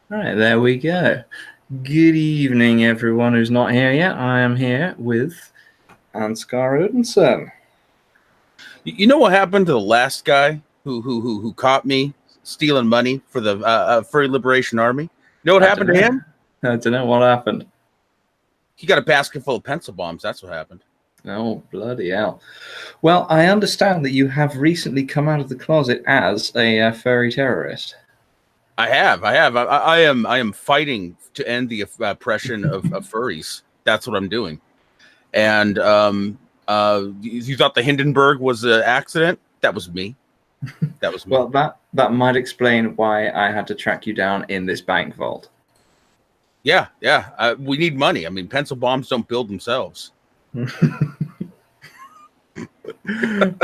Right, there we go. Good evening, everyone who's not here yet. I am here with Ansgar Odinson. You know what happened to the last guy who caught me stealing money for the Furry Liberation Army? You know what I don't happened to know. him? I don't know what happened. He got a basket full of pencil bombs. That's what happened. Oh, bloody hell. Well, I understand that you have recently come out of the closet as a furry terrorist. I am fighting to end the oppression of furries. That's what I'm doing. And you thought the Hindenburg was an accident? That was me. That was me. Well, that might explain why I had to track you down in this bank vault. Yeah. We need money. I mean, pencil bombs don't build themselves.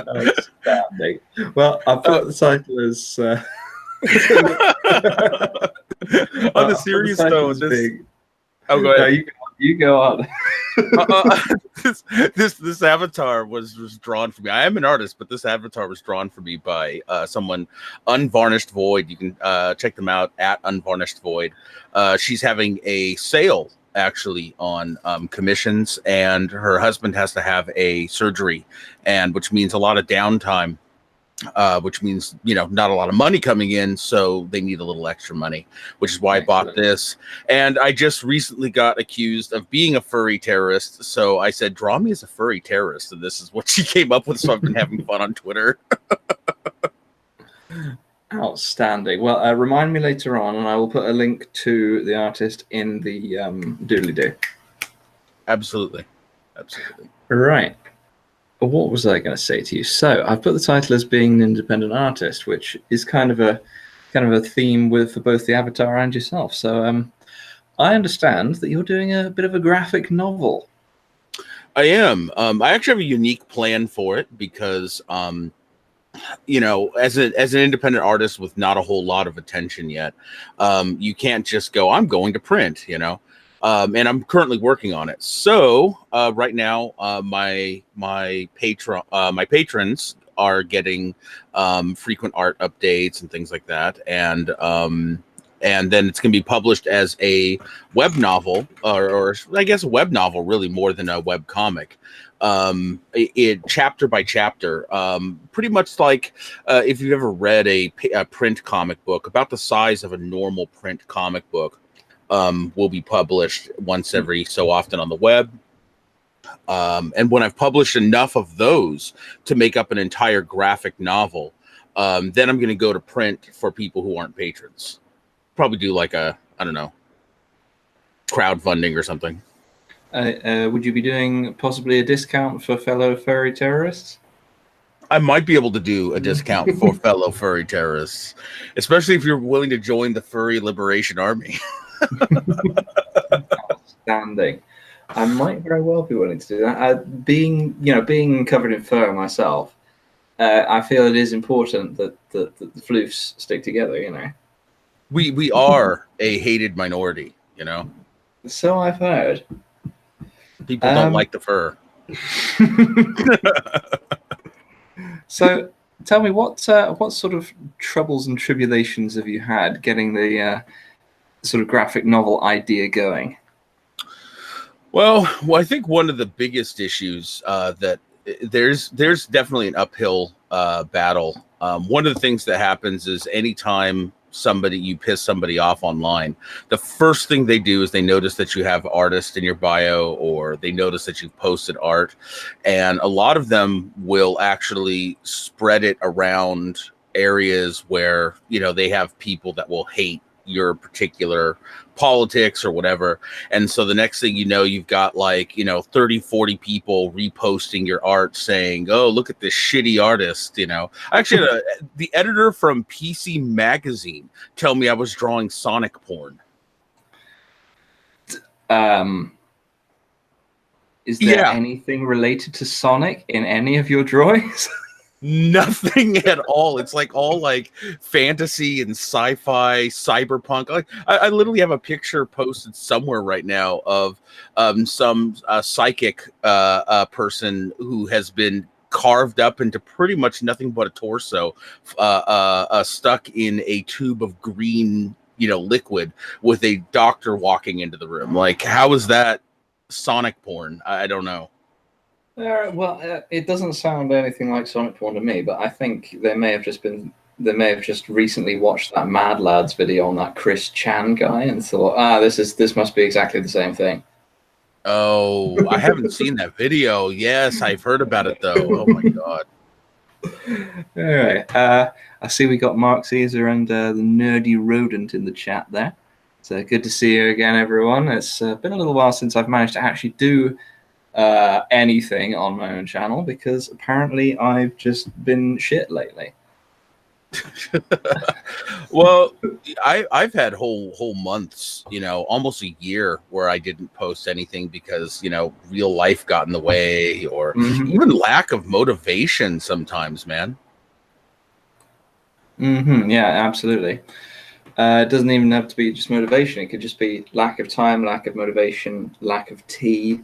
Outstanding. Well, I put the title as. On the serious note, big. Oh, go ahead. No, you go on. This avatar was drawn for me. I am an artist, but this avatar was drawn for me by someone, Unvarnished Void. You can check them out at Unvarnished Void. She's having a sale actually on commissions, and her husband has to have a surgery, and which means a lot of downtime. Which means, not a lot of money coming in, so they need a little extra money, which is why I bought this. And I just recently got accused of being a furry terrorist, so I said, draw me as a furry terrorist, and this is what she came up with, so I've been having fun on Twitter. Outstanding. Well, remind me later on, and I will put a link to the artist in the doodly-doo. Absolutely. Right. What was I going to say to you? So I've put the title as being an independent artist, which is kind of a theme for both the avatar and yourself. So I understand that you're doing a bit of a graphic novel. I am. I actually have a unique plan for it because, as an independent artist with not a whole lot of attention yet, you can't just go, I'm going to print, and I'm currently working on it. So right now, my patrons are getting frequent art updates and things like that, and then it's going to be published as a web novel, or I guess a web novel, really more than a web comic. It chapter by chapter, pretty much like if you've ever read a print comic book, about the size of a normal print comic book. Will be published once every so often on the web. And when I've published enough of those to make up an entire graphic novel, then I'm going to go to print for people who aren't patrons. Probably do like crowdfunding or something. Would you be doing possibly a discount for fellow furry terrorists? I might be able to do a discount for fellow furry terrorists, especially if you're willing to join the Furry Liberation Army. Outstanding. I might very well be willing to do that. Being covered in fur myself, I feel it is important that the floofs stick together. We are a hated minority. So I've heard. People don't like the fur. So tell me, what sort of troubles and tribulations have you had getting the sort of graphic novel idea going? Well, I think one of the biggest issues that there's definitely an uphill battle. One of the things that happens is anytime you piss somebody off online, the first thing they do is they notice that you have artist in your bio, or they notice that you've posted art, and a lot of them will actually spread it around areas where they have people that will hate your particular politics or whatever. And so the next thing you know, you've got 30, 40 people reposting your art saying, oh, look at this shitty artist. I actually had the editor from PC Magazine tell me I was drawing Sonic porn. Is there anything related to Sonic in any of your drawings? Nothing at all. It's all fantasy and sci-fi, cyberpunk. I literally have a picture posted somewhere right now of some psychic person who has been carved up into pretty much nothing but a torso, stuck in a tube of green liquid with a doctor walking into the room. Like, how is that Sonic porn? I don't know. It doesn't sound anything like Sonic porn to me, but I think they may have just recently watched that Mad Lads video on that Chris Chan guy and thought, this must be exactly the same thing. Oh, I haven't seen that video. Yes, I've heard about it though. Oh my god. Anyway, I see we got Mark Caesar and the Nerdy Rodent in the chat there. So good to see you again, everyone. It's been a little while since I've managed to actually do anything on my own channel because apparently I've just been shit lately. Well, I've had whole months, almost a year where I didn't post anything because real life got in the way, or even lack of motivation sometimes, man. Yeah, absolutely. It doesn't even have to be just motivation. It could just be lack of time, lack of motivation, lack of tea,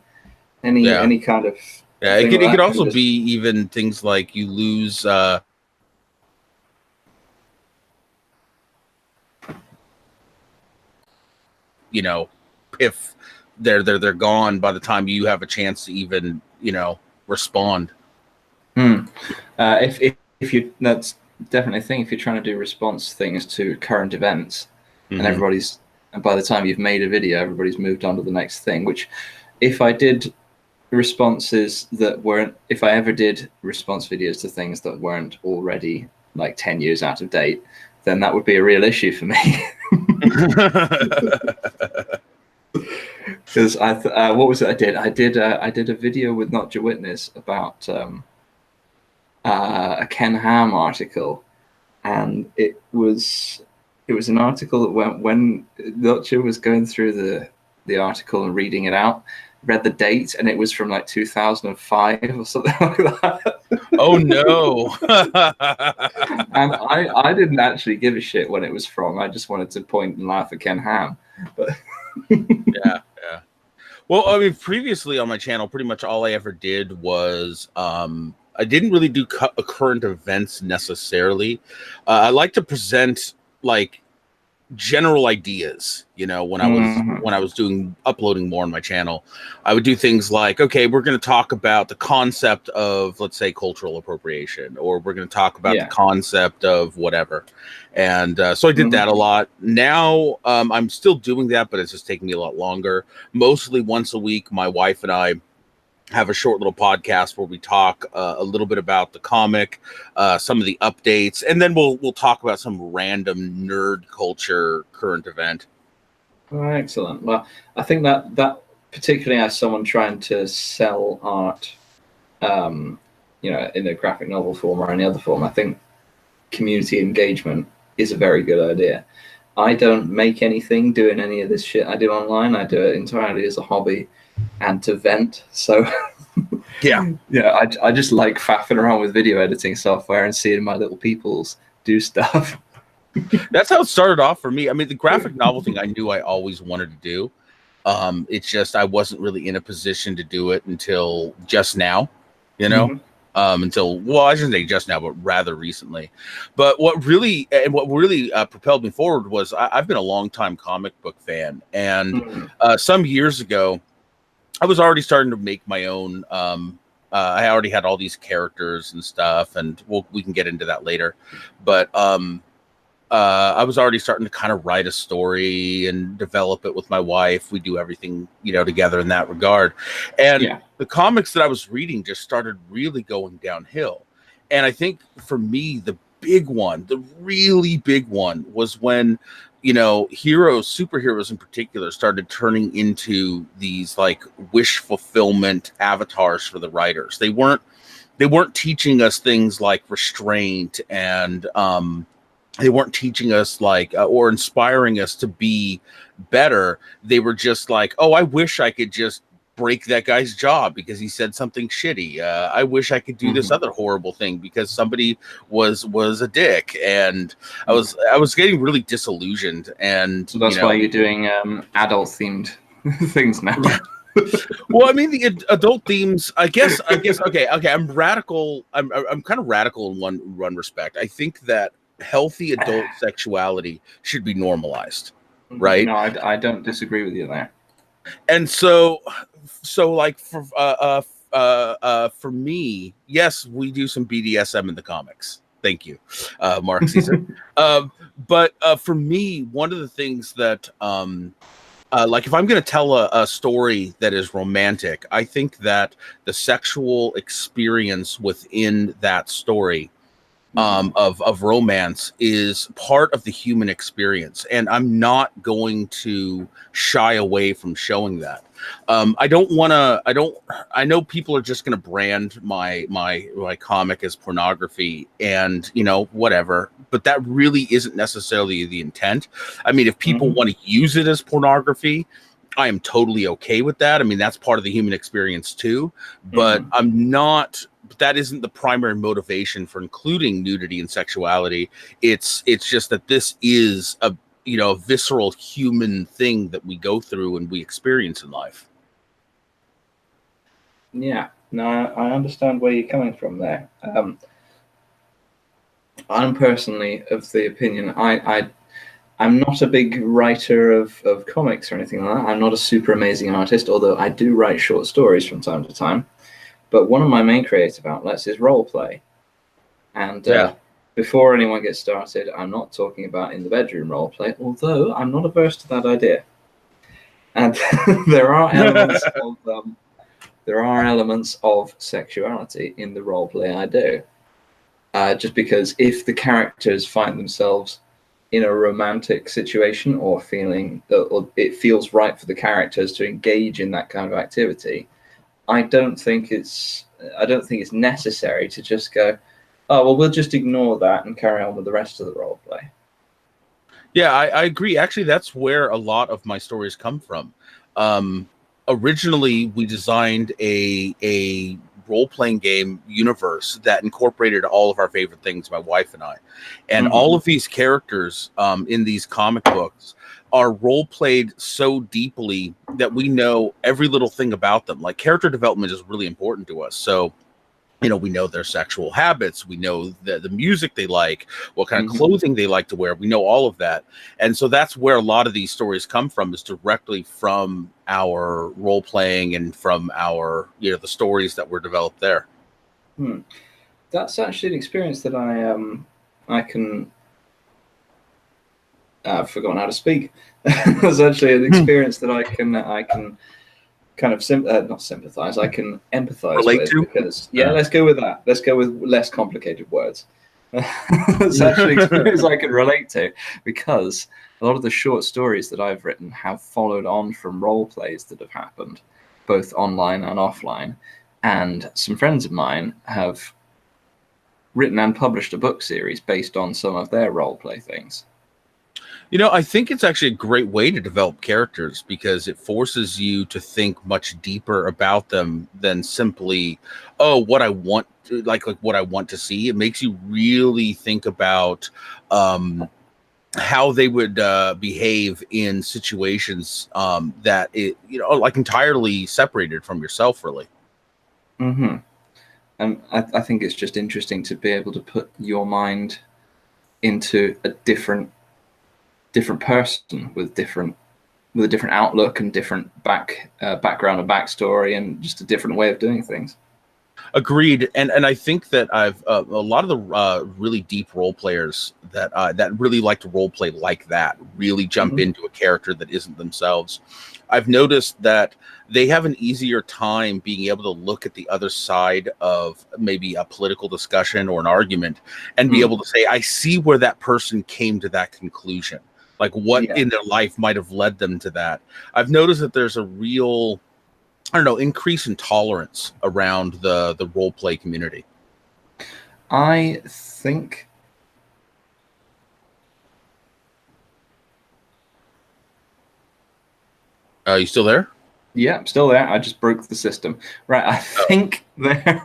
any kind of. Yeah, it could also be even things like you lose. If they're gone by the time you have a chance to even respond. If you, that's definitely a thing. If you're trying to do response things to current events, and by the time you've made a video, everybody's moved on to the next thing. Which, if I did responses that weren't, if I ever did response videos to things that weren't already like 10 years out of date, then that would be a real issue for me. Because what was it I did? I did a video with Not Your Witness about a Ken Ham article, and it was an article that when Notcher was going through the article and reading it out, read the date, and it was from like 2005 or something like that. Oh no. And I didn't actually give a shit when it was from. I just wanted to point and laugh at Ken Ham. But yeah. Well, I mean, previously on my channel, pretty much all I ever did was I didn't really do current events necessarily. I like to present like general ideas. When I was uploading more on my channel, I would do things like, okay, we're going to talk about the concept of, let's say, cultural appropriation, or we're going to talk about the concept of whatever. And so I did that a lot. Now I'm still doing that, but it's just taking me a lot longer. Mostly once a week, my wife and I have a short little podcast where we talk a little bit about the comic, some of the updates, and then we'll talk about some random nerd culture current event. Oh, excellent. Well, I think that particularly as someone trying to sell art, in a graphic novel form or any other form, I think community engagement is a very good idea. I don't make anything doing any of this shit I do online. I do it entirely as a hobby and to vent. So I just like faffing around with video editing software and seeing my little peoples do stuff. That's how it started off for me. I mean, the graphic novel thing I knew I always wanted to do. It's just I wasn't really in a position to do it until just now, until, I shouldn't say just now, but rather recently. But what really propelled me forward was I've been a long-time comic book fan. And some years ago, I was already starting to make my own. I already had all these characters and stuff, and we can get into that later. But I was already starting to kind of write a story and develop it with my wife. We do everything, together in that regard. And the comics that I was reading just started really going downhill. And I think for me, the really big one was when, superheroes in particular started turning into these like wish fulfillment avatars for the writers. They weren't teaching us things like restraint, and they weren't teaching us like or inspiring us to be better. They were just like, oh, I wish I could just break that guy's jaw because he said something shitty. I wish I could do this other horrible thing because somebody was a dick. And I was getting really disillusioned. And so that's why you're doing adult themed things now. Well, I mean, the adult themes, I guess. Okay. I'm radical. I'm kind of radical in one respect. I think that healthy adult sexuality should be normalized, right? No, I don't disagree with you there. And so like for me, yes, we do some BDSM in the comics. Thank you, Mark Caesar. But for me, one of the things that like if I'm going to tell a story that is romantic, I think that the sexual experience within that story of romance is part of the human experience, and I'm not going to shy away from showing that. I don't want to. I know people are just going to brand my comic as pornography, and whatever. But that really isn't necessarily the intent. I mean, if people want to use it as pornography, I am totally okay with that. I mean, that's part of the human experience too. But I'm not. That isn't the primary motivation for including nudity and sexuality. It's just that this is a visceral human thing that we go through and we experience in life. Yeah, no, I understand where you're coming from there. I'm personally of the opinion I'm not a big writer of comics or anything like that. I'm not a super amazing artist, although I do write short stories from time to time. But one of my main creative outlets is roleplay. And before anyone gets started, I'm not talking about in the bedroom roleplay, although I'm not averse to that idea. And there are elements of sexuality in the roleplay I do. Just because if the characters find themselves in a romantic situation or feeling or it feels right for the characters to engage in that kind of activity, I don't think it's necessary to just go, oh well, we'll just ignore that and carry on with the rest of the role play. Yeah, I agree. Actually, that's where a lot of my stories come from. Originally, we designed a role-playing game universe that incorporated all of our favorite things, my wife and I. And all of these characters in these comic books are role-played so deeply that we know every little thing about them. Like, character development is really important to us. So, we know their sexual habits. We know the music they like, what kind of clothing they like to wear. We know all of that. And so that's where a lot of these stories come from, is directly from our role playing and from our, the stories that were developed there. That's actually an experience that I can, I've forgotten how to speak. It's actually an experience that I can kind of not sympathize. I can empathize Relate with to? because let's go with that. Let's go with less complicated words. It's actually an experience I can relate to, because a lot of the short stories that I've written have followed on from role plays that have happened, both online and offline. And some friends of mine have written and published a book series based on some of their role play things. I think it's actually a great way to develop characters, because it forces you to think much deeper about them than simply, what I want to, like what I want to see. It makes you really think about how they would behave in situations that like entirely separated from yourself, really. And I think it's just interesting to be able to put your mind into a different person with a different outlook and different background and backstory, and just a different way of doing things. Agreed. And I think that I've a lot of the really deep role players that really like to role play like that, really jump into a character that isn't themselves. I've noticed that they have an easier time being able to look at the other side of maybe a political discussion or an argument and be able to say, I see where that person came to that conclusion. Like what in their life might have led them to that. I've noticed that there's a real, increase in tolerance around the role play community. I think You still there? Yeah, I'm still there. I just broke the system. Right, I think they're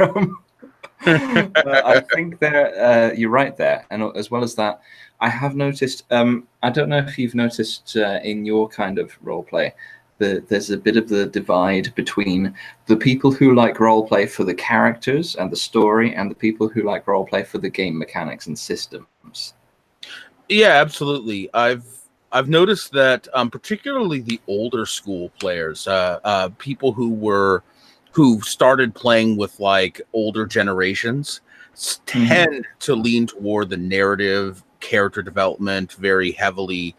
I think they're you're right there. And as well as that, I have noticed, I don't know if you've noticed in your kind of role play, there's a bit of the divide between the people who like roleplay for the characters and the story, and the people who like roleplay for the game mechanics and systems. Yeah, absolutely. I've noticed that particularly the older school players, people who started playing with like older generations, tend to lean toward the narrative, character development, very heavily,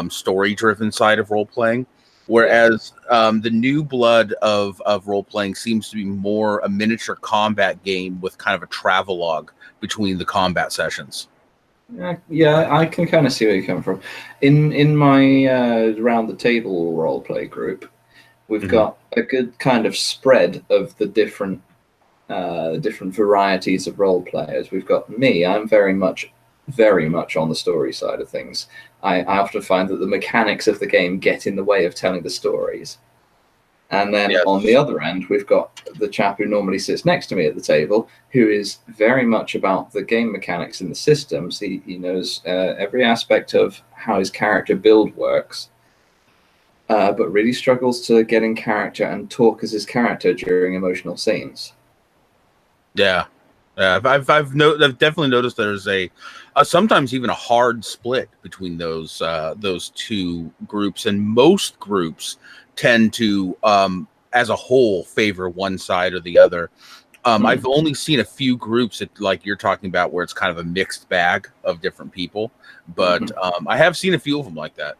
story driven side of role playing. Whereas the new blood of role playing seems to be more a miniature combat game with kind of a travelogue between the combat sessions. Yeah, I can kind of see where you come from. In my round the table role play group, we've Mhm. got a good kind of spread of the different varieties of role players. We've got me. I'm very much on the story side of things. I often find that the mechanics of the game get in the way of telling the stories. And then on the Yes. other end, we've got the chap who normally sits next to me at the table, who is very much about the game mechanics and the systems. He knows every aspect of how his character build works, but really struggles to get in character and talk as his character during emotional scenes. Yeah. I've definitely noticed there's a sometimes even a hard split between those two groups, and most groups tend to as a whole favor one side or the other. I've only seen a few groups that, like you're talking about, where it's kind of a mixed bag of different people, but I have seen a few of them like that.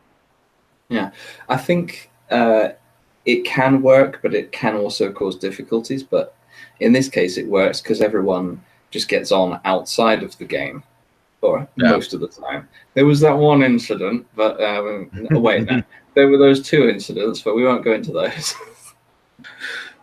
Yeah, I think it can work, but it can also cause difficulties. But in this case, it works because everyone just gets on outside of the game, or Yeah. most of the time. There was that one incident, but wait, no, there were those two incidents, but we won't go into those.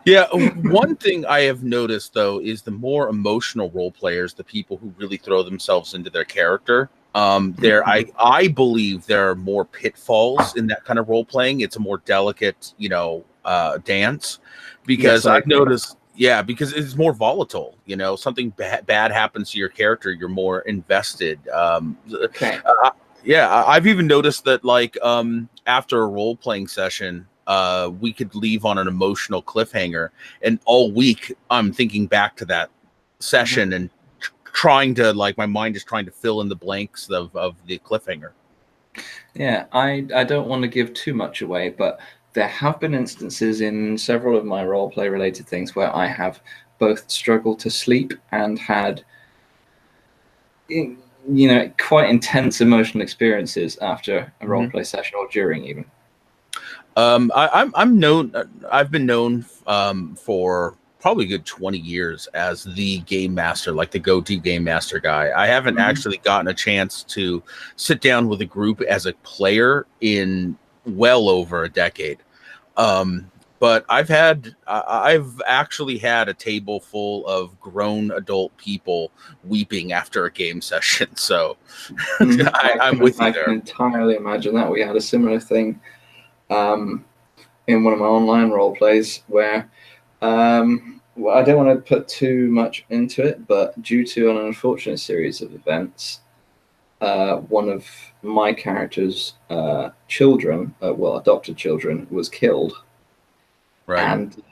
Yeah, one thing I have noticed though is the more emotional role players, the people who really throw themselves into their character, I believe there are more pitfalls in that kind of role playing. It's a more delicate, dance, Yes, because I I've agree. noticed, yeah, because it's more volatile. Something bad happens to your character, you're more invested. Okay. Yeah, I've even noticed that, like, after a role playing session, we could leave on an emotional cliffhanger, and all week I'm thinking back to that Mhm. session and trying to, like, my mind is trying to fill in the blanks of the cliffhanger. Yeah, I don't want to give too much away, but there have been instances in several of my role play related things where I have both struggled to sleep and had quite intense emotional experiences after a role Mhm. play session or during even. I'm known. I've been known for probably a good 20 years as the game master, like the go-to game master guy. I haven't Mhm. actually gotten a chance to sit down with a group as a player in well over a decade. Um, but I've actually had a table full of grown adult people weeping after a game session. So I'm with you I can there. entirely imagine that. We had a similar thing um, in one of my online role plays where well, I don't want to put too much into it, but due to an unfortunate series of events, one of my character's children, well, adopted children, was killed, Right. and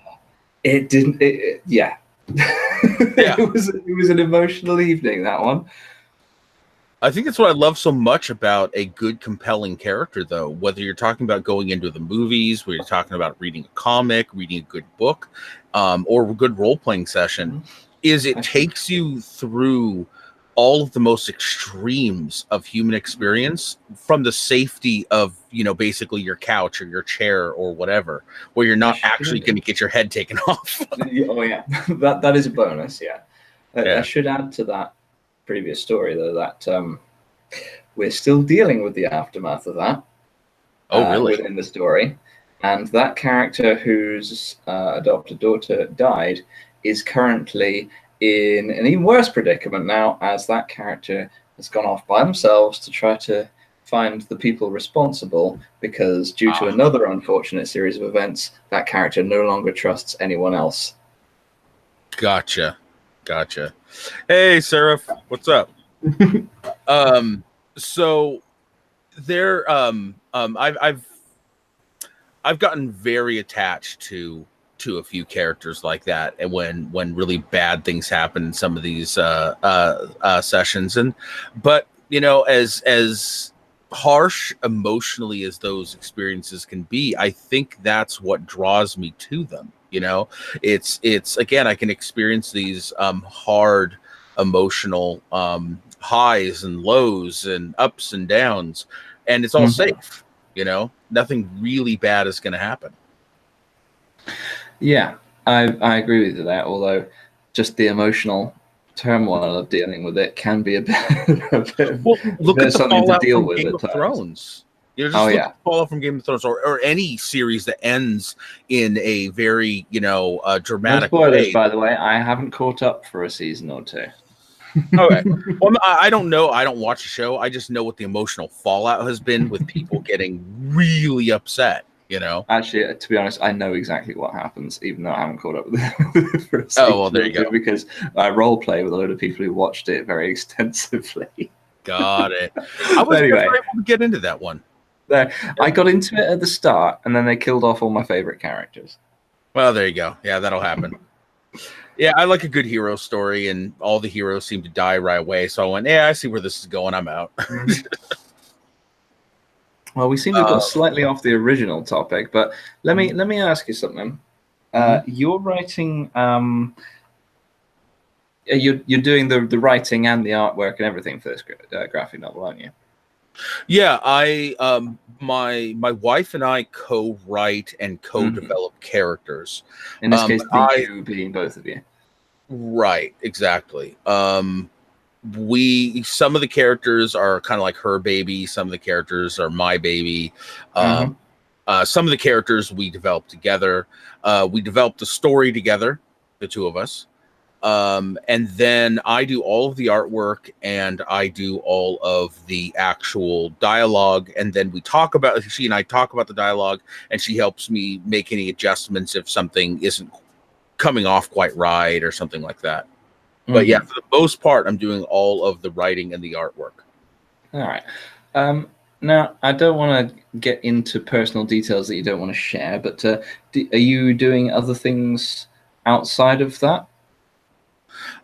it didn't. Yeah, Yeah. it was an emotional evening. That one. I think that's what I love so much about a good, compelling character, though. Whether you're talking about going into the movies, whether you're talking about reading a comic, reading a good book, or a good role playing session, is it I should. takes you through all of the most extremes of human experience from the safety of, basically your couch or your chair or whatever, where you're I not actually going should. to get your head taken off. Oh yeah, that is a bonus. Yeah, I Yeah. should add to that previous story though that we're still dealing with the aftermath of that Oh, really? within the story, and that character whose adopted daughter died is currently in an even worse predicament now, as that character has gone off by themselves to try to find the people responsible because due to Ah, another unfortunate series of events that character no longer trusts anyone else. gotcha. Gotcha. Hey, Seraph, what's up? Um, so there, I've gotten very attached to a few characters like that, and when really bad things happen in some of these sessions, but you know, as harsh emotionally as those experiences can be, I think that's what draws me to them. You know, it's again, I can experience these hard emotional highs and lows and ups and downs, and it's all safe. You know, nothing really bad is going to happen. Yeah, I agree with you there. Although, just the emotional turmoil of dealing with it can be a bit, Well, look at the something to fallout deal from with Game at of times. Thrones. You know, Oh just look yeah, at the fallout from Game of Thrones, or any series that ends in a very, you know, no dramatic spoilers, way. by the way. I haven't caught up for a season or two. Okay. Well, I don't know. I don't watch the show. I just know what the emotional fallout has been with people getting really upset, you know? Actually, to be honest, I know exactly what happens, even though I haven't caught up with it for a Oh, well, season there or you two, go. because I role play with a load of people who watched it very extensively. Got it. I was never Anyway, able to get into that one. I got into it at the start, and then they killed off all my favorite characters. Well, there you go. Yeah, that'll happen. Yeah, I like a good hero story, and all the heroes seem to die right away. So I went, yeah, I see where this is going. I'm out. Well, we seem to have got slightly off the original topic, but let me ask you something. You're writing. You're doing the writing and the artwork and everything for this graphic novel, aren't you? Yeah, I my wife and I co-write and co-develop characters. In this case, the I you being both of you. Right, exactly. We Some of the characters are kind of like her baby, some of the characters are my baby. Some of the characters we developed together. We developed the story together, the two of us. And then I do all of the artwork and I do all of the actual dialogue. And then she and I talk about the dialogue, and she helps me make any adjustments if something isn't coming off quite right or something like that. But yeah, for the most part, I'm doing all of the writing and the artwork. All right. Now, I don't want to get into personal details that you don't want to share, but are you doing other things outside of that?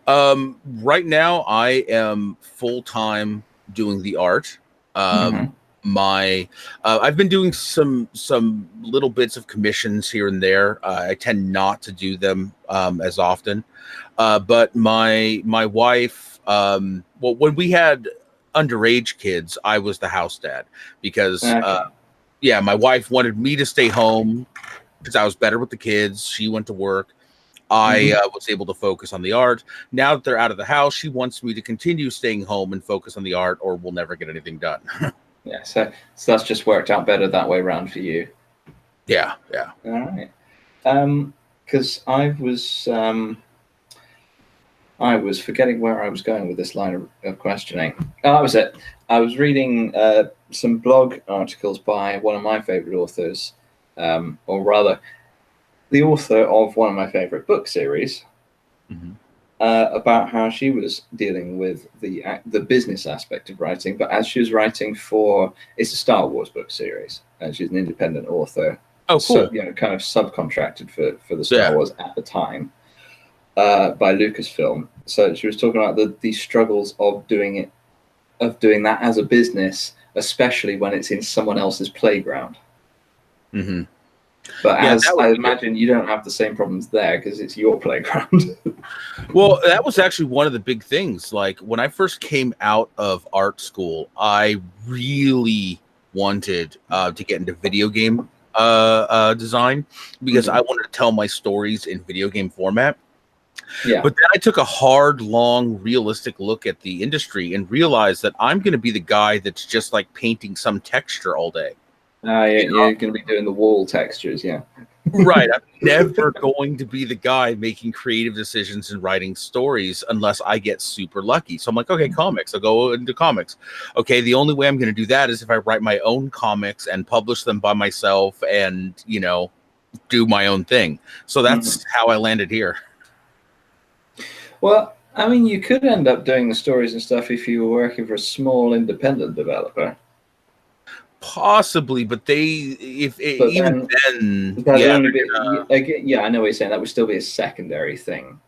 Right now, I am full time doing the art. I've been doing some little bits of commissions here and there. I tend not to do them as often. But my wife, well, when we had underage kids, I was the house dad because, yeah, my wife wanted me to stay home because I was better with the kids. She went to work. I was able to focus on the art. Now that they're out of the house, she wants me to continue staying home and focus on the art, or we'll never get anything done. Yeah, so that's just worked out better that way around for you. Yeah. All right. Because I was forgetting where I was going with this line of questioning. Oh, that was it. I was reading some blog articles by one of my favorite authors, or rather, the author of one of my favorite book series, about how she was dealing with the business aspect of writing. But as she was writing it's a Star Wars book series, and she's an independent author. Oh, cool. So, kind of subcontracted for the Star Wars at the time. By Lucasfilm. So she was talking about the struggles of doing that as a business, especially when it's in someone else's playground. But as I imagine, you don't have the same problems there because it's your playground. Well, that was actually one of the big things. Like when I first came out of art school, I really wanted to get into video game design because I wanted to tell my stories in video game format. Yeah. But then I took a hard, long, realistic look at the industry and realized that I'm going to be the guy that's just like painting some texture all day. You're going to be doing the wall textures, yeah. Right. I'm never going to be the guy making creative decisions and writing stories unless I get super lucky. So I'm like, okay, comics. I'll go into comics. Okay, the only way I'm going to do that is if I write my own comics and publish them by myself and, do my own thing. So that's how I landed here. Well, I mean, you could end up doing the stories and stuff if you were working for a small independent developer. Possibly, but then, yeah, I know what you're saying. That would still be a secondary thing.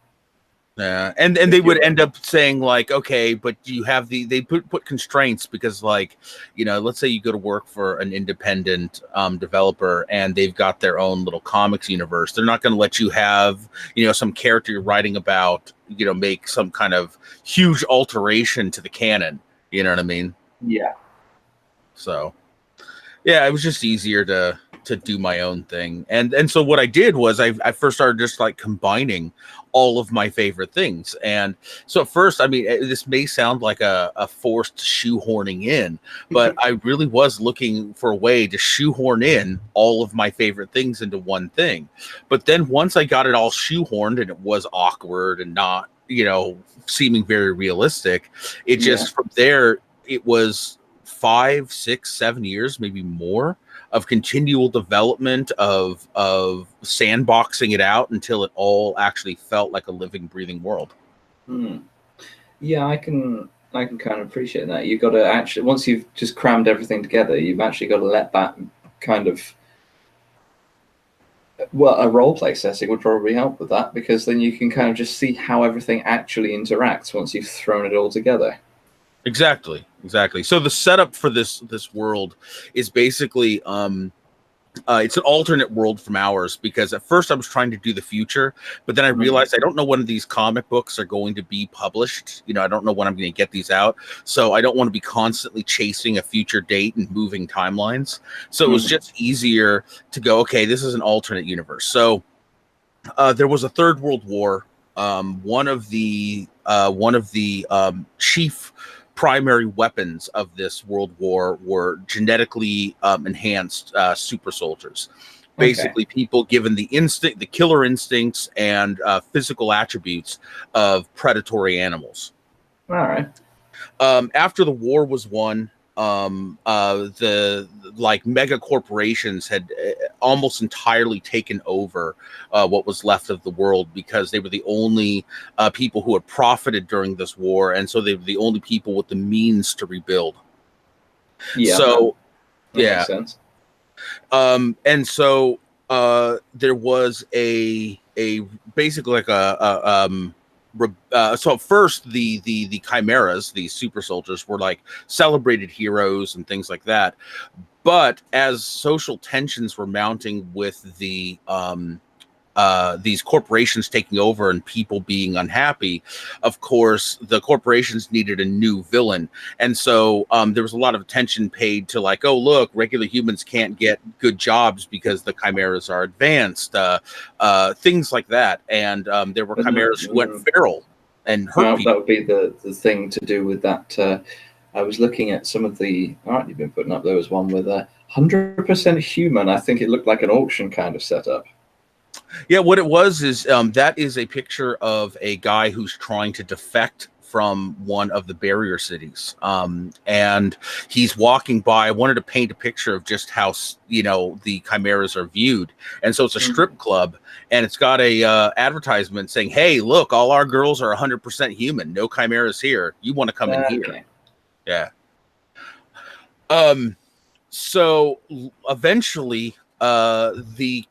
Yeah, and they would end up saying like, okay, but you have they put constraints because like, let's say you go to work for an independent developer and they've got their own little comics universe. They're not going to let you have some character you're writing about, make some kind of huge alteration to the canon. You know what I mean? Yeah. So yeah, it was just easier to do my own thing. And so what I did was I first started just like combining all of my favorite things. And so at first, I mean, this may sound like a forced shoehorning in, but I really was looking for a way to shoehorn in all of my favorite things into one thing. But then once I got it all shoehorned and it was awkward and not, seeming very realistic, it just from there, it was 5, 6, 7 years, maybe more, of continual development of sandboxing it out until it all actually felt like a living, breathing world. Yeah, I can kind of appreciate that. You've got to actually, once you've just crammed everything together, you've actually got to let that kind of, a role play setting would probably help with that, because then you can kind of just see how everything actually interacts once you've thrown it all together. Exactly. So the setup for this world is basically it's an alternate world from ours, because at first I was trying to do the future, but then I realized I don't know when these comic books are going to be published. I don't know when I'm going to get these out. So I don't want to be constantly chasing a future date and moving timelines. So it was just easier to go, okay, this is an alternate universe. So there was a Third World War. One of the chief primary weapons of this world war were genetically enhanced super soldiers. Basically, people given the killer instincts and physical attributes of predatory animals. All right. After the war was won, the mega corporations had almost entirely taken over what was left of the world, because they were the only people who had profited during this war, and so they were the only people with the means to rebuild. Yeah. So that makes sense. And so there was a basically like so at first the chimeras, these super soldiers, were like celebrated heroes and things like that. But as social tensions were mounting with these corporations taking over and people being unhappy, of course, the corporations needed a new villain. And so there was a lot of attention paid to like, oh, look, regular humans can't get good jobs because the chimeras are advanced, things like that. And there were chimeras who went feral and hurt people. That would be the thing to do with that. I was looking at some of the art you've been putting up. There was one with 100% human. I think it looked like an auction kind of setup. Yeah, what it was is that is a picture of a guy who's trying to defect from one of the barrier cities, and he's walking by. I wanted to paint a picture of just how the chimeras are viewed, and so it's a strip club, and it's got a advertisement saying, "Hey, look, all our girls are 100% human. No chimeras here. You want to come in here?" Yeah. So eventually, the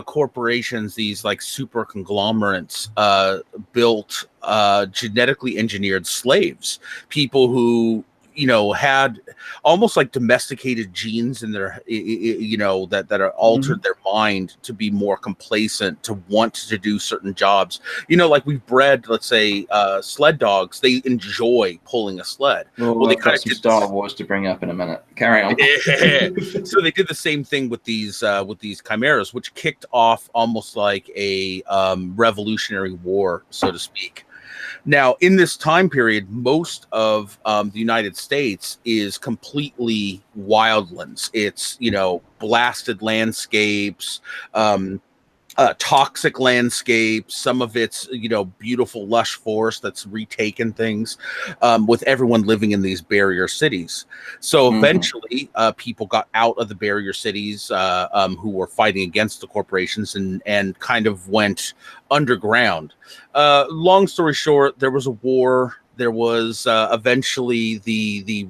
corporations, these like super conglomerates, built genetically engineered slaves, people who had almost like domesticated genes in their that are altered their mind to be more complacent, to want to do certain jobs. Like we've bred, let's say, sled dogs. They enjoy pulling a sled. Well, they got some Star Wars to bring up in a minute. Carry on. So they did the same thing with these chimeras, which kicked off almost like a revolutionary war, so to speak. Now, in this time period, most of the United States is completely wildlands. It's, blasted landscapes, toxic landscapes. Some of it's, beautiful, lush forest that's retaken things, with everyone living in these barrier cities. So eventually, people got out of the barrier cities who were fighting against the corporations and kind of went underground. Long story short, there was a war. There was eventually the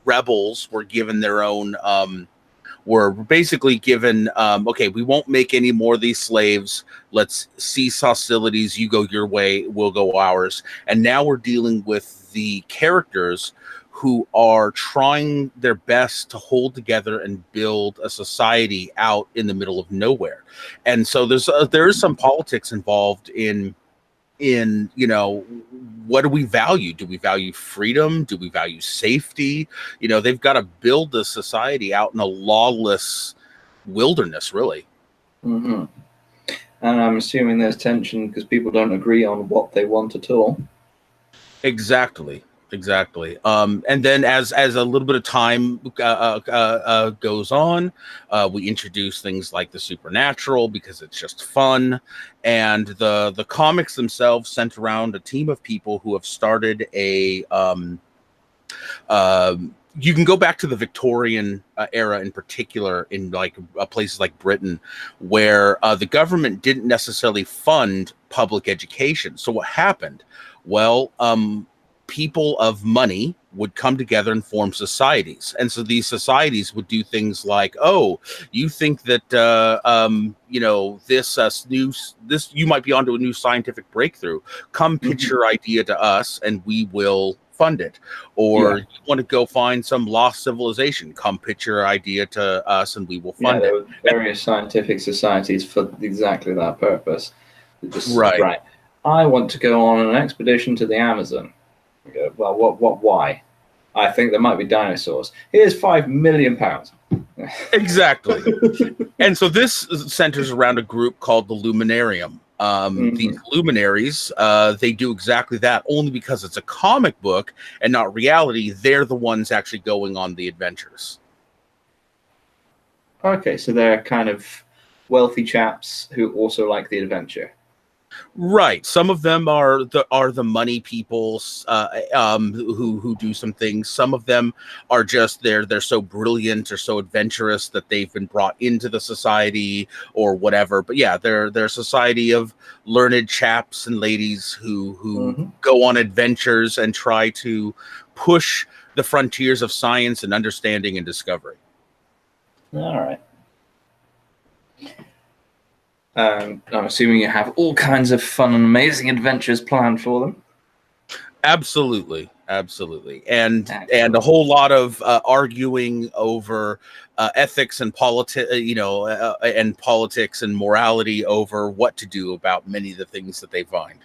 rebels were given their own were basically given, okay, we won't make any more of these slaves. Let's cease hostilities. You go your way, we'll go ours. And now we're dealing with the characters who are trying their best to hold together and build a society out in the middle of nowhere. And so there is some politics involved in what do we value? Do we value freedom? Do we value safety? They've got to build this society out in a lawless wilderness, really. Mm-hmm. And I'm assuming there's tension because people don't agree on what they want at all. Exactly. And then as a little bit of time goes on, we introduce things like the supernatural because it's just fun, and the comics themselves center around a team of people who have started a you can go back to the Victorian era in particular, in like places like Britain, where the government didn't necessarily fund public education. So what happened? Well, people of money would come together and form societies. And so these societies would do things like, oh, you think that, this, you might be onto a new scientific breakthrough. Come pitch your idea to us and we will fund it. Or you want to go find some lost civilization, come pitch your idea to us and we will fund it. There were various scientific societies for exactly that purpose. Right. I want to go on an expedition to the Amazon. Go, well, why? I think there might be dinosaurs. Here's £5 million. Exactly. And so this centers around a group called the Luminarium. These luminaries, they do exactly that, only because it's a comic book and not reality. They're the ones actually going on the adventures. Okay, so they're kind of wealthy chaps who also like the adventure. Right. Some of them are the money people who do some things. Some of them are just they're so brilliant or so adventurous that they've been brought into the society or whatever. But yeah, they're a society of learned chaps and ladies who go on adventures and try to push the frontiers of science and understanding and discovery. All right. I'm assuming you have all kinds of fun and amazing adventures planned for them. Absolutely. And a whole lot of arguing over ethics and politics, and politics and morality over what to do about many of the things that they find.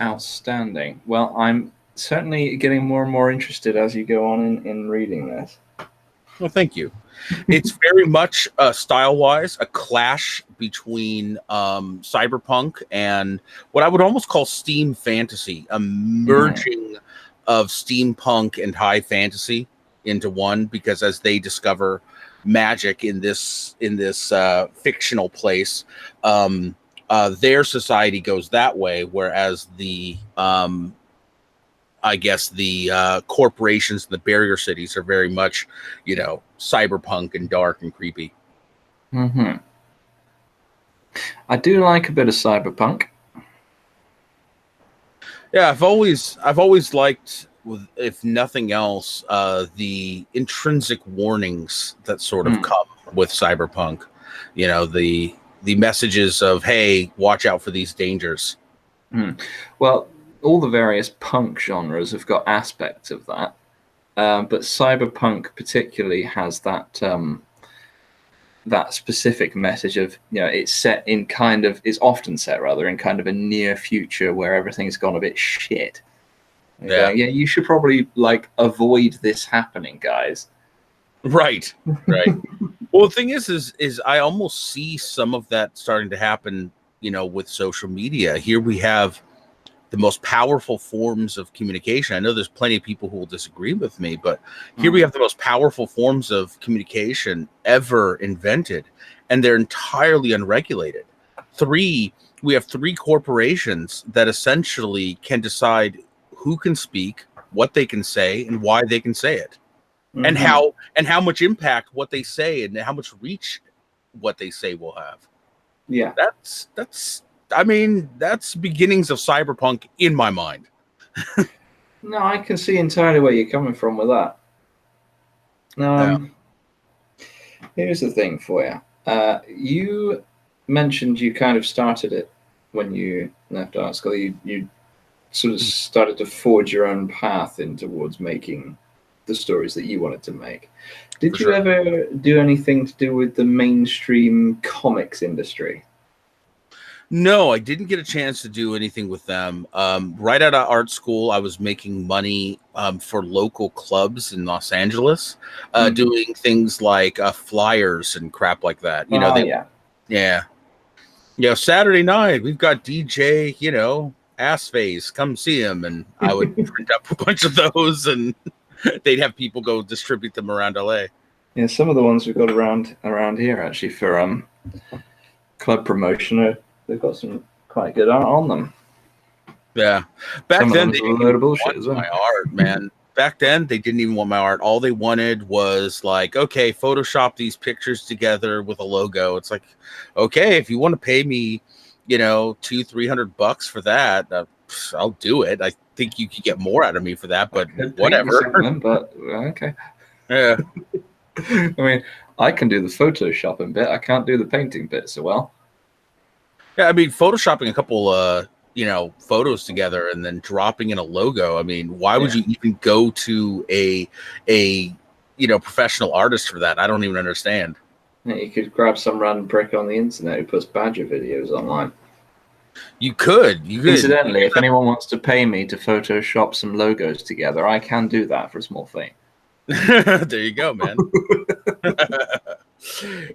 Outstanding. Well, I'm certainly getting more and more interested as you go on in reading this. Well, thank you. It's very much style-wise a clash between cyberpunk and what I would almost call steam fantasy, a merging of steampunk and high fantasy into one, because as they discover magic in this fictional place, their society goes that way, whereas the corporations, the barrier cities, are very much, cyberpunk and dark and creepy. I do like a bit of cyberpunk. Yeah, I've always liked, if nothing else, the intrinsic warnings that sort of come with cyberpunk. The messages of, hey, watch out for these dangers. Well, all the various punk genres have got aspects of that, but cyberpunk particularly has that that specific message of, it's often set in kind of a near future where everything's gone a bit shit. Yeah, you should probably avoid this happening, guys. Right. Well, the thing is I almost see some of that starting to happen, with social media. Here we have the most powerful forms of communication. I know there's plenty of people who will disagree with me, but here we have the most powerful forms of communication ever invented, and they're entirely unregulated. We have three corporations that essentially can decide who can speak, what they can say, and why they can say it, and how much impact what they say and how much reach what they say will have. Yeah, that's beginnings of cyberpunk in my mind. No, I can see entirely where you're coming from with that. Um, Here's the thing for you. You mentioned you kind of started it when you left art school. You sort of started to forge your own path in towards making the stories that you wanted to make. Did For you sure. ever do anything to do with the mainstream comics industry? No, I didn't get a chance to do anything with them. Right out of art school, I was making money for local clubs in Los Angeles, doing things like flyers and crap like that. You know, Oh, they, yeah. yeah, Saturday night we've got DJ, Ass Face, come see him, and I would print up a bunch of those, and they'd have people go distribute them around LA. Yeah, some of the ones we've got around here actually for club promotion they've got some quite good art on them. Yeah, back Some of then them they is a didn't load even of bullshit want as well. my art, man. Back then they didn't even want my art. All they wanted was like, okay, Photoshop these pictures together with a logo. It's like, okay, if you want to pay me, $200-300 for that, I'll do it. I think you could get more out of me for that, but Could paint you whatever. something, but okay. Yeah. I mean, I can do the photoshopping bit. I can't do the painting bit so well. Yeah, I mean, photoshopping a couple, photos together and then dropping in a logo. I mean, why would you even go to a professional artist for that? I don't even understand. Yeah, you could grab some random prick on the internet who puts badger videos online. You could. Incidentally, if anyone wants to pay me to Photoshop some logos together, I can do that for a small fee. There you go, man.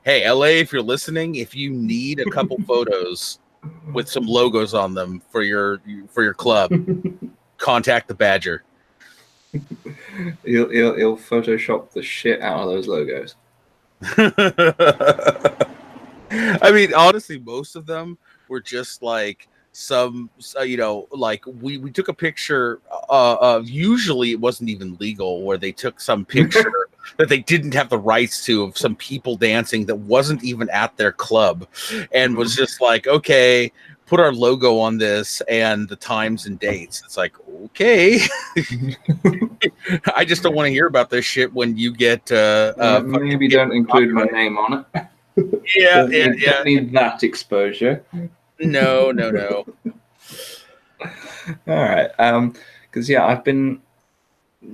Hey, LA, if you're listening, if you need a couple photos with some logos on them for your club, contact the Badger. He'll Photoshop the shit out of those logos. I mean, honestly, most of them were just like some, like we took a picture. Usually, it wasn't even legal, where they took some picture that they didn't have the rights to of some people dancing that wasn't even at their club, and was just like, okay, put our logo on this and the times and dates. It's like, okay. I just don't want to hear about this shit when you get maybe don't include my name on it. Yeah, don't need that exposure. No. All right. Because I've been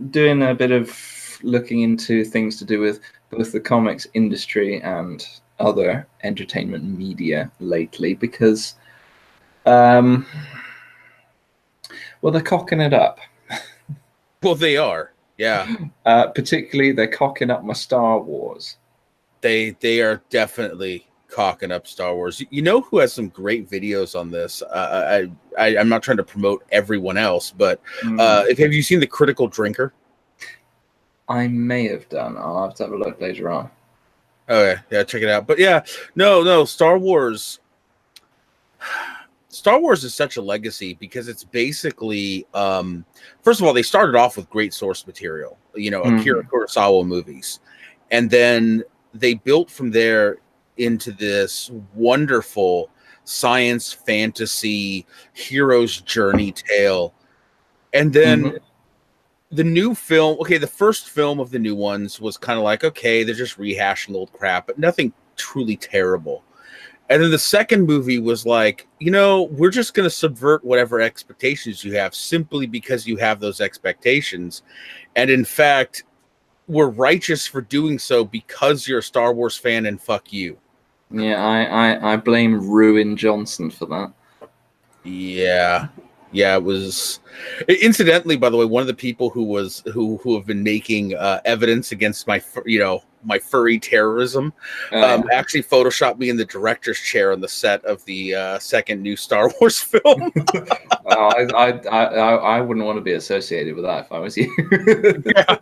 doing a bit of looking into things to do with both the comics industry and other entertainment media lately because, well, they're cocking it up. Well, they are. Yeah. Particularly, they're cocking up my Star Wars. They are definitely cocking up Star Wars. You know who has some great videos on this? I'm not trying to promote everyone else, but have you seen The Critical Drinker? I may have done. I'll have to have a look later on. Okay, yeah, check it out. But yeah, no, Star Wars. Star Wars is such a legacy because it's basically, first of all, they started off with great source material, Akira Kurosawa movies, and then they built from there into this wonderful science fantasy hero's journey tale. And then the new film, okay, the first film of the new ones was kind of like, okay, they're just rehashing old crap, but nothing truly terrible. And then the second movie was like, we're just going to subvert whatever expectations you have simply because you have those expectations. And in fact, we're righteous for doing so because you're a Star Wars fan and fuck you. Yeah, I blame Ruin Johnson for that. Yeah, it was. Incidentally, by the way, one of the people who have been making evidence against my furry terrorism actually photoshopped me in the director's chair on the set of the second new Star Wars film. I wouldn't want to be associated with that if I was you. Yeah.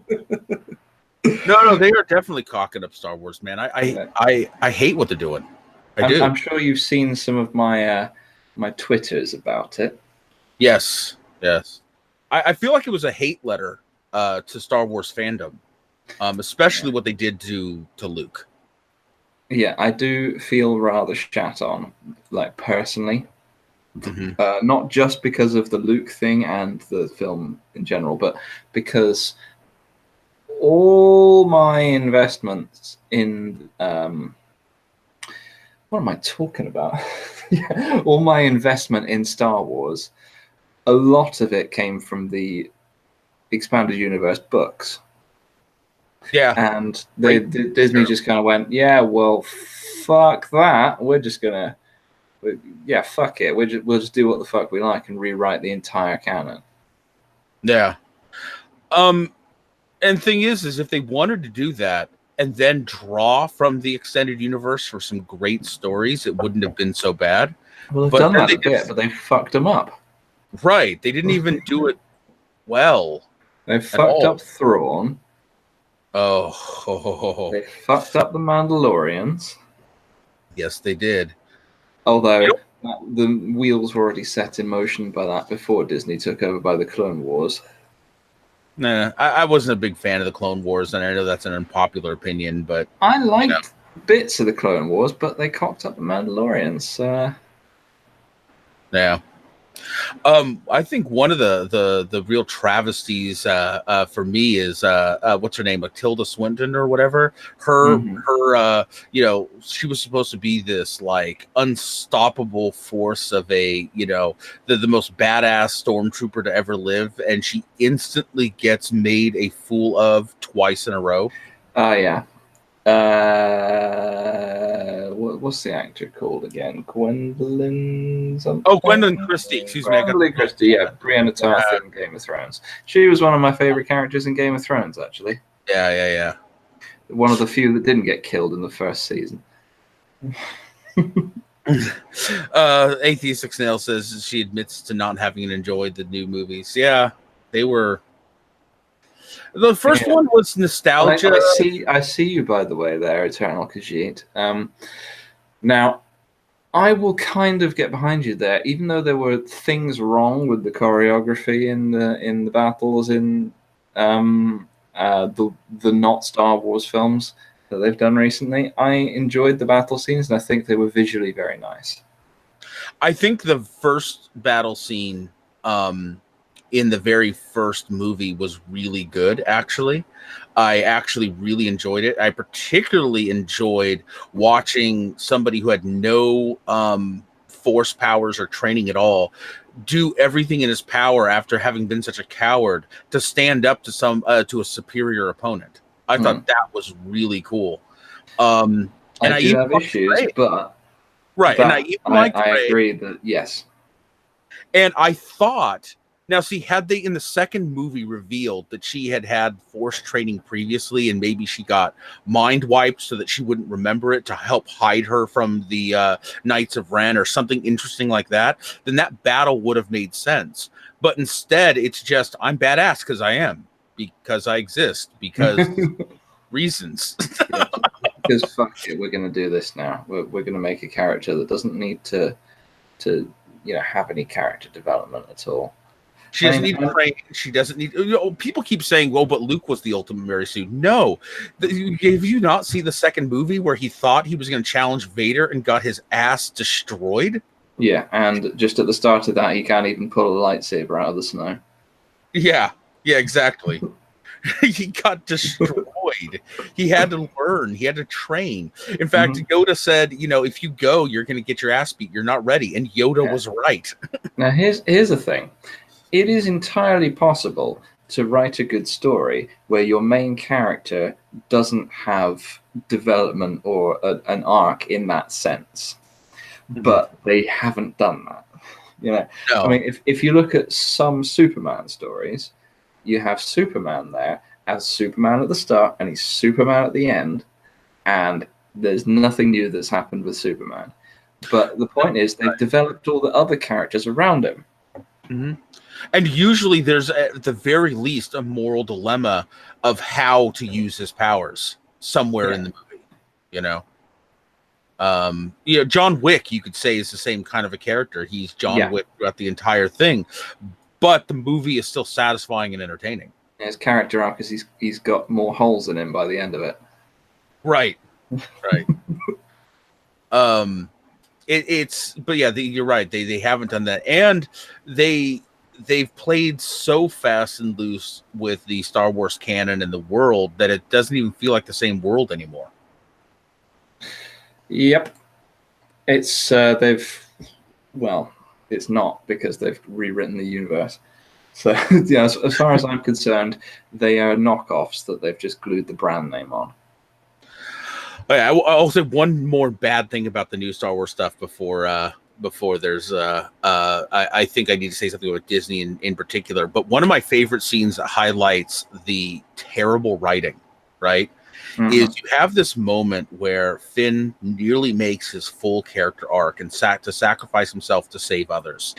No, they are definitely cocking up Star Wars, man. I hate what they're doing. I'm sure you've seen some of my my Twitters about it. Yes. I feel like it was a hate letter to Star Wars fandom, especially what they did to Luke. Yeah, I do feel rather shat on, like personally. Not just because of the Luke thing and the film in general, but because all my investments in what am I talking about? All my investment in Star Wars, a lot of it came from the expanded universe books. Yeah. And Disney just kind of went, yeah, well, fuck that. We're just gonna, yeah, fuck it. We'll just do what the fuck we like and rewrite the entire canon. Yeah. And thing is if they wanted to do that and then draw from the extended universe for some great stories, it wouldn't have been so bad. Well, they've done that a bit, but they fucked them up. Right. They didn't even do it well. They fucked up Thrawn. Oh. They fucked up the Mandalorians. Yes, they did. Although the wheels were already set in motion by that before Disney took over by the Clone Wars. Nah, I wasn't a big fan of the Clone Wars, and I know that's an unpopular opinion, but I liked bits of the Clone Wars, but they cocked up the Mandalorians. Yeah. I think one of the real travesties for me is what's her name, Matilda Swinton or whatever. Her she was supposed to be this like unstoppable force of a the most badass stormtrooper to ever live, and she instantly gets made a fool of twice in a row. Oh yeah. What's the actor called again? Gwendolyn something? Oh, Gwendolyn Christie. Excuse me. Gwendolyn Christie, yeah. Brienne Tarth in Game of Thrones. She was one of my favorite characters in Game of Thrones, actually. Yeah. One of the few that didn't get killed in the first season. Atheistic Snail says she admits to not having enjoyed the new movies. Yeah, they were. The first one was nostalgia. I see you, by the way, there, Eternal Khajiit. Now, I will kind of get behind you there, even though there were things wrong with the choreography in the battles in the not Star Wars films that they've done recently. I enjoyed the battle scenes, and I think they were visually very nice. I think the first battle scene in the very first movie was really good, actually. I actually really enjoyed it. I particularly enjoyed watching somebody who had no force powers or training at all do everything in his power after having been such a coward to stand up to a superior opponent. I thought that was really cool. And I do have issues, but right, and I agree that yes. And I thought, now see, had they in the second movie revealed that she had force training previously, and maybe she got mind wiped so that she wouldn't remember it to help hide her from the Knights of Ren or something interesting like that, then that battle would have made sense. But instead, it's just, I'm badass because I am, because I exist, because reasons. Because fuck it, we're going to do this now. We're going to make a character that doesn't need to have any character development at all. She doesn't need training. She doesn't need. People keep saying, "Well, but Luke was the ultimate Mary Sue." No, have you not seen the second movie where he thought he was going to challenge Vader and got his ass destroyed? Yeah, and just at the start of that, he can't even pull a lightsaber out of the snow. Yeah, exactly. He got destroyed. He had to learn. He had to train. In fact, Yoda said, if you go, you're going to get your ass beat. You're not ready. And Yoda was right. Now, here's the thing. It is entirely possible to write a good story where your main character doesn't have development or an arc in that sense. But they haven't done that. No. I mean, if you look at some Superman stories, you have Superman there as Superman at the start, and he's Superman at the end, and there's nothing new that's happened with Superman. But the point is, they've developed all the other characters around him. Mm-hmm. And usually there's, at the very least, a moral dilemma of how to use his powers somewhere in the movie, John Wick, you could say, is the same kind of a character. He's John Wick throughout the entire thing. But the movie is still satisfying and entertaining. And his character arc is he's got more holes in him by the end of it. Right. But yeah, you're right. They haven't done that, and they they've played so fast and loose with the Star Wars canon and the world that it doesn't even feel like the same world anymore. Yep. It's it's not, because they've rewritten the universe. So yeah, as far as I'm concerned, they are knockoffs that they've just glued the brand name on. I'll say one more bad thing about the new Star Wars stuff before there's I think I need to say something about Disney in particular. But one of my favorite scenes that highlights the terrible writing, right, is you have this moment where Finn nearly makes his full character arc and to sacrifice himself to save others.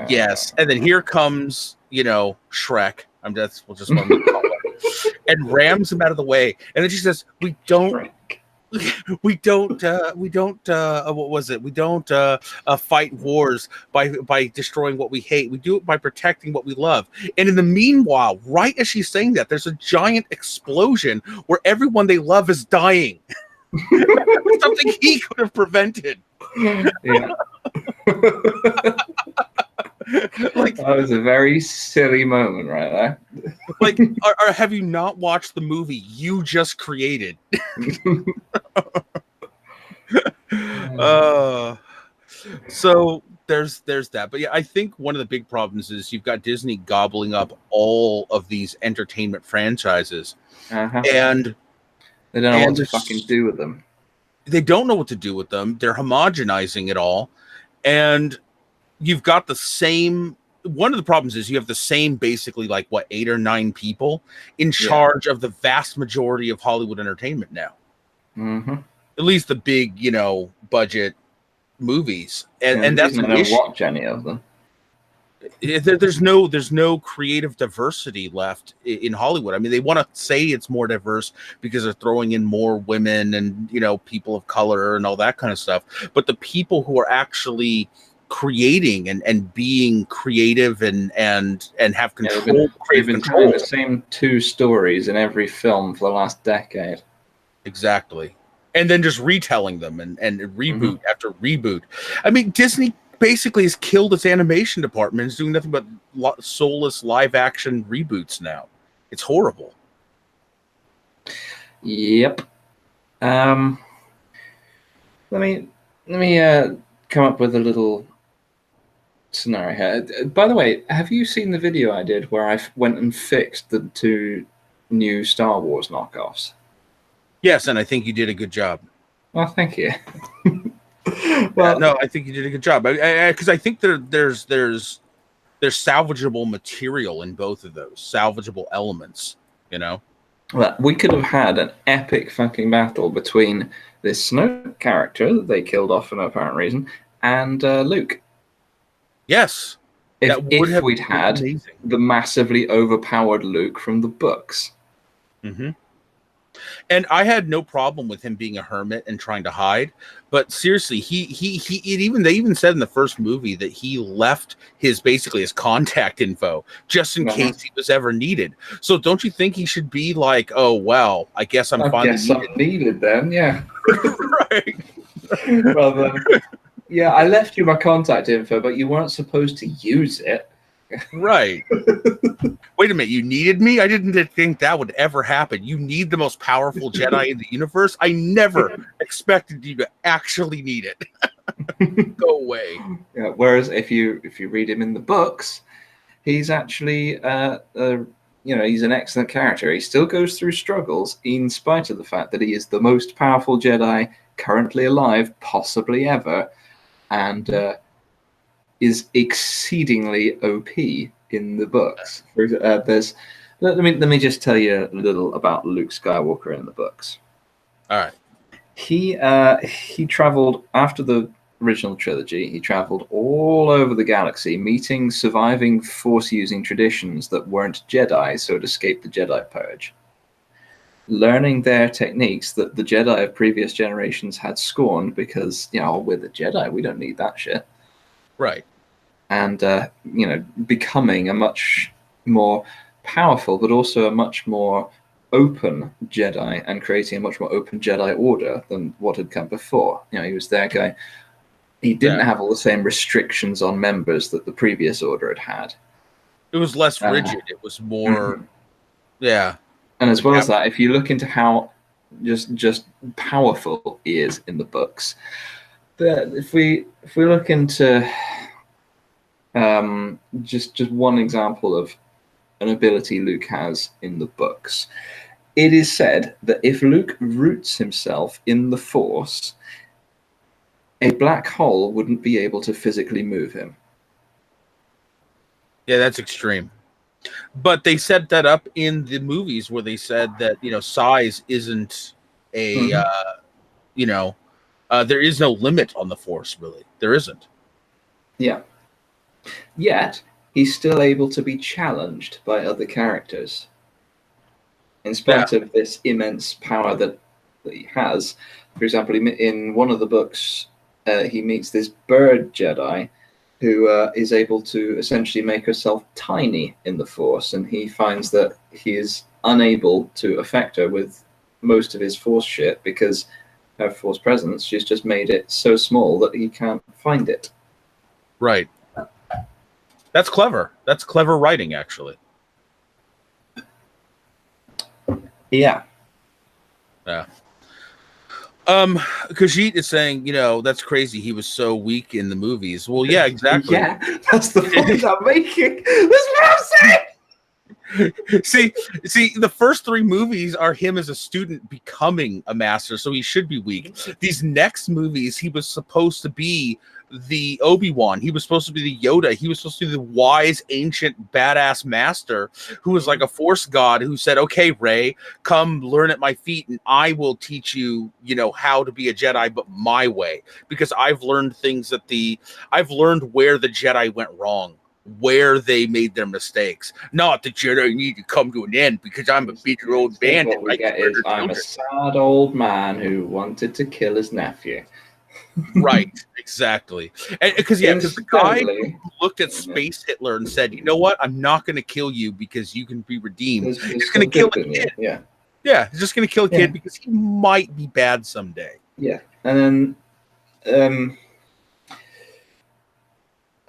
Yes, and then here comes, Shrek. We'll just want to call it, and rams him out of the way. And then she says, "We don't." We don't what was it? We don't fight wars by destroying what we hate. We do it by protecting what we love. And in the meanwhile, right as she's saying that, there's a giant explosion where everyone they love is dying. Something he could have prevented. Yeah. Like, that was a very silly moment right there. Like, have you not watched the movie you just created? So there's that. But yeah, I think one of the big problems is you've got Disney gobbling up all of these entertainment franchises, and they don't know what to fucking do with them. They don't know what to do with them. They're homogenizing it all, and you've got the same. One of the problems is you have the same, basically, like, 8 or 9 people in charge of the vast majority of Hollywood entertainment now. At least the big, budget movies, and that's an issue. Watch any of them. There's no creative diversity left in Hollywood. I mean, they want to say it's more diverse because they're throwing in more women and people of color and all that kind of stuff. But the people who are actually creating and being creative and have control, they've been telling the same 2 stories in every film for the last decade. Exactly. And then just retelling them and reboot after reboot. I mean, Disney basically has killed its animation department. It's doing nothing but soulless live action reboots now. It's horrible. Yep. Let me come up with a little scenario here. By the way, have you seen the video I did where I went and fixed the 2 new Star Wars knockoffs? Yes, and I think you did a good job. Well, thank you. Well, no, I think you did a good job. Because I think there's salvageable material in both of those, salvageable elements. Well, we could have had an epic fucking battle between this Snoke character that they killed off for no apparent reason and Luke. Yes, if we'd had the massively overpowered Luke from the books. And I had no problem with him being a hermit and trying to hide, but seriously, they even said in the first movie that he left his contact info just in case he was ever needed. So don't you think he should be like, oh well, I guess I'm finally needed then, yeah. Right. Well then, yeah, I left you my contact info, but you weren't supposed to use it. Right. Wait a minute, you needed me? I didn't think that would ever happen. You need the most powerful Jedi in the universe? I never expected you to actually need it. Go away. Yeah, whereas if you read him in the books, he's actually he's an excellent character. He still goes through struggles in spite of the fact that he is the most powerful Jedi currently alive, possibly ever, and is exceedingly OP in the books. Let me just tell you a little about Luke Skywalker in the books. All right. He traveled after the original trilogy. He traveled all over the galaxy, meeting surviving Force-using traditions that weren't Jedi, so it escaped the Jedi Purge. Learning their techniques that the Jedi of previous generations had scorned because, we're the Jedi, we don't need that shit. Right. And, becoming a much more powerful, but also a much more open Jedi, and creating a much more open Jedi order than what had come before. He was there going, he didn't have all the same restrictions on members that the previous order had had. It was less rigid. It was more, yeah. And as well as that, if you look into how just powerful he is in the books, but if we look into just one example of an ability Luke has in the books, it is said that if Luke roots himself in the Force, a black hole wouldn't be able to physically move him. Yeah, that's extreme. But they set that up in the movies where they said that, size isn't a, there is no limit on the Force, really. There isn't. Yeah. Yet, he's still able to be challenged by other characters. In spite of this immense power that he has. For example, in one of the books, he meets this bird Jedi who is able to essentially make herself tiny in the Force, and he finds that he is unable to affect her with most of his Force shit because her Force presence, she's just made it so small that he can't find it. Right. That's clever. That's clever writing, actually. Yeah. Yeah. Khajiit is saying, that's crazy. He was so weak in the movies. Well, yeah, exactly. Yeah, that's the point I'm making. That's what I'm saying. See, the first 3 movies are him as a student becoming a master, so he should be weak. These next movies, he was supposed to be the Obi-Wan. He was supposed to be the Yoda. He was supposed to be the wise, ancient, badass master who was like a Force god who said, okay, Rey, come learn at my feet and I will teach you, how to be a Jedi, but my way. Because I've learned things I've learned where the Jedi went wrong, where they made their mistakes. Not the Jedi need to come to an end because I'm a bitter old bandit. What we get is I'm a sad old man who wanted to kill his nephew. Right, exactly. Because the guy who looked at Space Hitler and said, you know what, I'm not going to kill you because you can be redeemed. He's going to kill a kid. Yeah, he's just going to kill a kid because he might be bad someday. Yeah, and then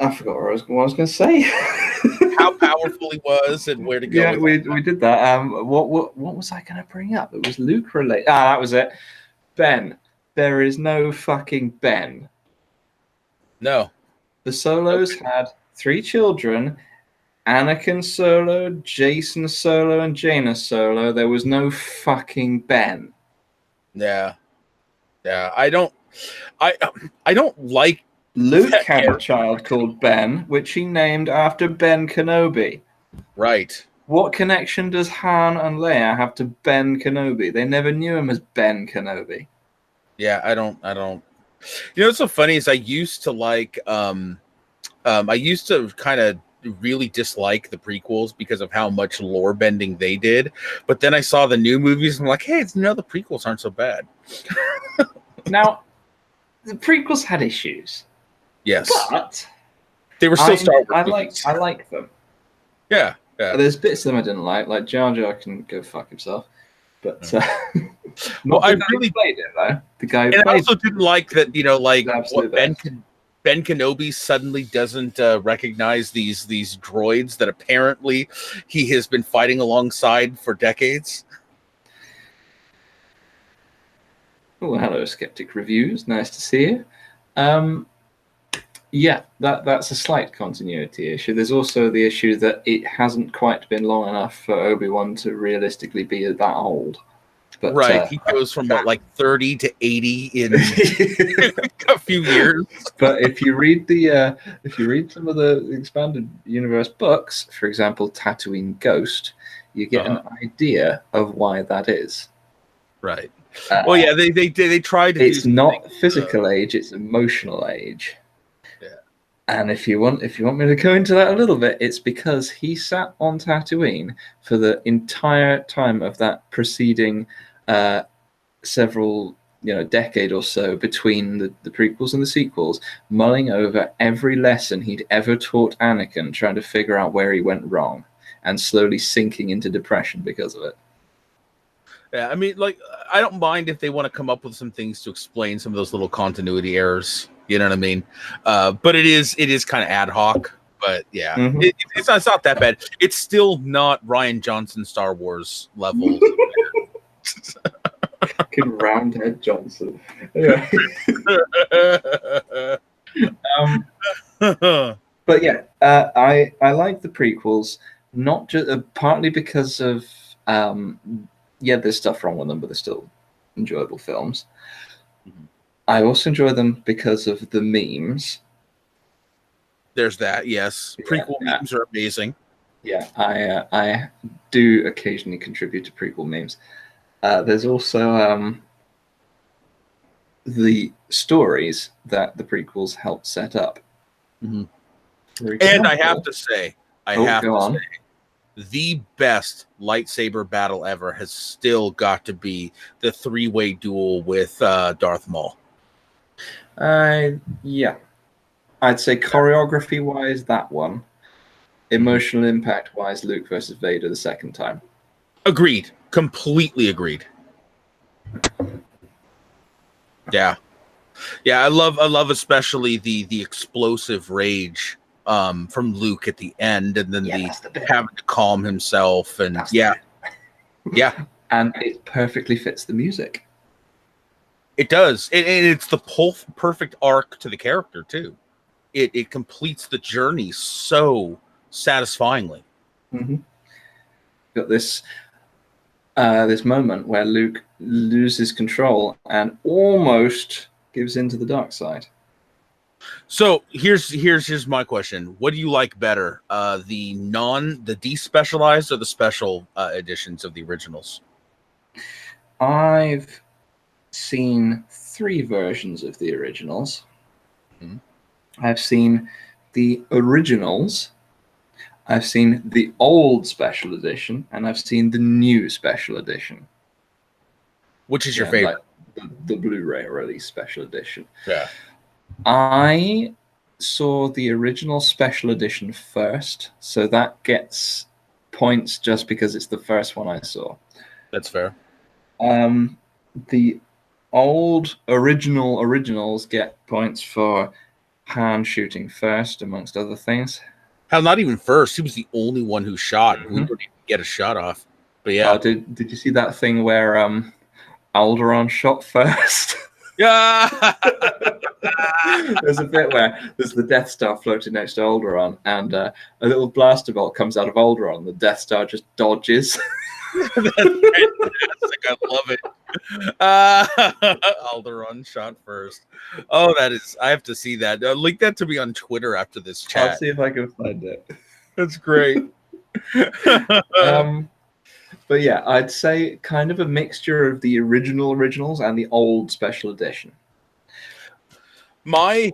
I forgot what I was going to say. How powerful he was and where to go. Yeah, we did that. What was I going to bring up? It was Luke related. That was it. Ben. There is no fucking Ben. No. The Solos had 3 children. Anakin Solo, Jason Solo, and Jaina Solo. There was no fucking Ben. Yeah. Yeah. I don't like Luke had a child called Ben, which he named after Ben Kenobi. Right. What connection does Han and Leia have to Ben Kenobi? They never knew him as Ben Kenobi. Yeah, I don't. What's so funny is I used to kind of really dislike the prequels because of how much lore bending they did. But then I saw the new movies and I'm like, hey, the prequels aren't so bad. Now, the prequels had issues. Yes. But they were still Star Wars. I like them. Yeah. Yeah. There's bits of them I didn't like Jar Jar can go fuck himself. But well, I really played it though. The guy, and I also didn't like that. What Ben Kenobi suddenly doesn't recognize these droids that apparently he has been fighting alongside for decades. Oh, hello, Skeptic Reviews. Nice to see you. Yeah, that's a slight continuity issue. There's also the issue that it hasn't quite been long enough for Obi-Wan to realistically be that old. But, right, he goes from 30 to 80 in a few years. But if you read some of the expanded universe books, for example, Tatooine Ghost, you get an idea of why that is. Right. Well, yeah, they tried to. It's not physical age; it's emotional age. Yeah. And if you want me to go into that a little bit, it's because he sat on Tatooine for the entire time of that preceding several decade or so between the prequels and the sequels, mulling over every lesson he'd ever taught Anakin, trying to figure out where he went wrong, and slowly sinking into depression because of it. Yeah, I mean, I don't mind if they want to come up with some things to explain some of those little continuity errors. You know what I mean? But it is kind of ad hoc. But yeah, Mhm. it's not that bad. It's still not Rian Johnson Star Wars level. Fucking Roundhead Johnson. Anyway. But yeah, I like the prequels, not just partly because of there's stuff wrong with them, but they're still enjoyable films. I also enjoy them because of the memes. There's that, yes. Prequel memes are amazing. Yeah, I do occasionally contribute to prequel memes. There's also the stories that the prequels helped set up. Mhm. For example, And I have to say, the best lightsaber battle ever has still got to be the three-way duel with Darth Maul. Yeah, I'd say choreography-wise, that one. Emotional impact-wise, Luke versus Vader the second time. Agreed. Completely agreed. Yeah. Yeah, I love especially the explosive rage from Luke at the end, and then the having to calm himself, and yeah. And it perfectly fits the music. It does. And it's the perfect arc to the character too. It completes the journey so satisfyingly. Mm-hmm. Got this moment where Luke loses control and almost gives into the dark side. So here's my question: what do you like better, the despecialized or the special editions of the originals? I've seen 3 versions of the originals. Mm-hmm. I've seen the originals, I've seen the old special edition, and I've seen the new special edition. Which is your favorite? Like the Blu-ray release special edition. Yeah. I saw the original special edition first, so that gets points just because it's the first one I saw. That's fair. The old originals get points for Han shooting first, amongst other things. Hell, not even first. He was the only one who shot. Mm-hmm. We didn't even get a shot off. But yeah. Did you see that thing where Alderaan shot first? Yeah. There's a bit where there's the Death Star floating next to Alderaan, and a little blaster bolt comes out of Alderaan. The Death Star just dodges. That's fantastic. I love it. Alderaan shot first. Oh, that is. I have to see that. Link that to me on Twitter after this chat. I'll see if I can find it. That's great. But yeah, I'd say kind of a mixture of the originals and the old special edition. My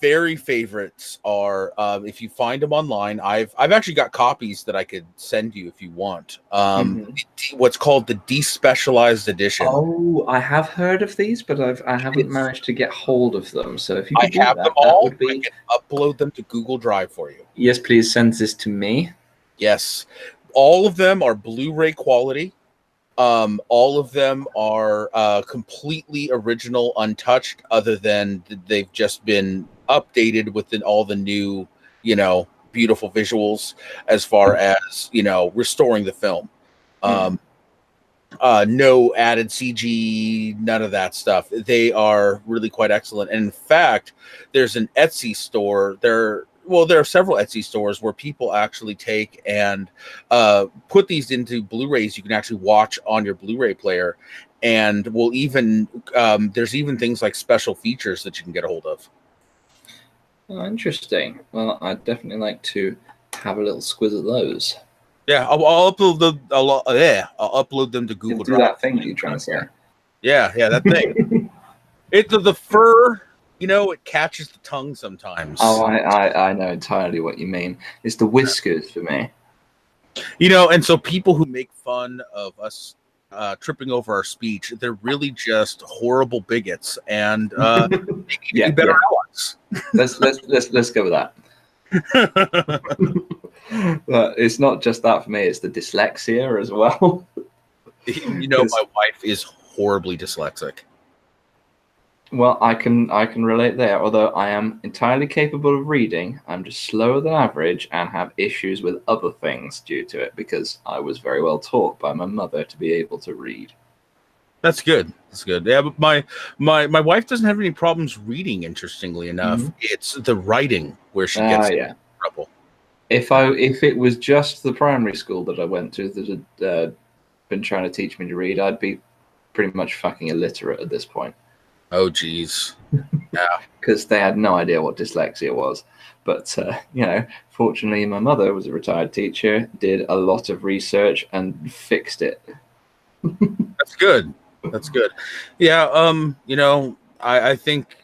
very favorites are, if you find them online, I've actually got copies that I could send you if you want. What's called the despecialized edition. Oh, I have heard of these, but I haven't managed to get hold of them. So if you could I have them all, that would be... I can upload them to Google Drive for you. Yes, please send this to me. Yes, all of them are Blu-ray quality. All of them are completely original, untouched, other than they've just been updated with all the new, beautiful visuals as far as, restoring the film. No added CG, none of that stuff. They are really quite excellent. And in fact, there's an Etsy store. There are several Etsy stores where people actually take and put these into Blu-rays you can actually watch on your Blu-ray player, and will even there's even things like special features that you can get a hold of. Oh, interesting. Well, I'd definitely like to have a little squiz of those. Yeah, I'll upload I'll upload them to Google Drive. That thing you're trying to say. Yeah, that thing. It's the fur. It catches the tongue sometimes. Oh, I know entirely what you mean. It's the whiskers for me. And so people who make fun of us tripping over our speech, they're really just horrible bigots, and they need to be better allies. Let's go with that. But it's not just that for me; it's the dyslexia as well. My wife is horribly dyslexic. Well, I can relate there. Although I am entirely capable of reading, I'm just slower than average and have issues with other things due to it because I was very well taught by my mother to be able to read. That's good. That's good. Yeah, but my wife doesn't have any problems reading. Interestingly enough, it's the writing where she gets in Yeah. trouble. If it was just the primary school that I went to that had been trying to teach me to read, I'd be pretty much fucking illiterate at this point. Oh, geez. Yeah. Because they had no idea what dyslexia was. But, fortunately, my mother was a retired teacher, did a lot of research, and fixed it. That's good. That's good. Yeah. I think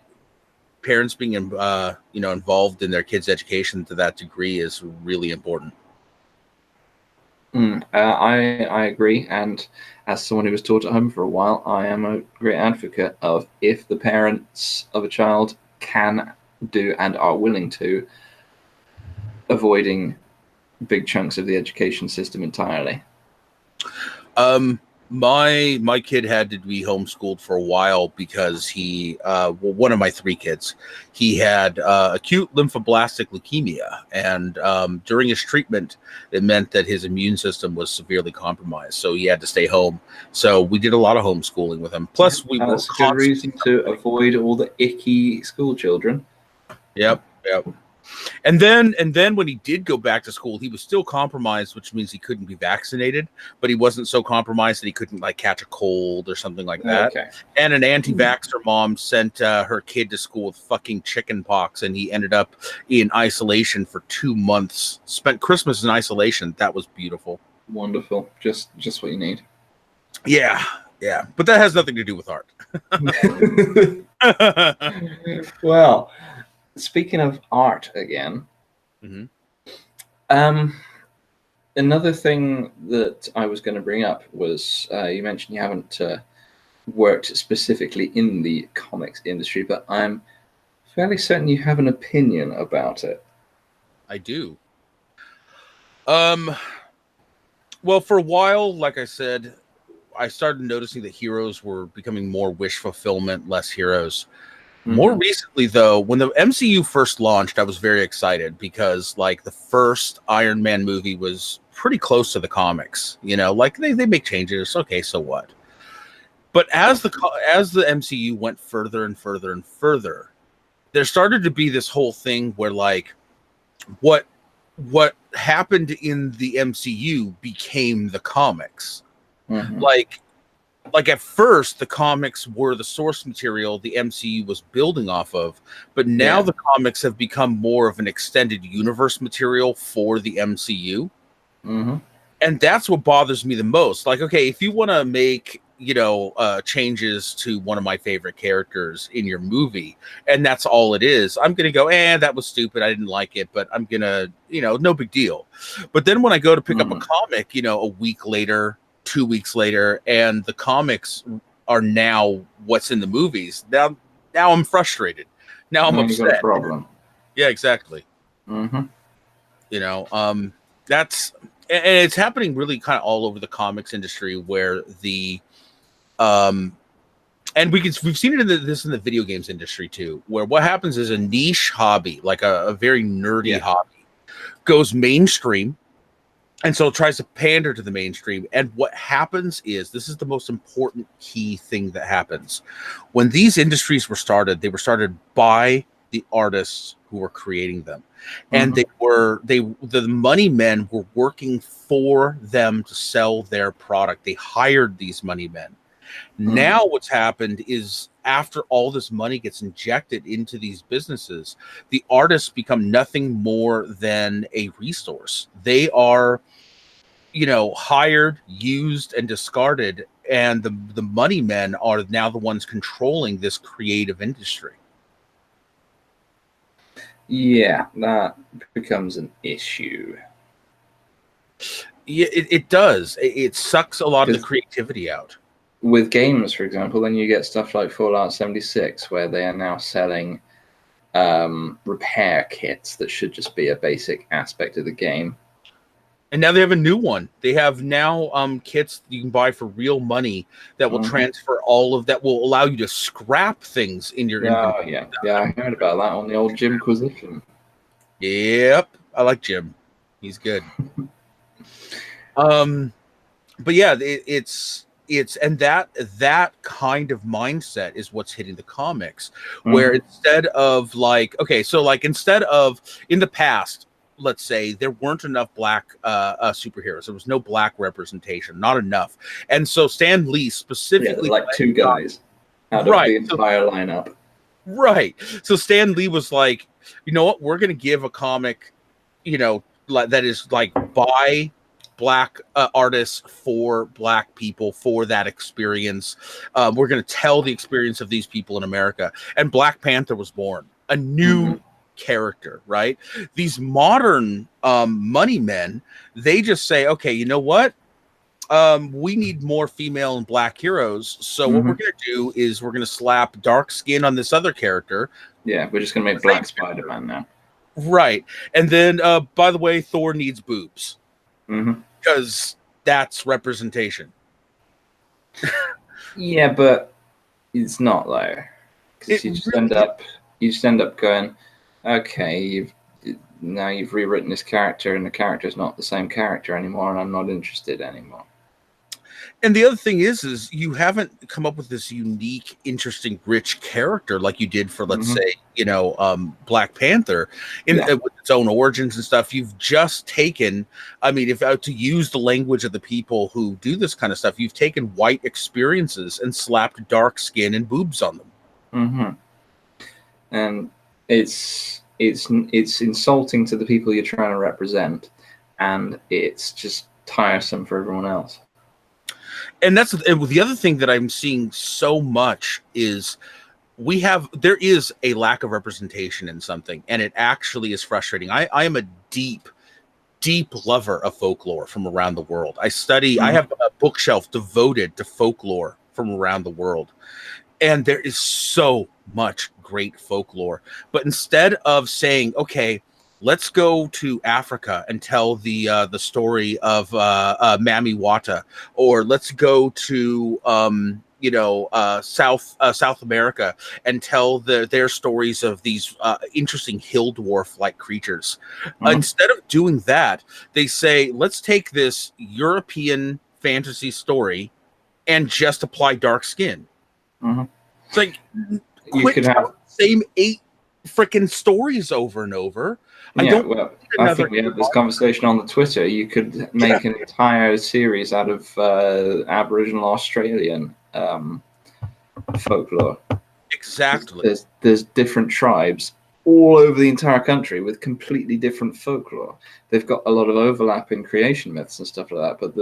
parents being, involved in their kids' education to that degree is really important. I agree, and as someone who was taught at home for a while, I am a great advocate of if the parents of a child can do and are willing to, avoiding big chunks of the education system entirely. My kid had to be homeschooled for a while because one of my three kids, he had acute lymphoblastic leukemia, and during his treatment, it meant that his immune system was severely compromised, so he had to stay home. So we did a lot of homeschooling with him. Plus, we were That's a good reason to avoid all the icky school children. Yep. And then when he did go back to school, he was still compromised, which means he couldn't be vaccinated, but he wasn't so compromised that he couldn't like catch a cold or something like that. Okay. And an anti-vaxxer mom sent her kid to school with fucking chicken pox, and he ended up in isolation for 2 months. Spent Christmas in isolation. That was beautiful. Wonderful. Just what you need. Yeah. But that has nothing to do with art. Well, speaking of art again, another thing that I was going to bring up was you mentioned you haven't worked specifically in the comics industry, but I'm fairly certain you have an opinion about it. I do. Well, for a while, like I said, I started noticing that heroes were becoming more wish fulfillment, less heroes. More recently, though, when the MCU first launched, I was very excited because, like, the first Iron Man movie was pretty close to the comics. Like they make changes. Okay, so what? But as the MCU went further and further and further, there started to be this whole thing where, like, what happened in the MCU became the comics. Like at first, the comics were the source material the MCU was building off of, but now the comics have become more of an extended universe material for the MCU. And that's what bothers me the most. Like, okay, if you want to make, changes to one of my favorite characters in your movie, and that's all it is, I'm going to go, that was stupid. I didn't like it, but I'm going to, no big deal. But then when I go to pick up a comic, a week later, 2 weeks later, and the comics are now what's in the movies. Now I'm frustrated. Now I'm upset. Got a problem. Yeah, exactly. That's, and it's happening really kind of all over the comics industry, where the and we've seen it in the video games industry too, where what happens is a niche hobby, like a very nerdy hobby, goes mainstream. And so it tries to pander to the mainstream. And what happens is, this is the most important key thing that happens. When these industries were started, they were started by the artists who were creating them. And the money men were working for them to sell their product. They hired these money men. Now what's happened is, after all this money gets injected into these businesses, the artists become nothing more than a resource. They are, hired, used, and discarded, and the money men are now the ones controlling this creative industry. Yeah, that becomes an issue. Yeah, it does. It sucks a lot of the creativity out. With games, for example, then you get stuff like Fallout 76, where they are now selling repair kits that should just be a basic aspect of the game. And now they have a new one. They have now kits you can buy for real money that will transfer all of that, will allow you to scrap things in your inventory. Yeah, I heard about that on the old Gymquisition. Yep, I like Jim. He's good. But yeah, it's and that kind of mindset is what's hitting the comics, where instead of like, okay, so like instead of in the past, let's say there weren't enough black superheroes, there was no black representation, not enough, and so Stan Lee specifically, like two guys out of the entire lineup. Right. So Stan Lee was like, you know what, we're going to give a comic, you know, that is like by black artists for black people for that experience. We're going to tell the experience of these people in America. And Black Panther was born, a new character, right? These modern money men, they just say, okay, you know what? We need more female and black heroes. So what we're going to do is we're going to slap dark skin on this other character. Yeah, we're just going to make Black Spider-Man now. Right. And then, by the way, Thor needs boobs. Because that's representation. Yeah, but it's not though. Because you just end up going, okay, you've rewritten this character, and the character's not the same character anymore, and I'm not interested anymore. And the other thing is you haven't come up with this unique, interesting, rich character like you did for, let's say, you know, Black Panther, with its own origins and stuff. You've just taken, I mean, if to use the language of the people who do this kind of stuff, you've taken white experiences and slapped dark skin and boobs on them. And it's insulting to the people you're trying to represent, and it's just tiresome for everyone else. And that's the other thing that I'm seeing so much is there is a lack of representation in something, and it actually is frustrating. I am a deep lover of folklore from around the world. I have a bookshelf devoted to folklore from around the world, and there is so much great folklore. But instead of saying, okay, let's go to Africa and tell the story of Mami Wata, or let's go to South America and tell their stories of these interesting hill dwarf like creatures. Instead of doing that, they say, let's take this European fantasy story and just apply dark skin. It's like, you could have the same 8 freaking stories over and over. I think we had this conversation on the Twitter. You could make an entire series out of Aboriginal Australian folklore. Exactly. There's different tribes all over the entire country with completely different folklore. They've got a lot of overlap in creation myths and stuff like that, but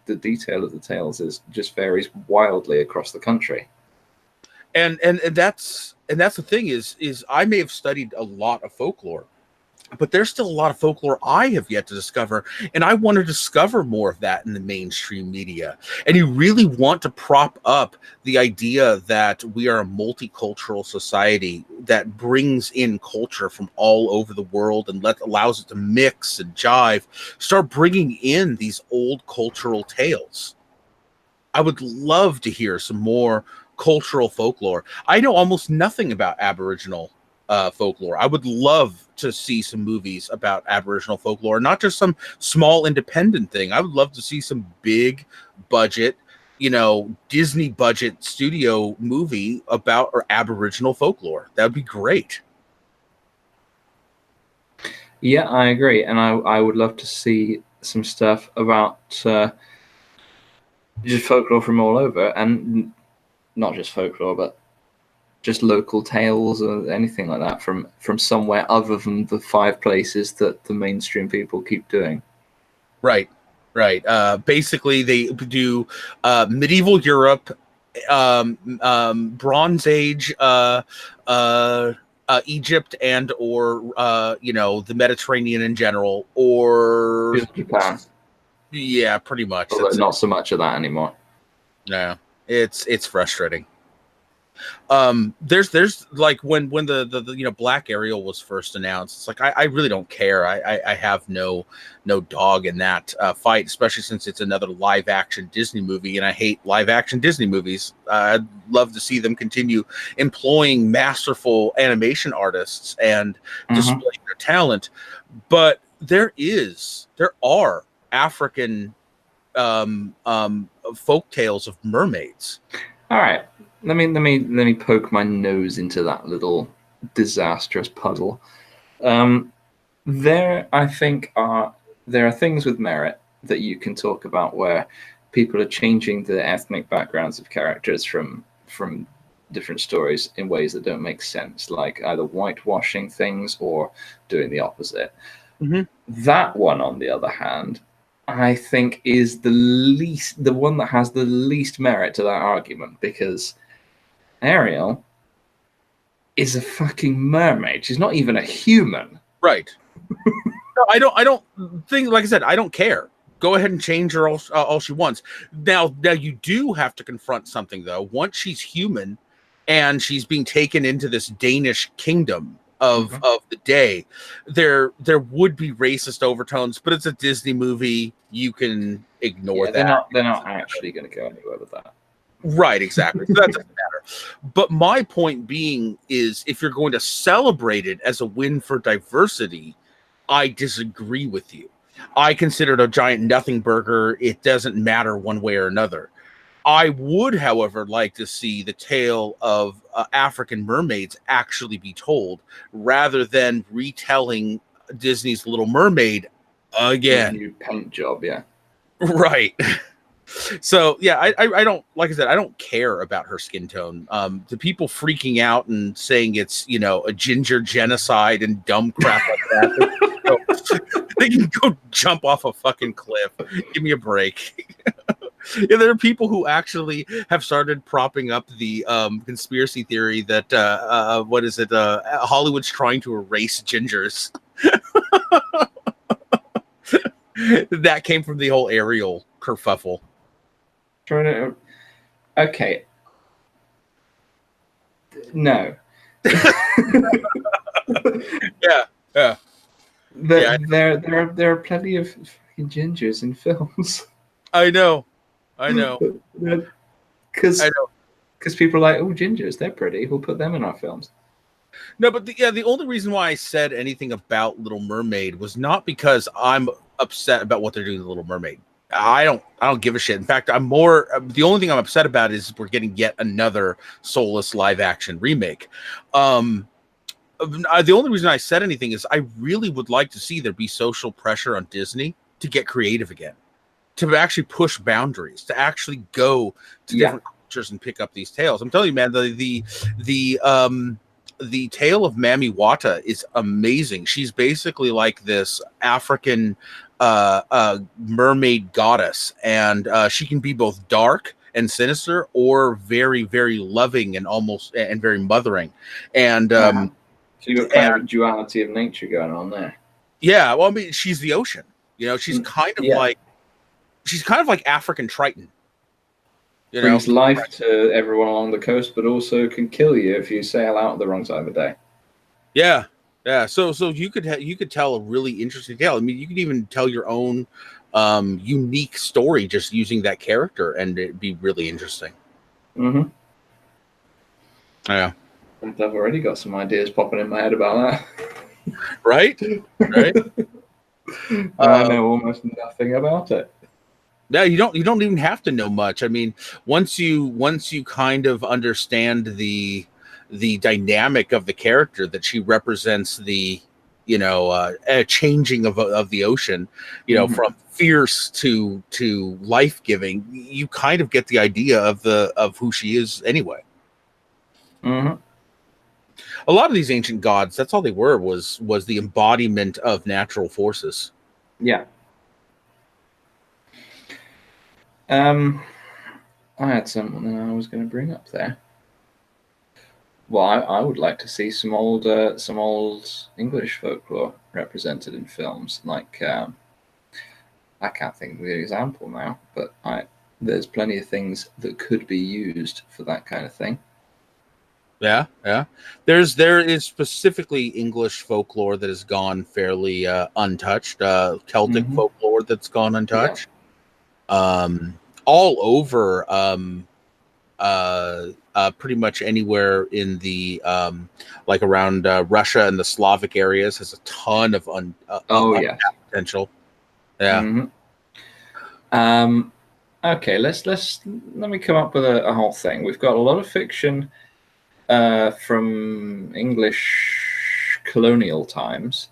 the detail of the tales just varies wildly across the country. And that's the thing is I may have studied a lot of folklore, but there's still a lot of folklore I have yet to discover, and I want to discover more of that in the mainstream media. And you really want to prop up the idea that we are a multicultural society that brings in culture from all over the world and allows it to mix and jive. Start bringing in these old cultural tales. I would love to hear some more cultural folklore. I know almost nothing about Aboriginal folklore. I would love to see some movies about Aboriginal folklore, not just some small independent thing. I would love to see some big budget, Disney budget studio movie about Aboriginal folklore. That would be great. Yeah, I agree. And I would love to see some stuff about just folklore from all over, and not just folklore, but just local tales or anything like that from somewhere other than the 5 places that the mainstream people keep doing. Right. Basically, they do medieval Europe, Bronze Age, Egypt, and or the Mediterranean in general, or just Japan. Yeah, pretty much. Although not so much of that anymore. No, it's frustrating. There's like when the Black Ariel was first announced, it's like I really don't care. I have no dog in that fight, especially since it's another live action Disney movie, and I hate live action Disney movies. I'd love to see them continue employing masterful animation artists and displaying their talent, but there are African folk tales of mermaids. All right, let me poke my nose into that little disastrous puddle. I think there are things with merit that you can talk about where people are changing the ethnic backgrounds of characters from different stories in ways that don't make sense, like either whitewashing things or doing the opposite. That one, on the other hand, I think is the one that has the least merit to that argument, because Ariel is a fucking mermaid. She's not even a human. Right. No, I don't think, like I said, I don't care. Go ahead and change her all she wants. Now you do have to confront something, though. Once she's human and she's being taken into this Danish kingdom of the day, there would be racist overtones, but it's a Disney movie. You can ignore that. They're not actually going to go anywhere with that. Right, exactly. So that doesn't matter. But my point being is, if you're going to celebrate it as a win for diversity, I disagree with you. I consider it a giant nothing burger. It doesn't matter one way or another. I would, however, like to see the tale of African mermaids actually be told, rather than retelling Disney's Little Mermaid again. New paint job, yeah. Right. So yeah, I don't, like I said, I don't care about her skin tone. The people freaking out and saying it's, a ginger genocide and dumb crap like that, they can go jump off a fucking cliff. Give me a break. Yeah, there are people who actually have started propping up the conspiracy theory that Hollywood's trying to erase gingers. That came from the whole Ariel kerfuffle. Okay. No. Yeah. There are plenty of fucking gingers in films. I know. Because people are like, oh, gingers, they're pretty. We'll put them in our films. No, but the only reason why I said anything about Little Mermaid was not because I'm upset about what they're doing to Little Mermaid. I don't give a shit. In fact, I'm more, the only thing I'm upset about is we're getting yet another soulless live action remake. The only reason I said anything is I really would like to see there be social pressure on Disney to get creative again, to actually push boundaries, to actually go to different cultures and pick up these tales. I'm telling you, man, the tale of Mami Wata is amazing. She's basically like this African mermaid goddess, and she can be both dark and sinister, or very, very loving and almost and very mothering. And so you got kind of a duality of nature going on there. Yeah, well, I mean, she's the ocean. She's kind of like African Triton. Brings life to everyone along the coast, but also can kill you if you sail out at the wrong time of day. Yeah. So you could tell a really interesting tale. I mean, you could even tell your own unique story just using that character, and it'd be really interesting. Mm-hmm. Yeah. I've already got some ideas popping in my head about that. Right. I know almost nothing about it. No, you don't even have to know much. I mean, once you kind of understand the dynamic of the character, that she represents the changing of the ocean, from fierce to life-giving, you kind of get the idea of who she is anyway. Mm-hmm. A lot of these ancient gods, that's all they were, was the embodiment of natural forces. Yeah. I had something I was going to bring up there. Well, I would like to see some old English folklore represented in films. Like, I can't think of the example now, but there's plenty of things that could be used for that kind of thing. Yeah, yeah. There is specifically English folklore that has gone fairly untouched. Celtic Hmm. folklore that's gone Yeah. untouched. All over, pretty much anywhere in the like around Russia and the Slavic areas has a ton of Oh yes. untapped potential. Yeah. Hmm. Okay, let me come up with a whole thing. We've got a lot of fiction from English colonial times,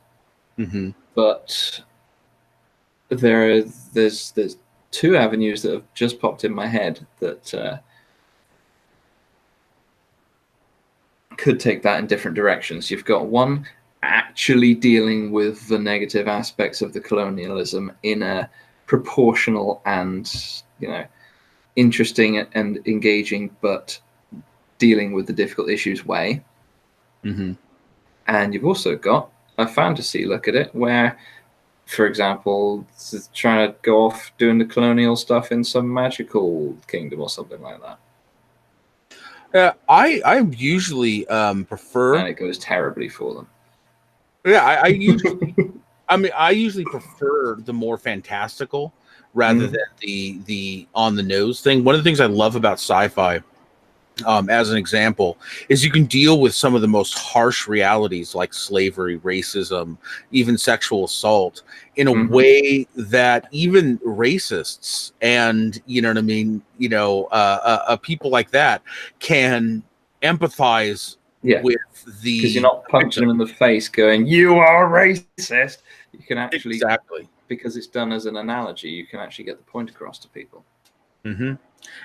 Hmm. but there's two avenues that have just popped in my head that could take that in different directions. You've got one actually dealing with the negative aspects of the colonialism in a proportional and interesting and engaging, but dealing with the difficult issues way. Hmm. And you've also got a fantasy look at it where, for example, it's trying to go off doing the colonial stuff in some magical kingdom or something like that. I usually prefer. And it goes terribly for them. Yeah, I usually. I mean, I usually prefer the more fantastical rather Mm. than the on the nose thing. One of the things I love about sci-fi, as an example, is you can deal with some of the most harsh realities like slavery, racism, even sexual assault in a Mm-hmm. way that even racists and you know what I mean, people like that can empathize Yeah, with because you're the not punching victim. them in the face going, "You are racist." You can actually, Exactly. because it's done as an analogy, you can actually get the point across to people. Hmm.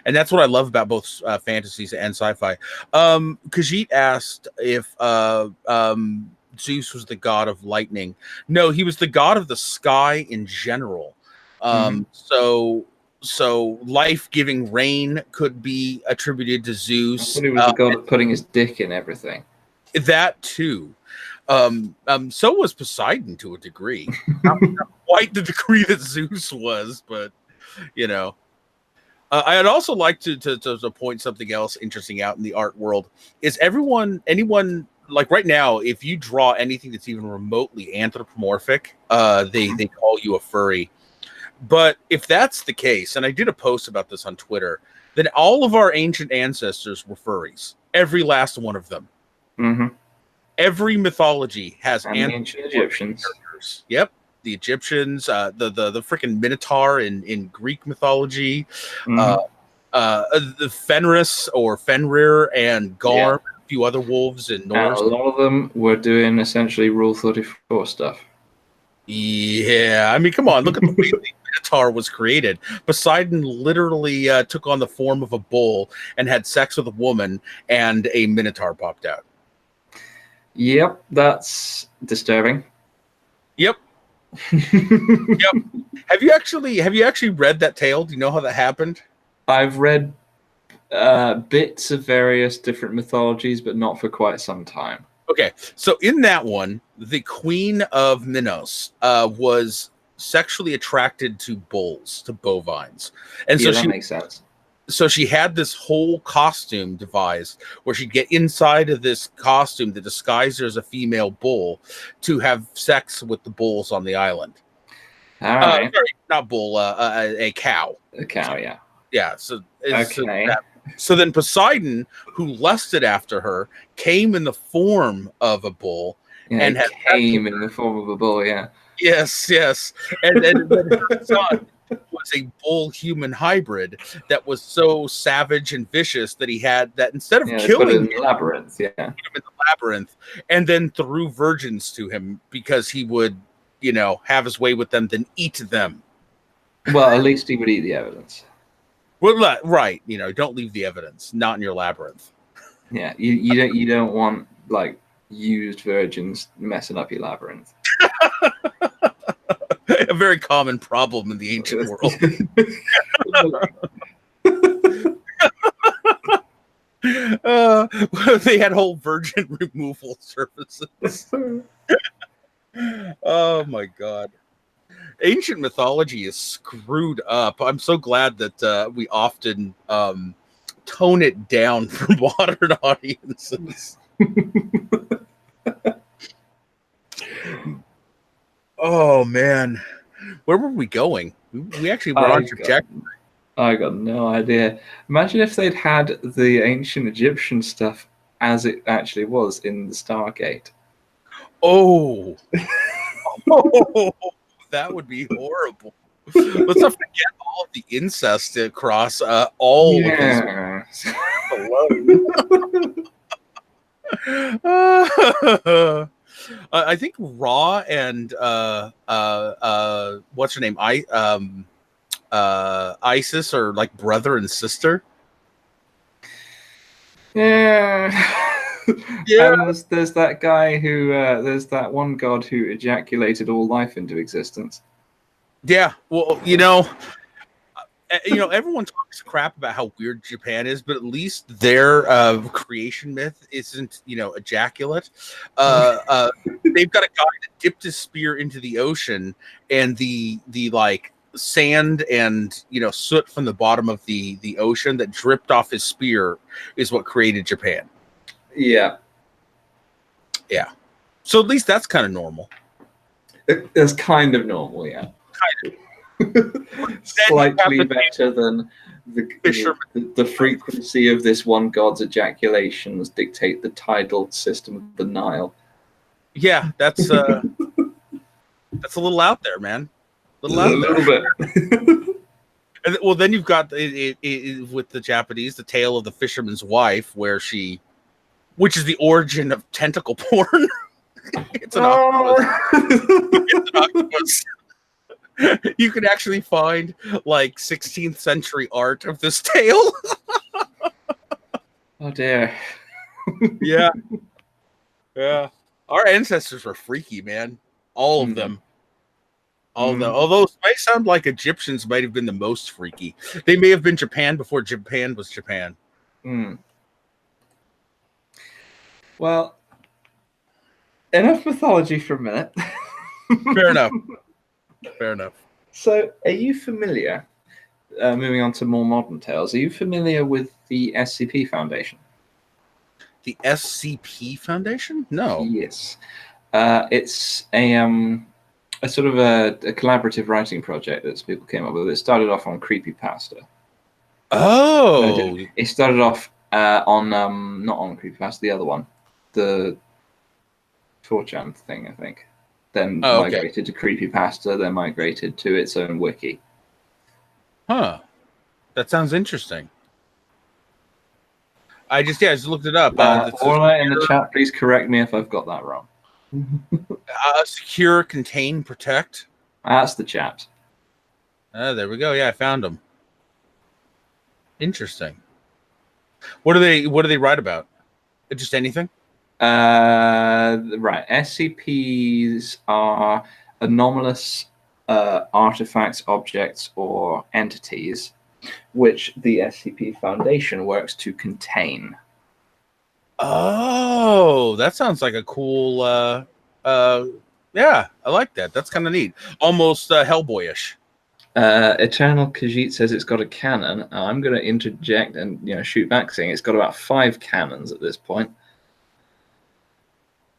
And that's what I love about both fantasies and sci-fi. Khajiit asked if Zeus was the god of lightning. No, he was the god of the sky in general. Mm-hmm. So life-giving rain could be attributed to I Zeus. thought he was the god of putting his dick in everything. That too. So was Poseidon to a degree. Not quite the degree that Zeus was, but you know. I'd also like to point something else interesting out in the art world. Is anyone like right now, if you draw anything that's even remotely anthropomorphic, they call you a furry. But if that's the case, and I did a post about this on Twitter, then all of our ancient ancestors were furries. Every last one of them. Mm-hmm. Every mythology has And the ancient anthropomorphic Egyptians. characters. Yep, the Egyptians, the freaking Minotaur in Greek mythology, uh, Mm-hmm. the Fenris or Fenrir and Yeah, Garm, a few other wolves in and a Norse. lot of them were doing essentially Rule 34 stuff. Yeah, I mean, come on, look at the way the Minotaur was created. Poseidon literally took on the form of a bull and had sex with a woman, and a Minotaur popped out. Yep, that's disturbing. Yep. Yep. Have you actually read that tale? Do you know how that happened? I've read bits of various different mythologies, but not for quite some time. Okay, so in that one, the queen of Minos was sexually attracted to bulls, to bovines, and Yeah, that makes sense. so she had this whole costume devised where she'd get inside of this costume that disguised her as a female bull to have sex with the bulls on the island. All right. Sorry, not bull, a cow. A cow, yeah. Yeah, Okay. so then Poseidon, who lusted after her, came in the form of a bull Yeah, and it had sex with came in the form of a bull, yeah. Yes, yes. And then her son was a bull human hybrid that was so savage and vicious that he had that instead of Yeah, they put it killing in him, the labyrinth, yeah. in the labyrinth and then threw virgins to him because he would, have his way with them, then eat them. Well, at least he would eat the evidence. Well, right. Don't leave the evidence, not in your labyrinth. Yeah, you don't want like used virgins messing up your labyrinth. A very common problem in the ancient world. They had whole virgin removal services. Oh my god. Ancient mythology is screwed up. I'm so glad that we often tone it down for modern audiences. Oh man, where were we going? We actually were on trajectory. I got no idea. Imagine if they'd had the ancient Egyptian stuff as it actually was in the Stargate. Oh, oh, that would be horrible. Let's not forget all of the incest across all of these. I think Ra and what's her name? Isis are like brother and sister. Yeah. Yeah. And there's that guy who there's that one god who ejaculated all life into existence. Yeah. Well, everyone talks crap about how weird Japan is, but at least their creation myth isn't, ejaculate. They've got a guy that dipped his spear into the ocean, and the like sand and soot from the bottom of the ocean that dripped off his spear is what created Japan. Yeah. So at least that's kind of normal. It's kind of normal, yeah. Kind of. Slightly better than the frequency of this one god's ejaculations dictate the tidal system of the Nile. Yeah, that's a little out there, man. A little bit. And, well, then you've got it, with the Japanese, the tale of the fisherman's wife, which is the origin of tentacle porn. It's an octopus. It's an octopus. You can actually find like 16th century art of this tale. Oh dear. Yeah. Our ancestors were freaky, man. All of them. All of them. Although it may sound like Egyptians might have been the most freaky. They may have been Japan before Japan was Japan. Well, enough mythology for a minute. Fair enough. So, are you familiar, moving on to more modern tales, are you familiar with the SCP Foundation? The SCP Foundation? No. Yes. It's a sort of a collaborative writing project that people came up with. It started off on Creepypasta. Oh. It started off on, not on Creepypasta, the other one. The 4chan thing, I think. Then migrated to Creepypasta, then migrated to its own wiki. Huh. That sounds interesting. I just looked it up. Orla in the chat, please correct me if I've got that wrong. Secure, contain, protect. That's the chat. There we go. Yeah, I found them. Interesting. What do they write about? Just anything? Right. SCPs are anomalous artifacts, objects, or entities which the SCP Foundation works to contain. Oh, that sounds like a cool yeah, I like that. That's kind of neat. Almost Hellboyish. Eternal Khajiit says it's got a cannon. I'm going to interject and shoot back, saying it's got about 5 cannons at this point.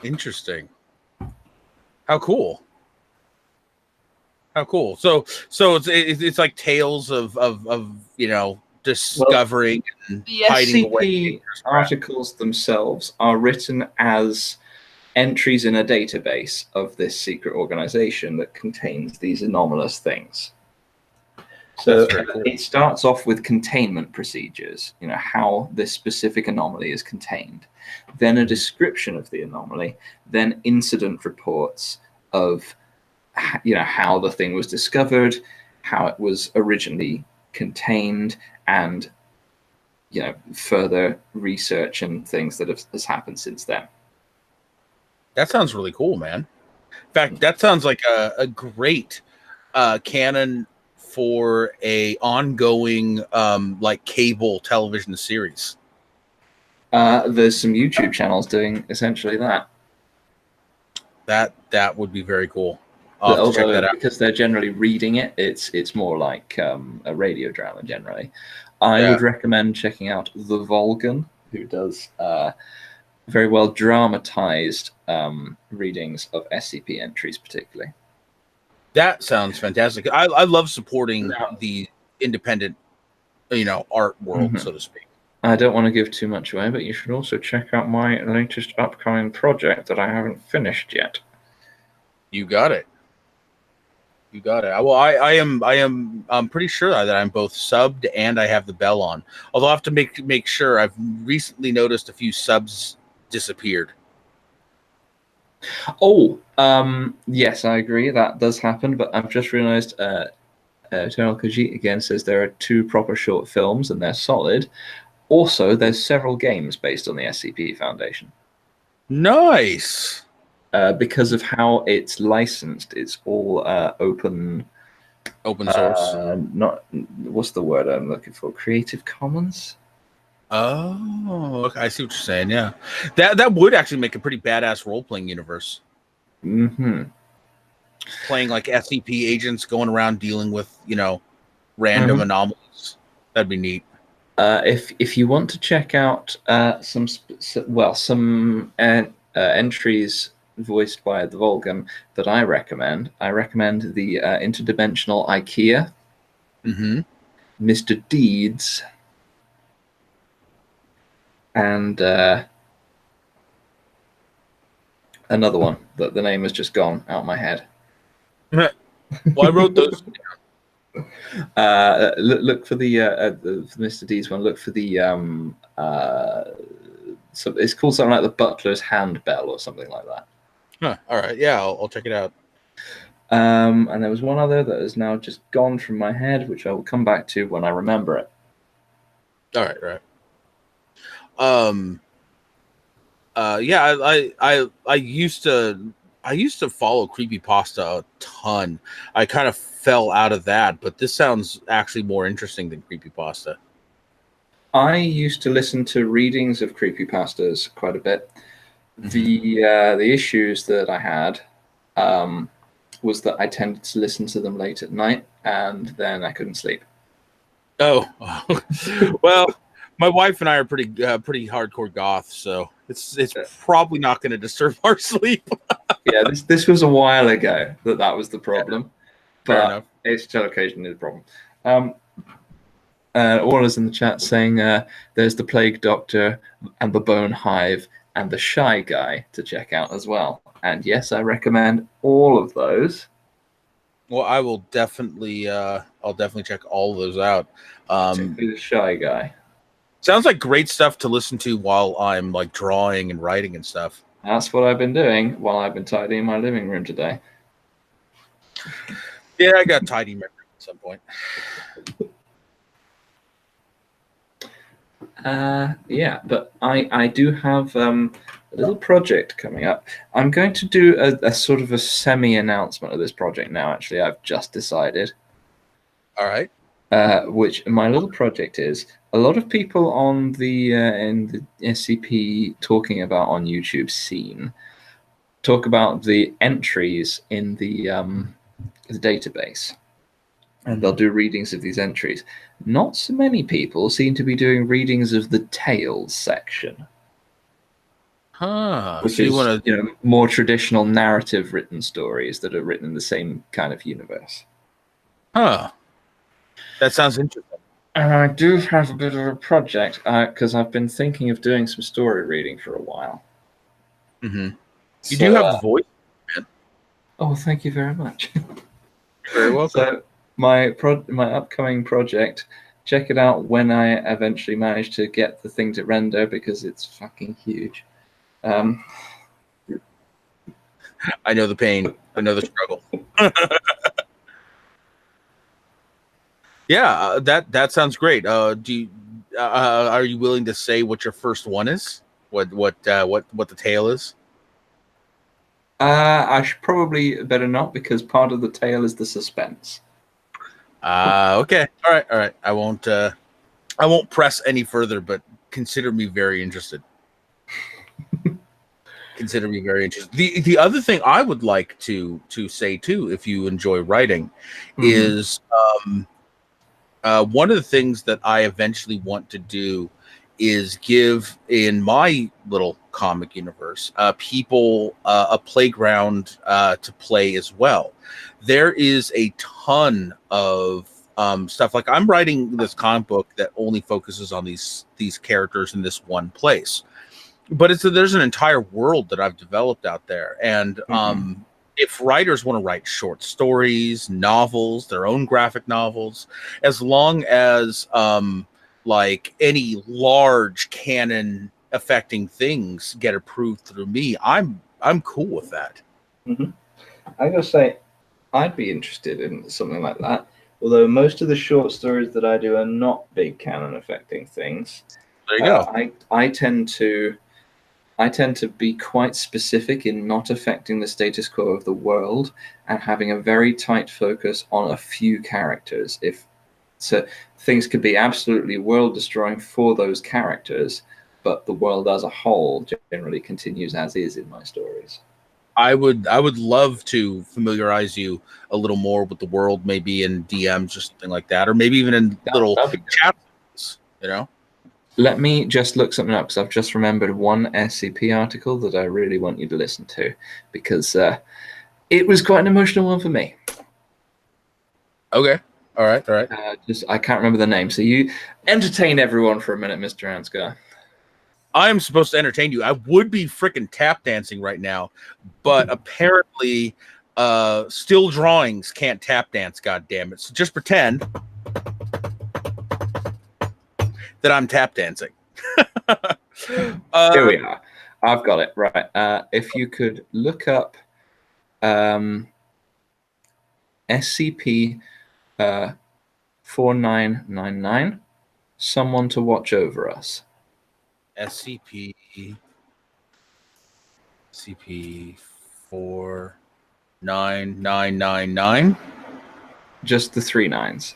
Interesting. How cool. So it's like tales of discovering and the hiding SCP away. Articles themselves are written as entries in a database of this secret organization that contains these anomalous things. So cool. It starts off with containment procedures, how this specific anomaly is contained, then a description of the anomaly, then incident reports of how the thing was discovered, how it was originally contained, and further research and things that has happened since then. That sounds really cool, man. In fact, that sounds like a great canon for a ongoing like cable television series. There's some YouTube channels doing essentially that. That would be very cool. I'll have to check that out. Because they're generally reading it, it's more like a radio drama generally. I would recommend checking out The Volgan, who does very well dramatized readings of SCP entries, particularly. That sounds fantastic. I love supporting the independent, art world, so to speak. I don't want to give too much away, but you should also check out my latest upcoming project that I haven't finished yet. You got it. You got it. Well, I'm pretty sure that I'm both subbed and I have the bell on. Although I have to make sure. I've recently noticed a few subs disappeared. Oh, yes, I agree. That does happen, but I've just realized Eternal Khajiit again says there are 2 proper short films and they're solid. Also, there's several games based on the SCP Foundation. Nice. Because of how it's licensed, it's all open source. Not what's the word I'm looking for? Creative Commons. Oh, okay. I see what you're saying. Yeah, that would actually make a pretty badass role-playing universe. Mm-hmm. Playing like SCP agents, going around dealing with random anomalies. That'd be neat. If you want to check out some entries voiced by the Volgan that I recommend the Interdimensional IKEA, Mr. Deeds, and another one that the name has just gone out of my head. Well, I wrote those. Look for the Mr. Deeds one. Look for the so it's called something like the Butler's Handbell or something like that. Huh. All right, yeah, I'll check it out. And there was one other that has now just gone from my head, which I will come back to when I remember it. All right. Yeah, I used to follow Creepypasta a ton. I kind of fell out of that, but this sounds actually more interesting than Creepypasta. I used to listen to readings of creepypastas quite a bit. The issues that I had was that I tended to listen to them late at night, and then I couldn't sleep. Oh, well, my wife and I are pretty hardcore goths, so it's probably not going to disturb our sleep. Yeah, this was a while ago that was the problem, but it's still occasionally the problem. All is in the chat saying there's the Plague Doctor and the Bone Hive and the Shy Guy to check out as well. And yes, I recommend all of those. Well, I will definitely I'll definitely check all of those out. Particularly the Shy Guy. Sounds like great stuff to listen to while I'm like drawing and writing and stuff. That's what I've been doing while I've been tidying my living room today. Yeah, I got tidy memory at some point. Yeah, but I do have a little project coming up. I'm going to do a sort of a semi-announcement of this project now, actually. I've just decided. All right. Which my little project is, a lot of people on the in the SCP talking about on YouTube scene talk about the entries in the database. And they'll do readings of these entries. Not so many people seem to be doing readings of the tales section. Which so is more traditional narrative written stories that are written in the same kind of universe. That sounds interesting. And I do have a bit of a project because I've been thinking of doing some story reading for a while. You do have the voice, man. Oh, thank you very much. You're very welcome. So my upcoming project, check it out when I eventually manage to get the thing to render, because it's fucking huge. I know the pain. I know the struggle. Yeah, that sounds great. Are you willing to say what your first one is? What the tale is? I should probably better not, because part of the tale is the suspense. Okay. All right. I won't press any further, but consider me very interested. Consider me very interested. The other thing I would like to say too, if you enjoy writing, is one of the things that I eventually want to do is give, in my little comic universe, people a playground to play as well. There is a ton of stuff. Like, I'm writing this comic book that only focuses on these characters in this one place, but there's an entire world that I've developed out there. And if writers want to write short stories, novels, their own graphic novels, as long as like any large canon affecting things get approved through me, I'm cool with that. I gotta say, I'd be interested in something like that. Although most of the short stories that I do are not big canon affecting things. There you go. I tend to be quite specific in not affecting the status quo of the world and having a very tight focus on a few characters. So things could be absolutely world destroying for those characters, but the world as a whole generally continues as is in my stories. I would love to familiarize you a little more with the world, maybe in DMs or something like that, or maybe even in little chapters, you know? Let me just look something up, because I've just remembered one SCP article that I really want you to listen to, because it was quite an emotional one for me. Okay. All right. I can't remember the name. So you entertain everyone for a minute, Mr. Ansgar. I am supposed to entertain you. I would be freaking tap dancing right now, but apparently still drawings can't tap dance, god damn it. So just pretend that I'm tap dancing. Here we are. I've got it. Right. If you could look up SCP 4999, Someone to Watch Over Us. SCP 49999. Just the 3 9s.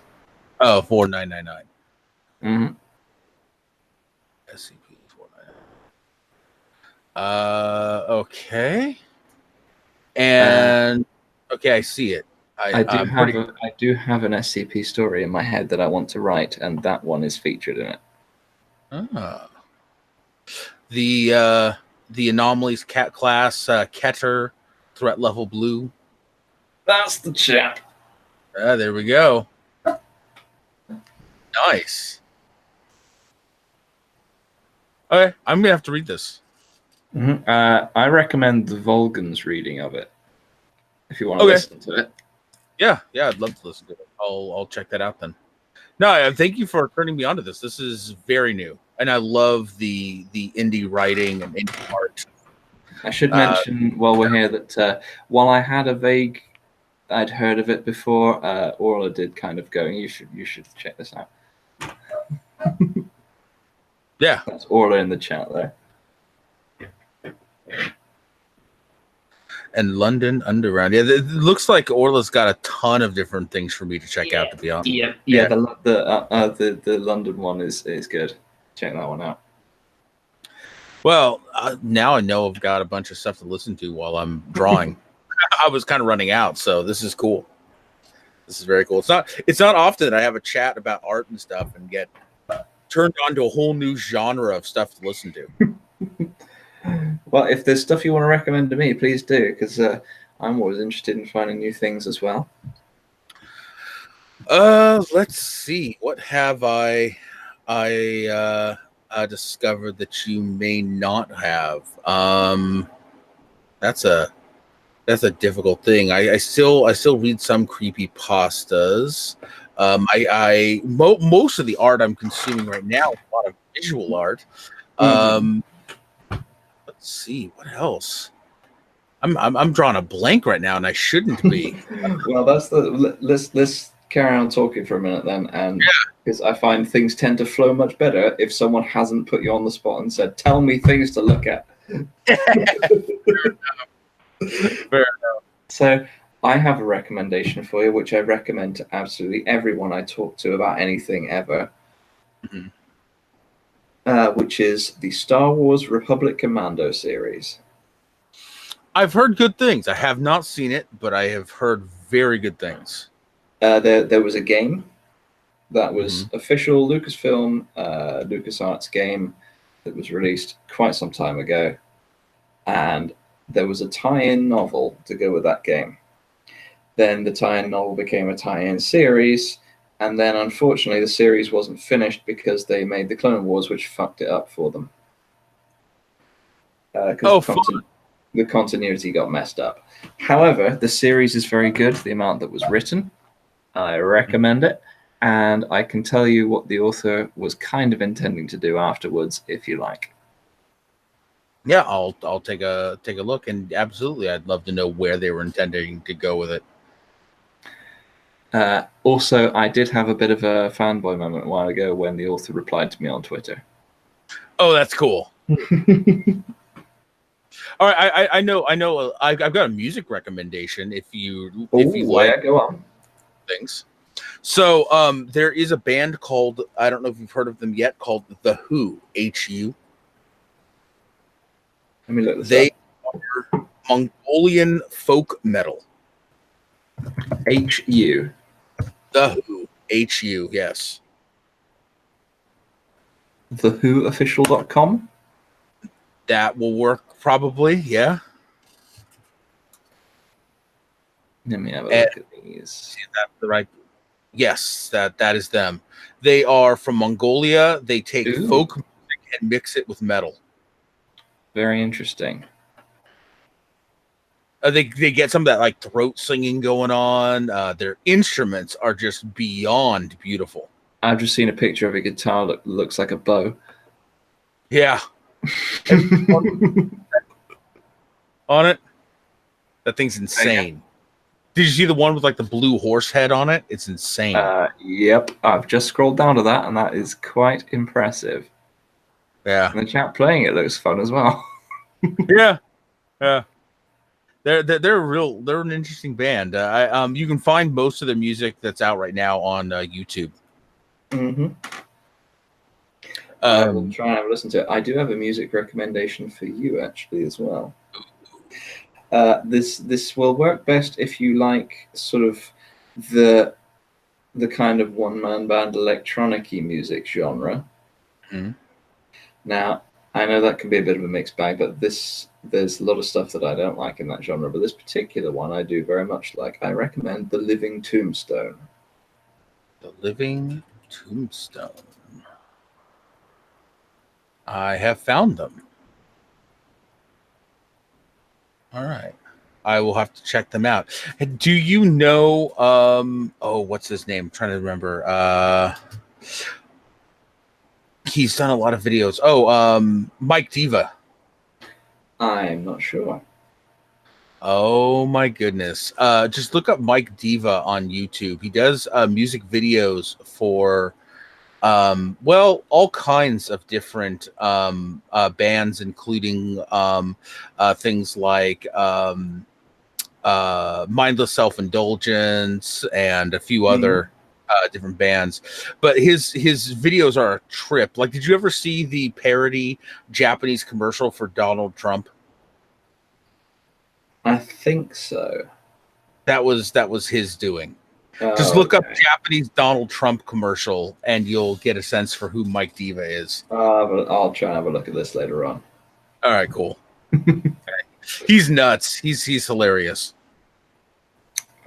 Oh, 4999. Mm-hmm. SCP 499. Okay. And okay, I see it. I do have an SCP story in my head that I want to write, and that one is featured in it. The anomalies cat class, Keter, threat level blue. That's the chap. There we go. Nice. Okay, I'm gonna have to read this. I recommend the Volgan's reading of it, if you want to listen to it. Yeah, I'd love to listen to it. I'll check that out then. No, thank you for turning me on to this. This is very new, and I love the indie writing and indie art. I should mention while we're here that while I had I'd heard of it before, Orla did kind of go, you should check this out. Yeah, that's Orla in the chat there. And London Underground. Yeah, it looks like Orla's got a ton of different things for me to check out, to be honest. Yeah. The London one is good. Check that one out. Well, now I know I've got a bunch of stuff to listen to while I'm drawing. I was kind of running out, so this is cool. This is very cool. It's not often that I have a chat about art and stuff and get turned on to a whole new genre of stuff to listen to. Well, if there's stuff you want to recommend to me, please do, because I'm always interested in finding new things as well. Let's see. What have I discovered that you may not have? That's a difficult thing. I still read some creepy pastas. Most of the art I'm consuming right now is a lot of visual art. Let's see what else. I'm drawing a blank right now, and I shouldn't be. Well, let's carry on talking for a minute then, and because I find things tend to flow much better if someone hasn't put you on the spot and said, "Tell me things to look at." Fair enough. So I have a recommendation for you, which I recommend to absolutely everyone I talk to about anything ever. Which is the Star Wars Republic Commando series. I've heard good things. I have not seen it, but I have heard very good things. There was a game. That was official Lucasfilm, LucasArts game that was released quite some time ago. And there was a tie-in novel to go with that game. Then the tie-in novel became a tie-in series, and then unfortunately the series wasn't finished because they made the Clone Wars, which fucked it up for them. The continuity got messed up. However, the series is very good, the amount that was written. I recommend it, and I can tell you what the author was kind of intending to do afterwards, if you like. Yeah, I'll take a look, and absolutely, I'd love to know where they were intending to go with it. Also, I did have a bit of a fanboy moment a while ago when the author replied to me on Twitter. Oh, that's cool. All right, I know. I've got a music recommendation. If you like, go on. Things. So, there is a band called, I don't know if you've heard of them yet, called The Who. HU. Let me look this They up. are Mongolian folk metal. HU. The Who. HU. Yes. TheWhoofficial.com. That will work probably. Yeah. Let me have a look at these. See if that's the right. Yes, that is them. They are from Mongolia. They take folk music and mix it with metal. Very interesting. They get some of that like throat singing going on. Their instruments are just beyond beautiful. I've just seen a picture of a guitar that looks like a bow. Yeah. On it, that thing's insane. Did you see the one with like the blue horse head on it? It's insane. Yep, I've just scrolled down to that, and that is quite impressive. Yeah, and the chap playing it looks fun as well. yeah. They're an interesting band. You can find most of their music that's out right now on YouTube. Mm-hmm. I will try and have a listen to it. I do have a music recommendation for you actually as well. This will work best if you like sort of the kind of one-man band electronic-y music genre. Mm-hmm. Now, I know that can be a bit of a mixed bag, but there's a lot of stuff that I don't like in that genre, but this particular one I do very much like. I recommend The Living Tombstone. The Living Tombstone. I have found them. All right. I will have to check them out. Do you know what's his name? I'm trying to remember. He's done a lot of videos. Mike Diva. I'm not sure. Oh my goodness. Just look up Mike Diva on YouTube. He does music videos for all kinds of different bands, including things like Mindless Self-Indulgence and a few other different bands. But his videos are a trip. Like, did you ever see the parody Japanese commercial for Donald Trump? I think so. That was his doing. Just look up Japanese Donald Trump commercial and you'll get a sense for who Mike Diva is. I'll try and have a look at this later on. All right, cool. He's nuts. He's hilarious.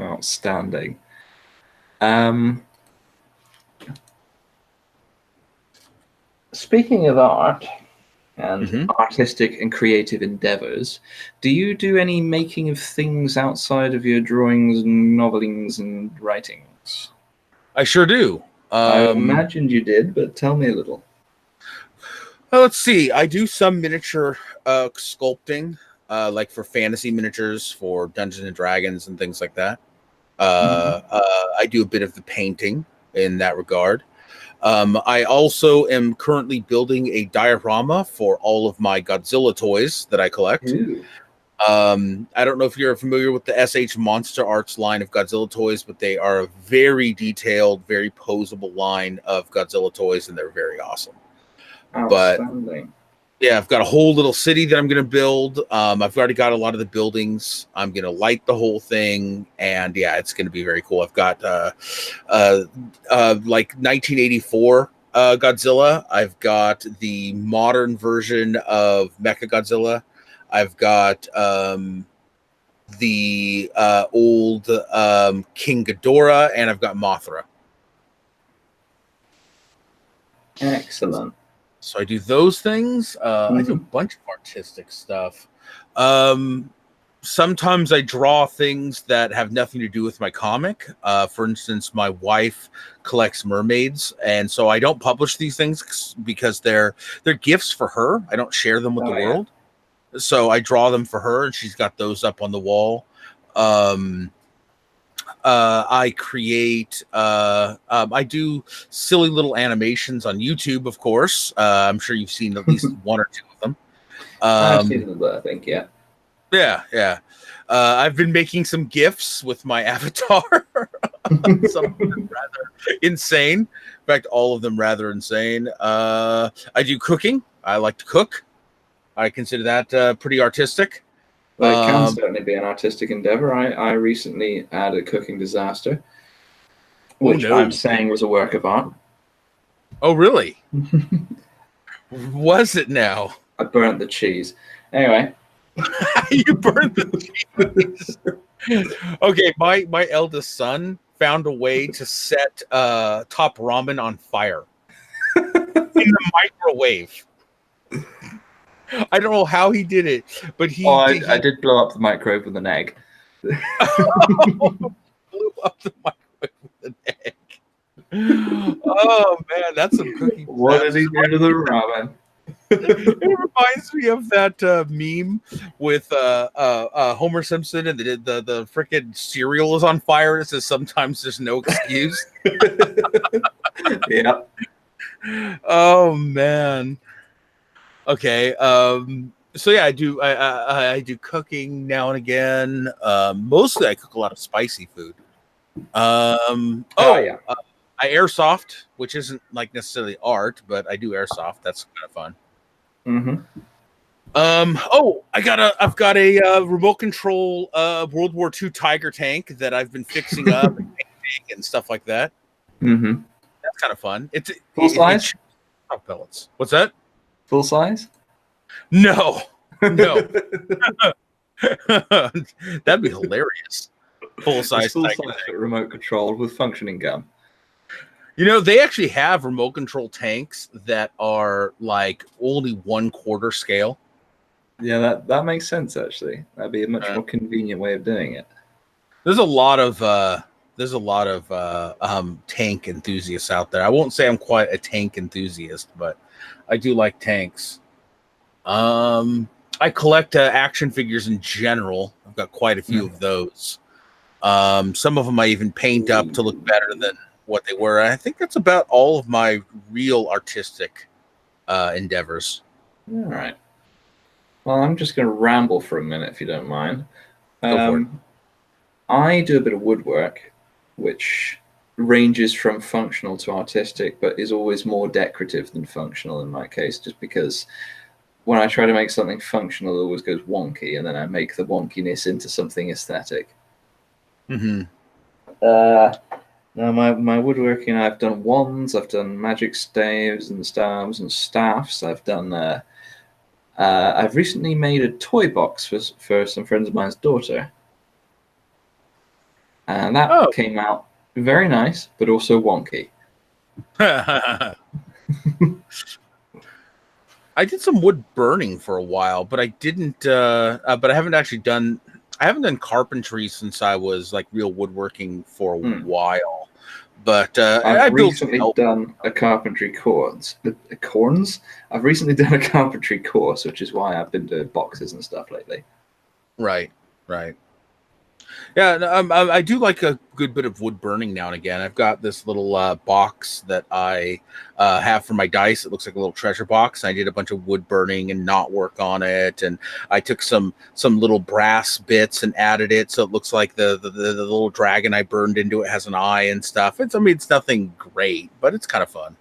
Outstanding. Speaking of art and artistic and creative endeavors, do you do any making of things outside of your drawings and novellings and writings? I sure do. I imagined you did, but tell me a little. Well, let's see. I do some miniature sculpting, like for fantasy miniatures for Dungeons and Dragons and things like that. I do a bit of the painting in that regard. I also am currently building a diorama for all of my Godzilla toys that I collect. I don't know if you're familiar with the SH Monster Arts line of Godzilla toys, but they are a very detailed, very posable line of Godzilla toys, and they're very awesome. Outstanding. Yeah, I've got a whole little city that I'm going to build. I've already got a lot of the buildings. I'm going to light the whole thing, and yeah, it's going to be very cool. I've got like 1984 Godzilla. I've got the modern version of Mecha Godzilla. I've got the old King Ghidorah, and I've got Mothra. Excellent. So I do those things. I do a bunch of artistic stuff. Sometimes I draw things that have nothing to do with my comic. For instance, my wife collects mermaids, and so I don't publish these things because they're gifts for her. I don't share them with the world. So I draw them for her, and she's got those up on the wall. I create I do silly little animations on YouTube, of course. I'm sure you've seen at least one or two of them. I've seen them, I think, yeah. I've been making some GIFs with my avatar. Some of them rather insane. In fact, all of them rather insane. I do cooking. I like to cook. I consider that pretty artistic. Well, it can certainly be an artistic endeavor. I recently had a cooking disaster, which I'm saying was a work of art. Oh, really? Was it now? I burnt the cheese. Anyway. You burned the cheese. Okay, my eldest son found a way to set top ramen on fire in the microwave. I don't know how he did it, but I did blow up the microwave with an egg. Blew up the microwave with an egg. Oh man, that's some cooking. What did he do to the ramen? It reminds me of that meme with Homer Simpson and the freaking cereal is on fire. And it says sometimes there's no excuse. Yeah. Oh man. Okay. So yeah, I do cooking now and again. Mostly I cook a lot of spicy food. I airsoft, which isn't like necessarily art, but I do airsoft. That's kind of fun. I've got a remote control World War II Tiger tank that I've been fixing up and painting and stuff like that. That's kind of fun. It's full size. Pellets. What's that? Full size? No. That'd be hilarious. Full size remote control with functioning gun. You know, they actually have remote control tanks that are like only 1/4 scale. Yeah, that makes sense actually. That'd be a much more convenient way of doing it. There's a lot of tank enthusiasts out there. I won't say I'm quite a tank enthusiast, but I do like tanks. I collect action figures in general. I've got quite a few of those. Some of them I even paint up to look better than what they were. I think that's about all of my real artistic endeavors. All right. Well, I'm just going to ramble for a minute, if you don't mind. Go for it. I do a bit of woodwork, which ranges from functional to artistic, but is always more decorative than functional in my case, just because when I try to make something functional, it always goes wonky, and then I make the wonkiness into something aesthetic. Now, my woodworking, I've done wands, I've done magic staves and staves and staffs. I've done. I've recently made a toy box for some friends of mine's daughter, and that came out very nice, but also wonky. I did some wood burning for a while, but I didn't. But I haven't actually done. I haven't done carpentry since I was like real woodworking for a while. But I've recently done a carpentry course. I've recently done a carpentry course, which is why I've been doing boxes and stuff lately. Right. Yeah, I do like a good bit of wood burning now and again. I've got this little box that I have for my dice. It looks like a little treasure box. I did a bunch of wood burning and knot work on it, and I took some little brass bits and added it so it looks like the little dragon I burned into it has an eye and stuff. It's nothing great, but it's kind of fun.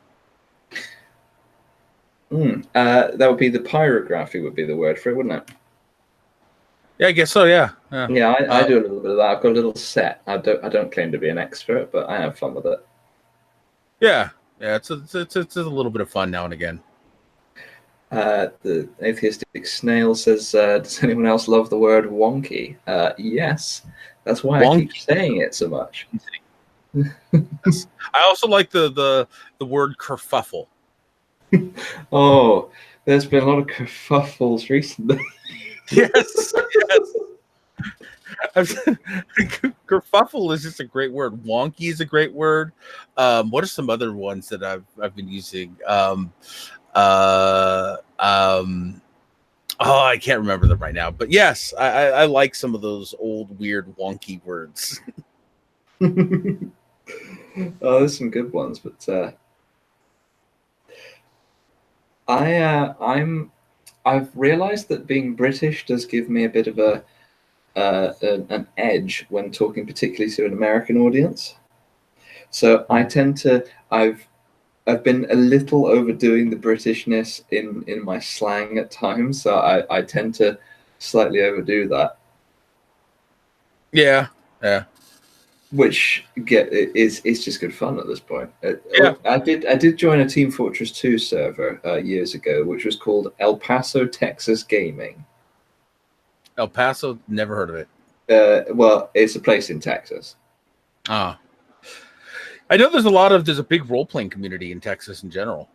That would be the pyrography would be the word for it, wouldn't it? Yeah, I guess so. Yeah. Yeah, I do a little bit of that. I've got a little set. I don't claim to be an expert, but I have fun with it. Yeah. It's a little bit of fun now and again. The atheistic snail says, "Does anyone else love the word wonky?" Yes, that's why I keep saying it so much. Yes. I also like the word kerfuffle. Oh, there's been a lot of kerfuffles recently. Yes. Kerfuffle is just a great word. Wonky is a great word. What are some other ones that I've been using? Oh, I can't remember them right now. But yes, I like some of those old weird wonky words. Oh, there's some good ones, but I've realised that being British does give me a bit of an edge when talking, particularly to an American audience. So I tend to I've been a little overdoing the Britishness in my slang at times, so I tend to slightly overdo that. Yeah. Which is just good fun at this point. Yeah. I did join a Team Fortress 2 server years ago, which was called El Paso, Texas Gaming. El Paso, never heard of it. Well, it's a place in Texas. I know there's a big role playing community in Texas in general.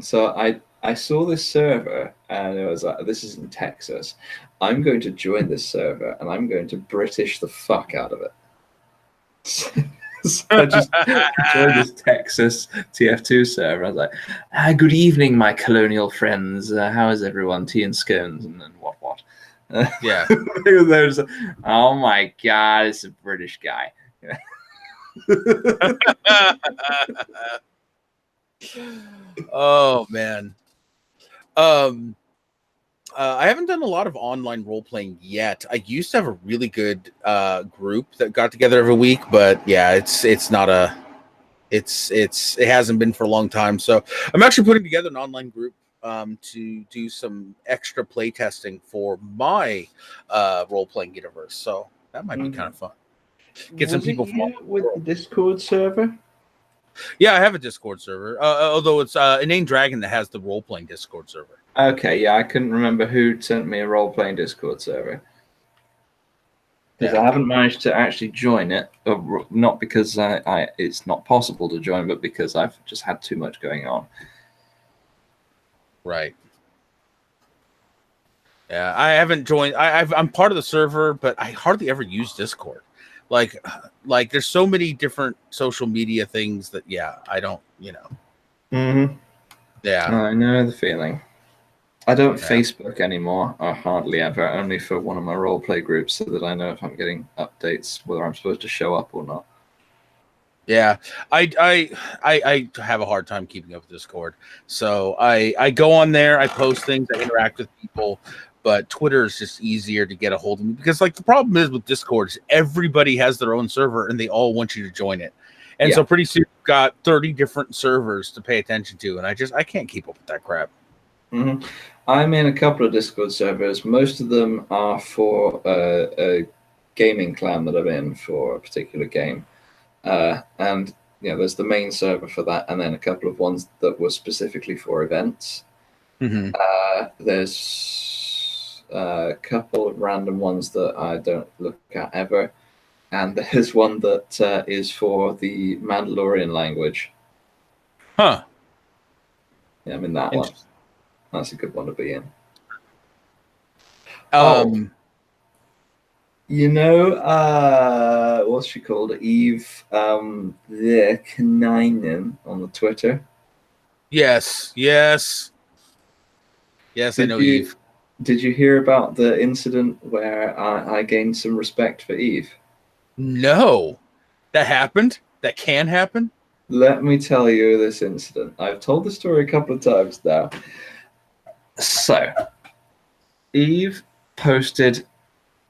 So I saw this server and it was like, this is in Texas. I'm going to join this server and I'm going to British the fuck out of it. So I just joined this Texas TF2 server. I was like, good evening, my colonial friends. How is everyone? Tea and scones and what? Yeah. There's, oh my God, it's a British guy. Oh man. I haven't done a lot of online role playing yet. I used to have a really good group that got together every week, but yeah, it hasn't been for a long time. So I'm actually putting together an online group to do some extra play testing for my role playing universe. So that might be kind of fun. Get some people from with the Discord server. Yeah, I have a Discord server. Although it's a named Dragon that has the role playing Discord server. Okay, yeah, I couldn't remember who sent me a role-playing Discord server. Because I haven't managed to actually join it, not because it's not possible to join, but because I've just had too much going on. Right. Yeah, I haven't joined. I'm part of the server, but I hardly ever use Discord. Like there's so many different social media things that I don't. Mm-hmm. Yeah, I know the feeling. I don't Facebook anymore, or hardly ever, only for one of my roleplay groups so that I know if I'm getting updates, whether I'm supposed to show up or not. Yeah, I have a hard time keeping up with Discord. So I go on there, I post things, I interact with people, but Twitter is just easier to get a hold of me because the problem is with Discord is everybody has their own server and they all want you to join it. And so pretty soon you've got 30 different servers to pay attention to, and I can't keep up with that crap. Mm-hmm. I'm in a couple of Discord servers. Most of them are for a gaming clan that I'm in for a particular game. And there's the main server for that, and then a couple of ones that were specifically for events. Mm-hmm. There's a couple of random ones that I don't look at ever. And there's one that is for the Mandalorian language. Huh. Yeah, I'm in that one. That's a good one to be in. What's she called? Eve the Kaninen on the Twitter. Yes, I know Eve. Did you hear about the incident where I gained some respect for Eve? No. That happened? That can happen? Let me tell you this incident. I've told the story a couple of times now. So, Eve posted,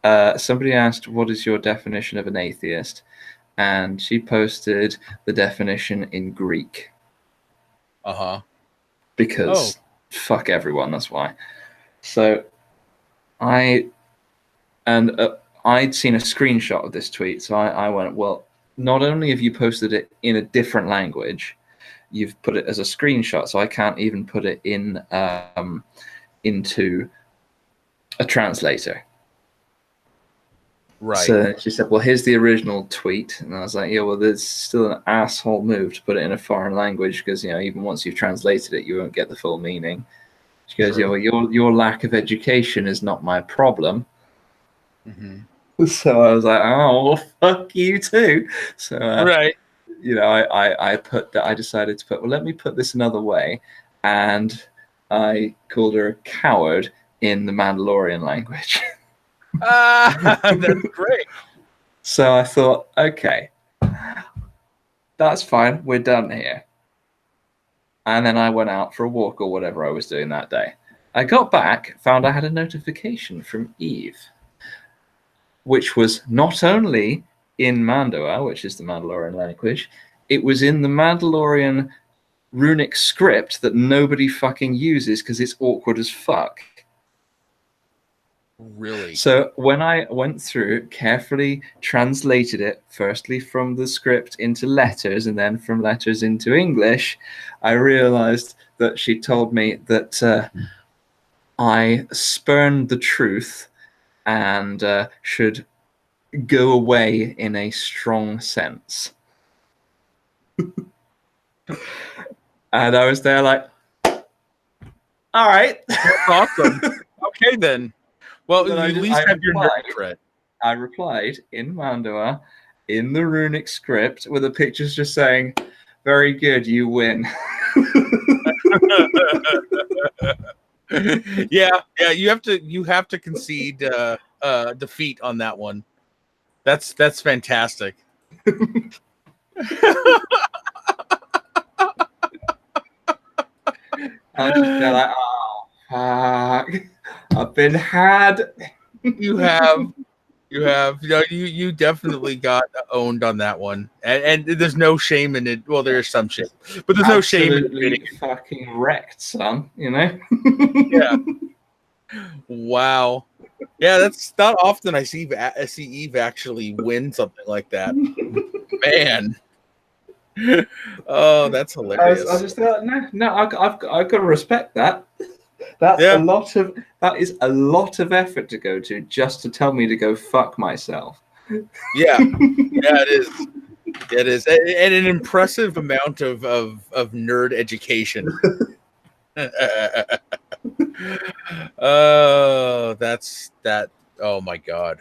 somebody asked, what is your definition of an atheist? And she posted the definition in Greek. Uh-huh. Because fuck everyone. That's why. So I and I'd seen a screenshot of this tweet, so I went, well, not only have you posted it in a different language, you've put it as a screenshot, so I can't even put it in into a translator. Right. So she said, well, here's the original tweet. And I was like, yeah, well, there's still an asshole move to put it in a foreign language because, you know, even once you've translated it, you won't get the full meaning. She goes, yeah, well, your lack of education is not my problem. Mm-hmm. So I was like, oh, well, fuck you too. So, Right. you know, I decided to put, well, let me put this another way. And I called her a coward in the Mandalorian language. That's great. So I thought, okay, that's fine. We're done here. And then I went out for a walk or whatever I was doing that day. I got back, found I had a notification from Eve, which was not only in Mandoa, which is the Mandalorian language, it was in the Mandalorian runic script that nobody fucking uses because it's awkward as fuck. Really? So when I went through, carefully translated it, firstly from the script into letters and then from letters into English, I realized that she told me that I spurned the truth and should go away in a strong sense. And I was there like, all right. That's awesome. Okay, then. Well, you at least have your nerd cred. I replied in Mandoa, in the runic script, with the pictures just saying, very good, you win. yeah, you have to concede defeat on that one. That's fantastic. I was just there like, oh fuck, I've been had. You have. You definitely got owned on that one, and there's no shame in it. Well, there is some shame, but there's no shame in it. Fucking wrecked, son. You know? Yeah. Wow. Yeah, that's not often I see Eve actually win something like that. Man. Oh, that's hilarious. I was just like, no, I've got to respect that. That is a lot of effort to go to just to tell me to go fuck myself. Yeah, it is. It is, and an impressive amount of nerd education. Oh, that's that. Oh my god.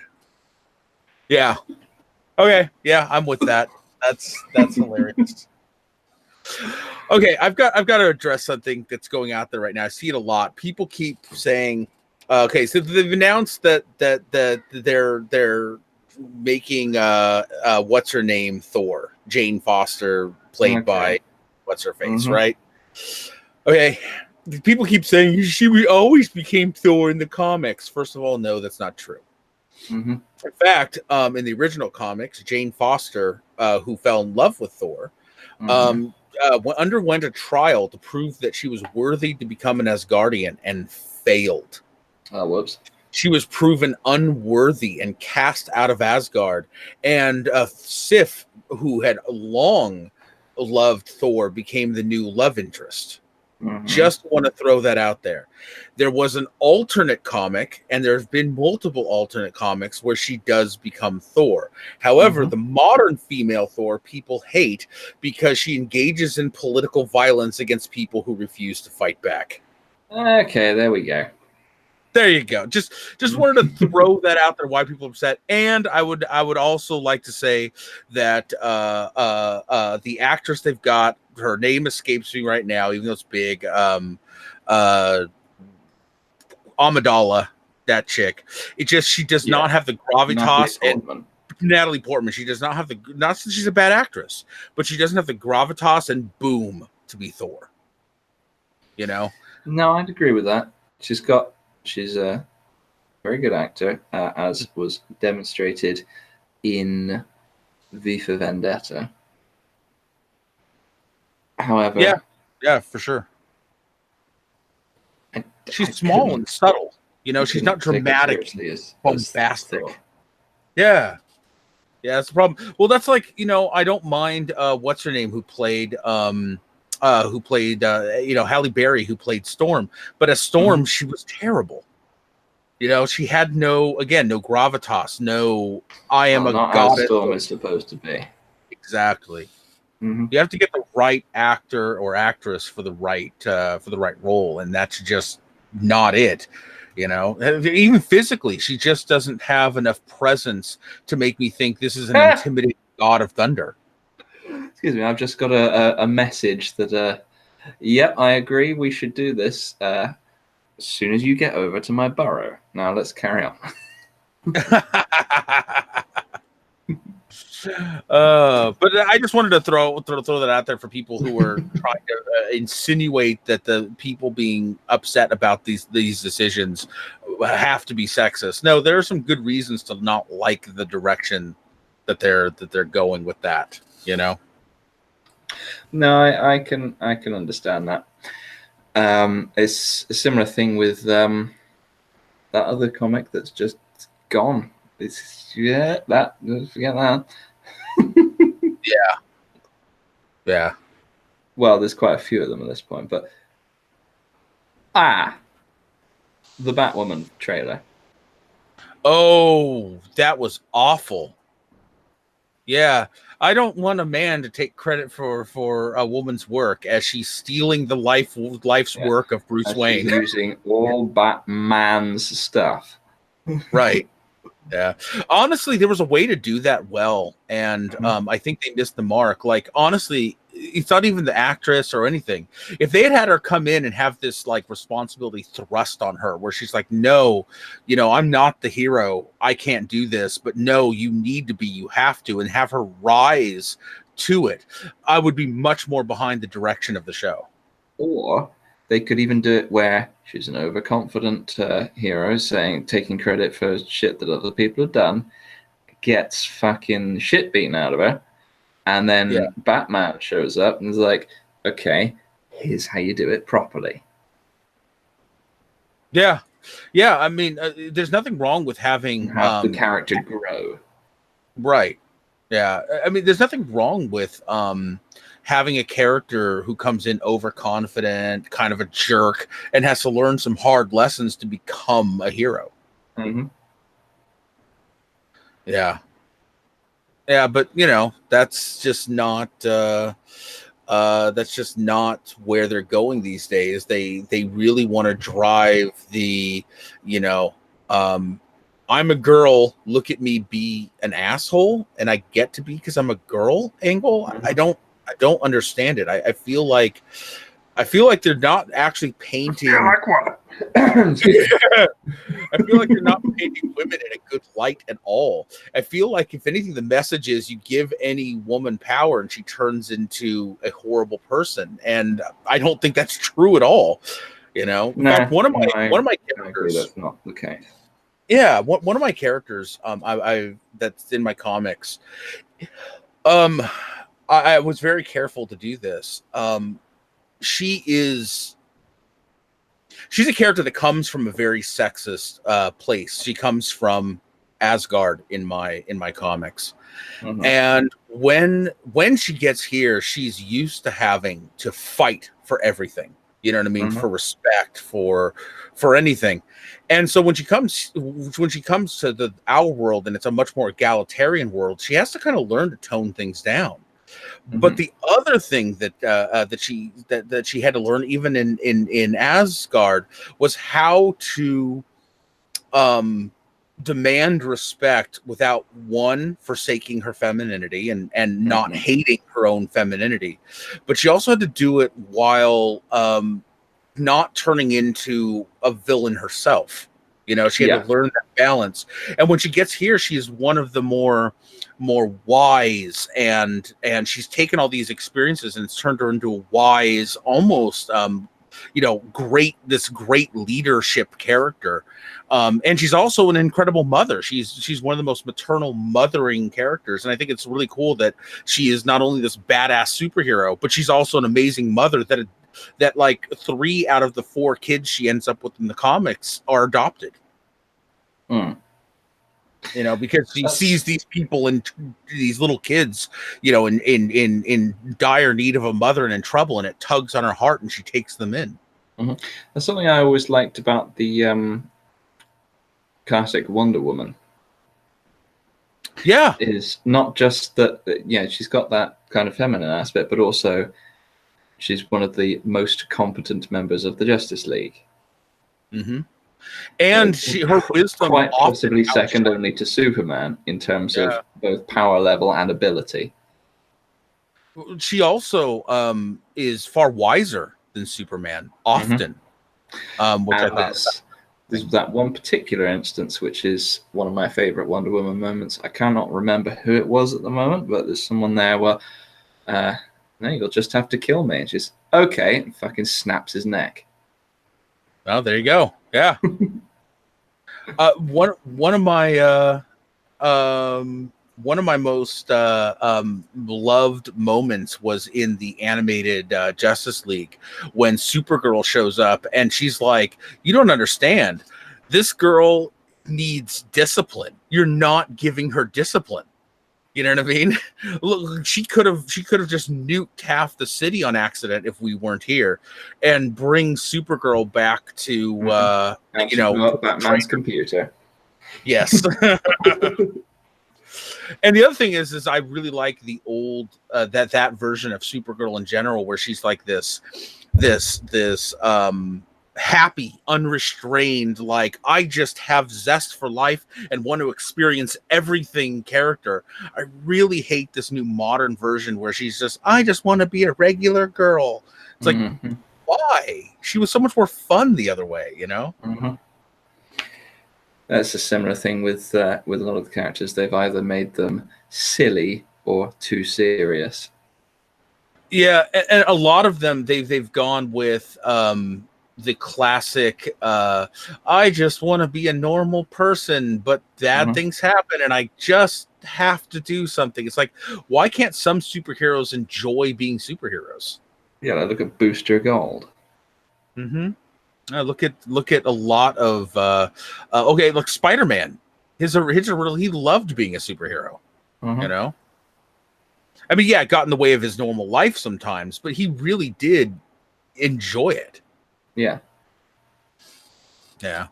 Yeah. Okay. Yeah, I'm with that. That's hilarious. Okay, I've got to address something that's going out there right now. I see it a lot. People keep saying, okay, so they've announced that they're making what's her name Thor, Jane Foster, played by what's her face, right? Okay, people keep saying she always became Thor in the comics. First of all, no, that's not true. In fact, in the original comics, Jane Foster, who fell in love with Thor, underwent a trial to prove that she was worthy to become an Asgardian and failed. Oh, whoops. She was proven unworthy and cast out of Asgard. And Sif, who had long loved Thor, became the new love interest. Just want to throw that out there. There was an alternate comic, and there have been multiple alternate comics where she does become Thor. However, the modern female Thor people hate because she engages in political violence against people who refuse to fight back. Okay, there we go. There you go. Just wanted to throw that out there. Why people are upset, and I would also like to say that the actress they've got, her name escapes me right now, even though it's big. Amidala, that chick. She does not have the gravitas. Natalie Portman. She does not have the. Not since she's a bad actress, but she doesn't have the gravitas and boom to be Thor. You know. No, I'd agree with that. She's a very good actor, as was demonstrated in V for Vendetta. However, yeah, for sure. She's small and subtle. You know, she's not dramatic, bombastic. Yeah. Yeah, that's the problem. Well, that's like, you know, I don't mind what's her name who played you know, Halle Berry, who played Storm, but as Storm, she was terrible. You know, she had no gravitas, no I am a goddess. As Storm is supposed to be. Exactly. You have to get the right actor or actress for the right role, and that's just not it. You know, even physically, she just doesn't have enough presence to make me think this is an intimidating god of thunder. Excuse me, I've just got a message that, yep, I agree, we should do this as soon as you get over to my burrow. Now let's carry on. But I just wanted to throw that out there for people who are trying to insinuate that the people being upset about these decisions have to be sexist. No, there are some good reasons to not like the direction that they're going with that. You know. No, I can understand that. It's a similar thing with that other comic that's just gone. Forget that. Yeah. Well, there's quite a few of them at this point, but the Batwoman trailer. Oh, that was awful. Yeah, I don't want a man to take credit for a woman's work as she's stealing the life's work of Bruce Wayne, using all Batman's stuff. Right. Yeah. Honestly, there was a way to do that well, and I think they missed the mark. Like, honestly, it's not even the actress or anything. If they had her come in and have this like responsibility thrust on her, where she's like, "No, you know, I'm not the hero. I can't do this, but no, you need to be. You have to," and have her rise to it, I would be much more behind the direction of the show. Or they could even do it where she's an overconfident hero, taking credit for shit that other people have done, gets fucking shit beaten out of her, and then Batman shows up and is like, "Okay, here's how you do it properly." Yeah. I mean, there's nothing wrong with having the character grow. Right. Yeah. I mean, there's nothing wrong with having a character who comes in overconfident, kind of a jerk, and has to learn some hard lessons to become a hero. Yeah, but you know, that's just not where they're going these days. They really want to drive the, you know, I'm a girl, look at me be an asshole, and I get to be because I'm a girl angle. I don't understand it. I feel like they're not actually painting. I feel like they're not painting women in a good light at all. I feel like, if anything, the message is you give any woman power and she turns into a horrible person, and I don't think that's true at all. You know, in fact, one of my characters, that's not the case. Yeah, one of my characters, I that's in my comics. I was very careful to do this. She's a character that comes from a very sexist place. She comes from Asgard in my comics. And when she gets here, she's used to having to fight for everything. You know what I mean? For respect, for anything. And so when she comes to our world, and it's a much more egalitarian world, she has to kind of learn to tone things down. But the other thing that she had to learn, even in Asgard, was how to demand respect without, one, forsaking her femininity and not hating her own femininity. But she also had to do it while not turning into a villain herself. You know, she had to learn that balance. And when she gets here, she's one of the more wise, and she's taken all these experiences and it's turned her into a wise, almost great leadership character. And she's also an incredible mother. She's one of the most maternal, mothering characters. And I think it's really cool that she is not only this badass superhero, but she's also an amazing mother that that like 3 out of the 4 kids she ends up with in the comics are adopted. Mm. You know, because she sees these people and these little kids, you know, in dire need of a mother and in trouble, and it tugs on her heart, and she takes them in. Mm-hmm. That's something I always liked about the classic Wonder Woman. Yeah, Is not just that, yeah, she's got that kind of feminine aspect, but also she's one of the most competent members of the Justice League. mm-hmm. And her wisdom quite possibly often second only to Superman in terms of both power level and ability. She also is far wiser than Superman often. Which and I thought there's that one particular instance which is one of my favorite Wonder Woman moments. I cannot remember who it was at the moment, but there's someone there where no, you'll just have to kill me, and she's okay, and fucking snaps his neck. Oh, there you go. Yeah. One of my most loved moments was in the animated Justice League when Supergirl shows up and she's like, "You don't understand. This girl needs discipline. You're not giving her discipline." You know what I mean? Look, she could have just nuked half the city on accident if we weren't here, and bring Supergirl back to you know, Batman's computer. Yes. And the other thing is I really like the old that version of Supergirl in general, where she's like this happy, unrestrained, like I just have zest for life and want to experience everything character. I really hate this new modern version where she's just, I just want to be a regular girl. It's like, why? She was so much more fun the other way, you know? That's a similar thing with a lot of the characters. They've either made them silly or too serious. Yeah, and a lot of them they've gone with the classic I just want to be a normal person, but bad things happen and I just have to do something. It's like, why can't some superheroes enjoy being superheroes? Yeah, look at Booster Gold. Look at a lot of okay, look, Spider-Man. He loved being a superhero. You know? I mean, yeah, it got in the way of his normal life sometimes, but he really did enjoy it. Yeah. Yeah.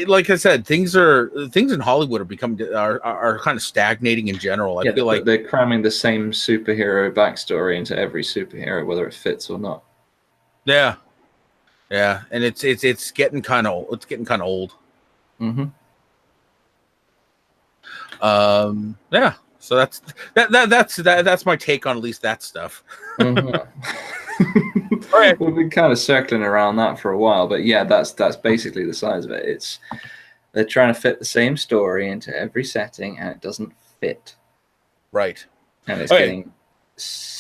Like I said, things in Hollywood are kind of stagnating in general. I feel like they're cramming the same superhero backstory into every superhero, whether it fits or not. Yeah. Yeah, and it's getting kind of old. Yeah. So that's my take on at least that stuff. All right. We've been kind of circling around that for a while, but yeah, that's basically the size of it. They're trying to fit the same story into every setting, and it doesn't fit. Right. And it's getting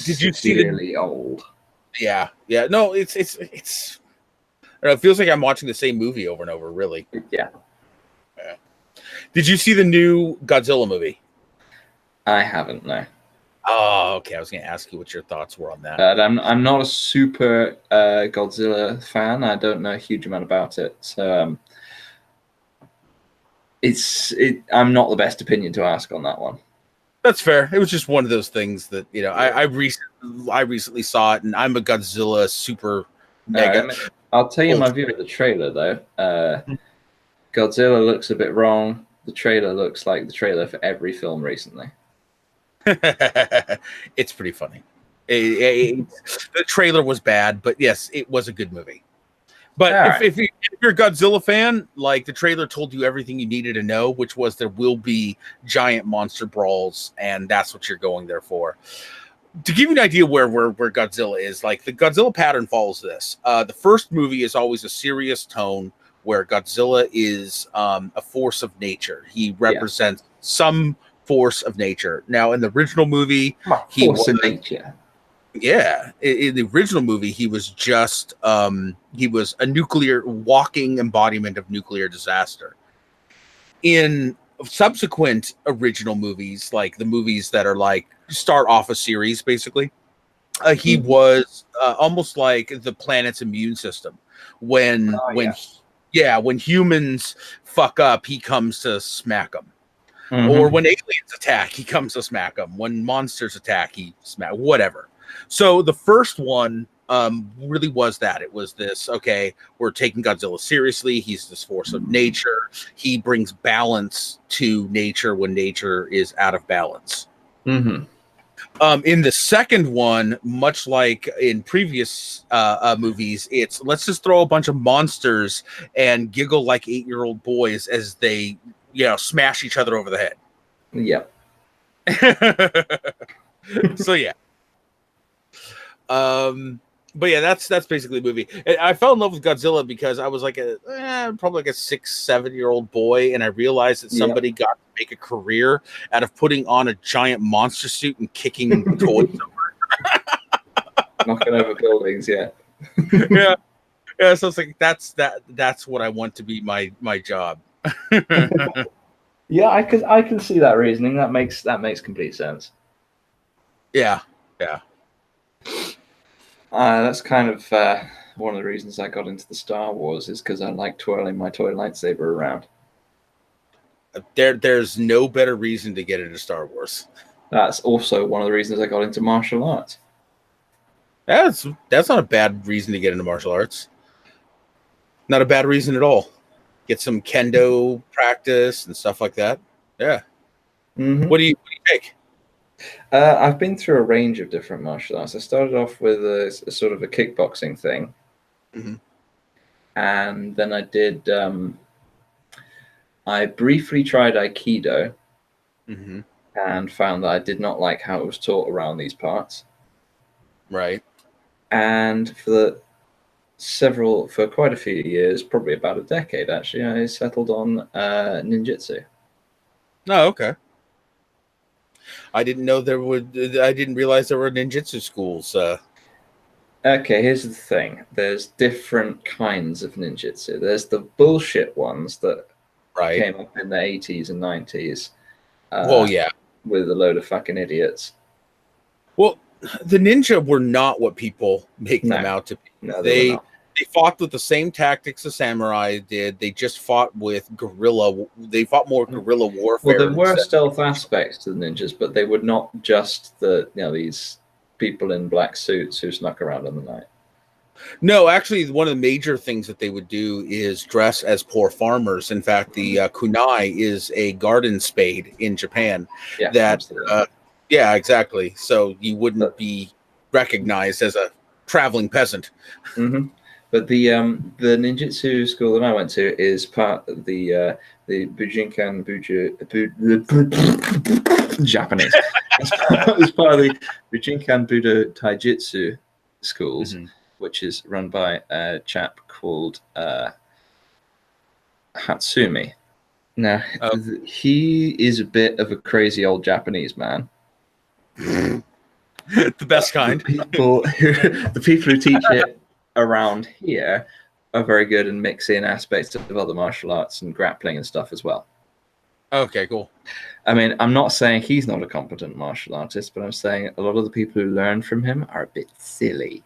Did you see severely old. Yeah. Yeah. No, it's I don't know, it feels like I'm watching the same movie over and over, really. Yeah. Did you see the new Godzilla movie? I haven't, no. Oh, okay. I was going to ask you what your thoughts were on that. I'm not a super Godzilla fan. I don't know a huge amount about it, so I'm not the best opinion to ask on that one. That's fair. It was just one of those things that, you know, I recently saw it, and I'm a Godzilla super mega. I'll tell you my view of the trailer, though. Godzilla looks a bit wrong. The trailer looks like the trailer for every film recently. It's pretty funny. The trailer was bad, but yes, it was a good movie. But if you're a Godzilla fan, like, the trailer told you everything you needed to know, which was there will be giant monster brawls, and that's what you're going there for. To give you an idea where Godzilla is, like, the Godzilla pattern follows this. The first movie is always a serious tone where Godzilla is a force of nature. He represents some force of nature. Now, in the original movie, force of nature. Yeah, in the original movie, he was just he was a walking embodiment of nuclear disaster. In subsequent original movies, like the movies that are like start off a series, basically, He was almost like the planet's immune system. When when humans fuck up, he comes to smack them. Or when aliens attack, he comes to smack them. When monsters attack, he smack whatever. So the first one really was that. It was this, okay, we're taking Godzilla seriously. He's this force of nature. He brings balance to nature when nature is out of balance. Mm-hmm. In the second one, much like in previous movies, it's let's just throw a bunch of monsters and giggle like 8-year-old boys as they, smash each other over the head. Yeah. So yeah. But yeah, that's basically the movie. And I fell in love with Godzilla because I was like probably like a 6-7-year-old boy, and I realized that somebody got to make a career out of putting on a giant monster suit and kicking toys over, knocking over buildings. Yeah. Yeah. So it's like that's what I want to be my job. Yeah, I can see that reasoning. That makes complete sense. Yeah. That's kind of one of the reasons I got into the Star Wars is because I like twirling my toy lightsaber around. There's no better reason to get into Star Wars. That's also one of the reasons I got into martial arts. That's not a bad reason to get into martial arts. Not a bad reason at all. Get some kendo practice and stuff like that. Yeah. Mm-hmm. What do you take? I've been through a range of different martial arts. I started off with a sort of a kickboxing thing. Mm-hmm. And then I did. I briefly tried Aikido, and found that I did not like how it was taught around these parts. Right. And for quite a few years, probably about a decade actually, I settled on ninjutsu. Oh, okay. I didn't realize there were ninjutsu schools. Okay, here's the thing. There's different kinds of ninjutsu. There's the bullshit ones that came up in the 80s and 90s. With a load of fucking idiots. Well, the ninja were not what people make them out to be. No, they fought with the same tactics a samurai did. They just fought with guerrilla. They fought more guerrilla warfare. Well, there were stealth aspects to the ninjas, but they were not just these people in black suits who snuck around in the night. No, actually, one of the major things that they would do is dress as poor farmers. In fact, the kunai is a garden spade in Japan. Yeah, exactly. So you wouldn't be recognized as a traveling peasant. Mm-hmm. But the ninjutsu school that I went to is part of the Bujinkan Japanese. It's part of the Bujinkan Budo Taijutsu schools, which is run by a chap called Hatsumi. Now, he is a bit of a crazy old Japanese man. The best kind. The people who teach it around here are very good in mixing aspects of other martial arts and grappling and stuff as well. Okay, cool. I mean, I'm not saying he's not a competent martial artist, but I'm saying a lot of the people who learn from him are a bit silly.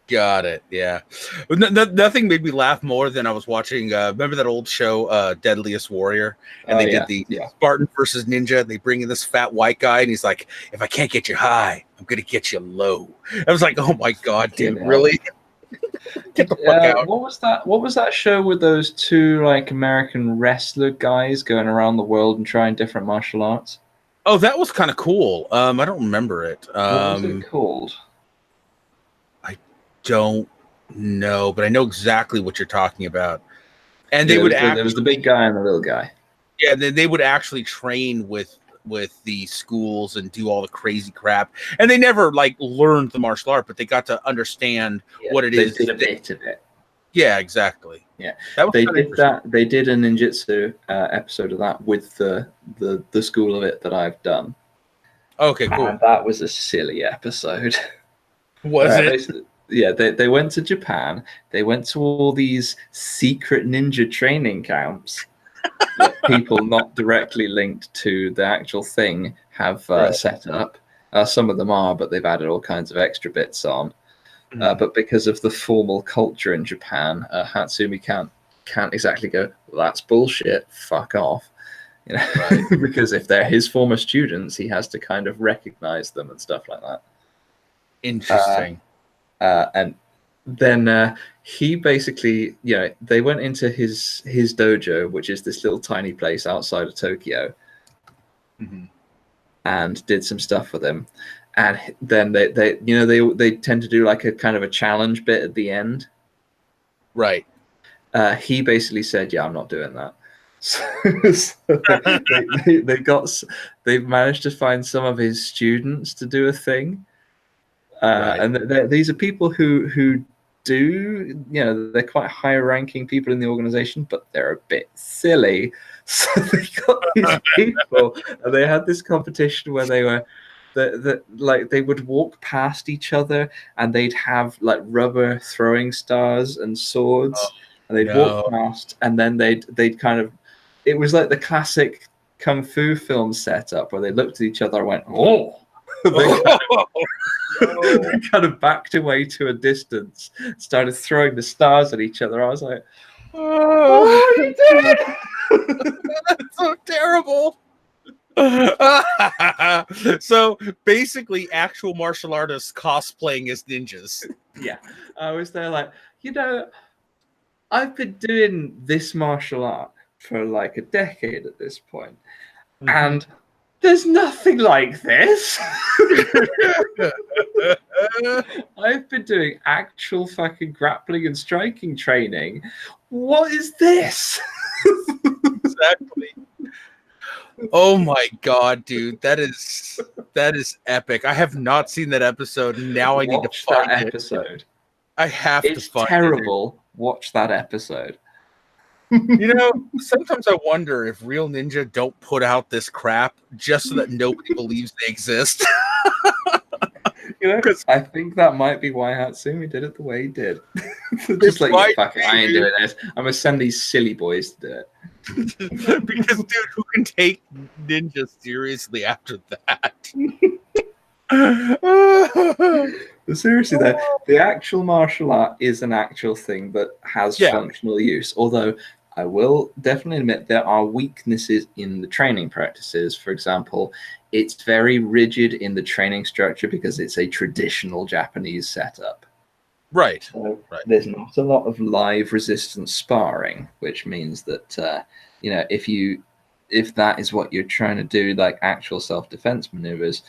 Got it. Yeah. Nothing made me laugh more than I was watching. Remember that old show, Deadliest Warrior? And they did the Spartan versus Ninja. They bring in this fat white guy, and he's like, "If I can't get you high, I'm going to get you low." I was like, "Oh my God, dude, really?" Get the fuck out. What was that show with those two American wrestler guys going around the world and trying different martial arts? Oh, that was kind of cool. I don't remember it. What was it called? Don't know, but I know exactly what you're talking about. And there was the big guy and the little guy. Yeah, they would actually train with the schools and do all the crazy crap. And they never learned the martial art, but they got to understand what it is. They did a bit of it. Yeah, exactly. Yeah, they did that. They did a ninjutsu episode of that with the school of it that I've done. Okay, cool. And that was a silly episode. Was it? Yeah, they went to Japan. They went to all these secret ninja training camps that people not directly linked to the actual thing have set up. Some of them are, but they've added all kinds of extra bits on. But because of the formal culture in Japan, Hatsumi can't exactly go, well, that's bullshit, fuck off. You know, Right. because if they're his former students, he has to kind of recognize them and stuff like that. Interesting. And then he basically, they went into his dojo, which is this little tiny place outside of Tokyo, and did some stuff with him. And then they tend to do like a kind of a challenge bit at the end. Right. He basically said, "Yeah, I'm not doing that." So they managed to find some of his students to do a thing, Right. and these are people who do, they're quite high-ranking people in the organization, but they're a bit silly. So they got these people, and they had this competition where they were. Like they would walk past each other, and they'd have like rubber throwing stars and swords, and they'd walk past, and then they'd kind of, it was like the classic kung fu film setup where they looked at each other and went, "Oh!" They kind of backed away to a distance, started throwing the stars at each other. I was like, "Oh, you did it!" That's so terrible. So basically, actual martial artists cosplaying as ninjas. Yeah, I was there like, I've been doing this martial art for like a decade at this point, and there's nothing like this. I've been doing actual fucking grappling and striking training. What is this? Exactly. Oh my god, dude, that is epic. I have not seen that episode. Now I need to find that episode. I have to find it. It's terrible. Watch that episode. Sometimes I wonder if real ninja don't put out this crap just so that nobody believes they exist. I think that might be why Hatsumi did it the way he did. Just like, yeah, fuck it, I ain't doing this. I'm gonna send these silly boys to do it. Because, dude, who can take ninja seriously after that? But seriously, though, the actual martial art is an actual thing that has functional use. Although I will definitely admit there are weaknesses in the training practices. For example, it's very rigid in the training structure because it's a traditional Japanese setup. Right. So there's not a lot of live resistance sparring, which means that if that is what you're trying to do, like actual self-defense maneuvers,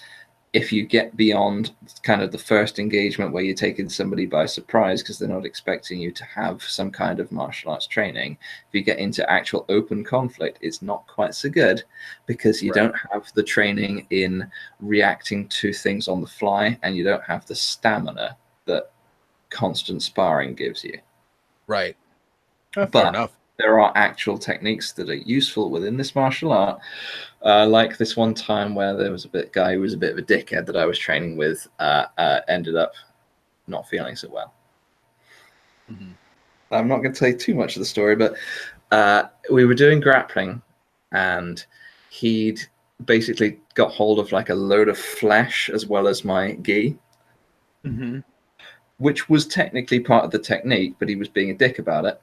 if you get beyond kind of the first engagement where you're taking somebody by surprise because they're not expecting you to have some kind of martial arts training, if you get into actual open conflict, it's not quite so good because you don't have the training in reacting to things on the fly, and you don't have the stamina that constant sparring gives you. Right. Fair enough. There are actual techniques that are useful within this martial art. Like this one time where there was a guy who was a bit of a dickhead that I was training with, ended up not feeling so well. I'm not going to tell you too much of the story, but we were doing grappling, and he'd basically got hold of like a load of flesh as well as my gi, which was technically part of the technique, but he was being a dick about it.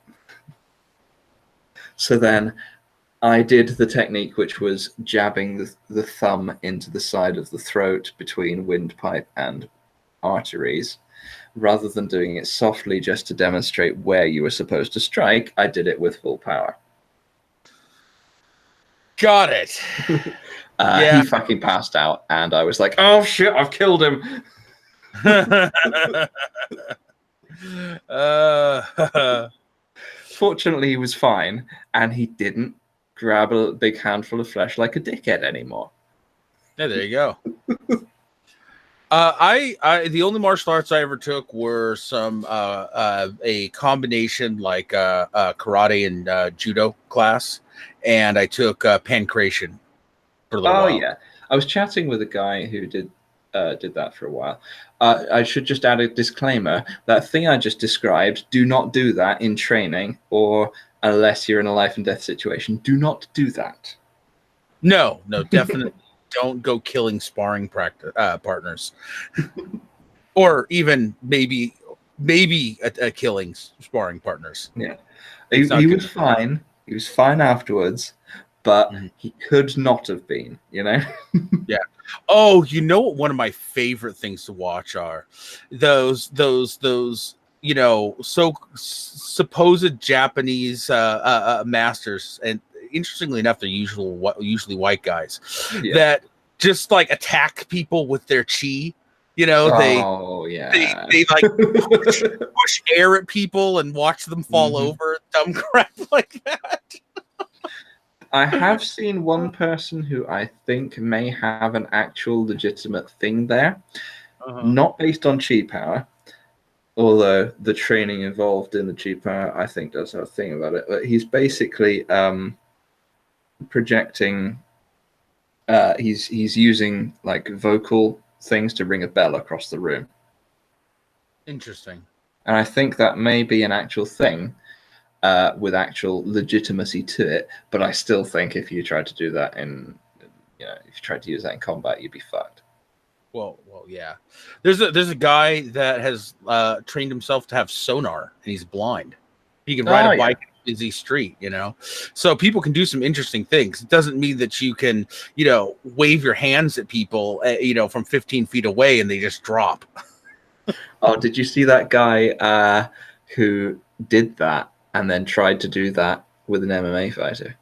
So then I did the technique, which was jabbing the thumb into the side of the throat between windpipe and arteries. Rather than doing it softly just to demonstrate where you were supposed to strike, I did it with full power. Got it. He fucking passed out, and I was like, "Oh shit, I've killed him." Fortunately, he was fine, and he didn't grab a big handful of flesh like a dickhead anymore. Yeah, there you go. The only martial arts I ever took were some a combination like karate and judo class, and I took pancration for a little while. Yeah, I was chatting with a guy who did that for a while. I should just add a disclaimer: that thing I just described, do not do that in training, or unless you're in a life and death situation. Do not do that. No, definitely. don't go killing sparring partners, or even maybe killing sparring partners. Yeah, It's not he good. was fine. He was fine afterwards, but Mhm. he could not have been. Yeah. Oh, you know what? One of my favorite things to watch are those supposed Japanese masters, and interestingly enough, they're usually white guys Yeah. that just like attack people with their chi. Oh They yeah. like push air at people and watch them fall over, dumb crap like that. I have seen one person who I think may have an actual legitimate thing there, not based on chi power, although the training involved in the chi power I think does have a thing about it. But he's basically projecting. He's using like vocal things to ring a bell across the room, Interesting. and I think that may be an actual thing. With actual legitimacy to it, but I still think if you tried to do that if you tried to use that in combat, you'd be fucked. Well, yeah. There's a guy that has trained himself to have sonar, and he's blind. He can ride a bike in a busy street, So people can do some interesting things. It doesn't mean that you can, wave your hands at people, from 15 feet away and they just drop. Oh, did you see that guy who did that and then tried to do that with an MMA fighter?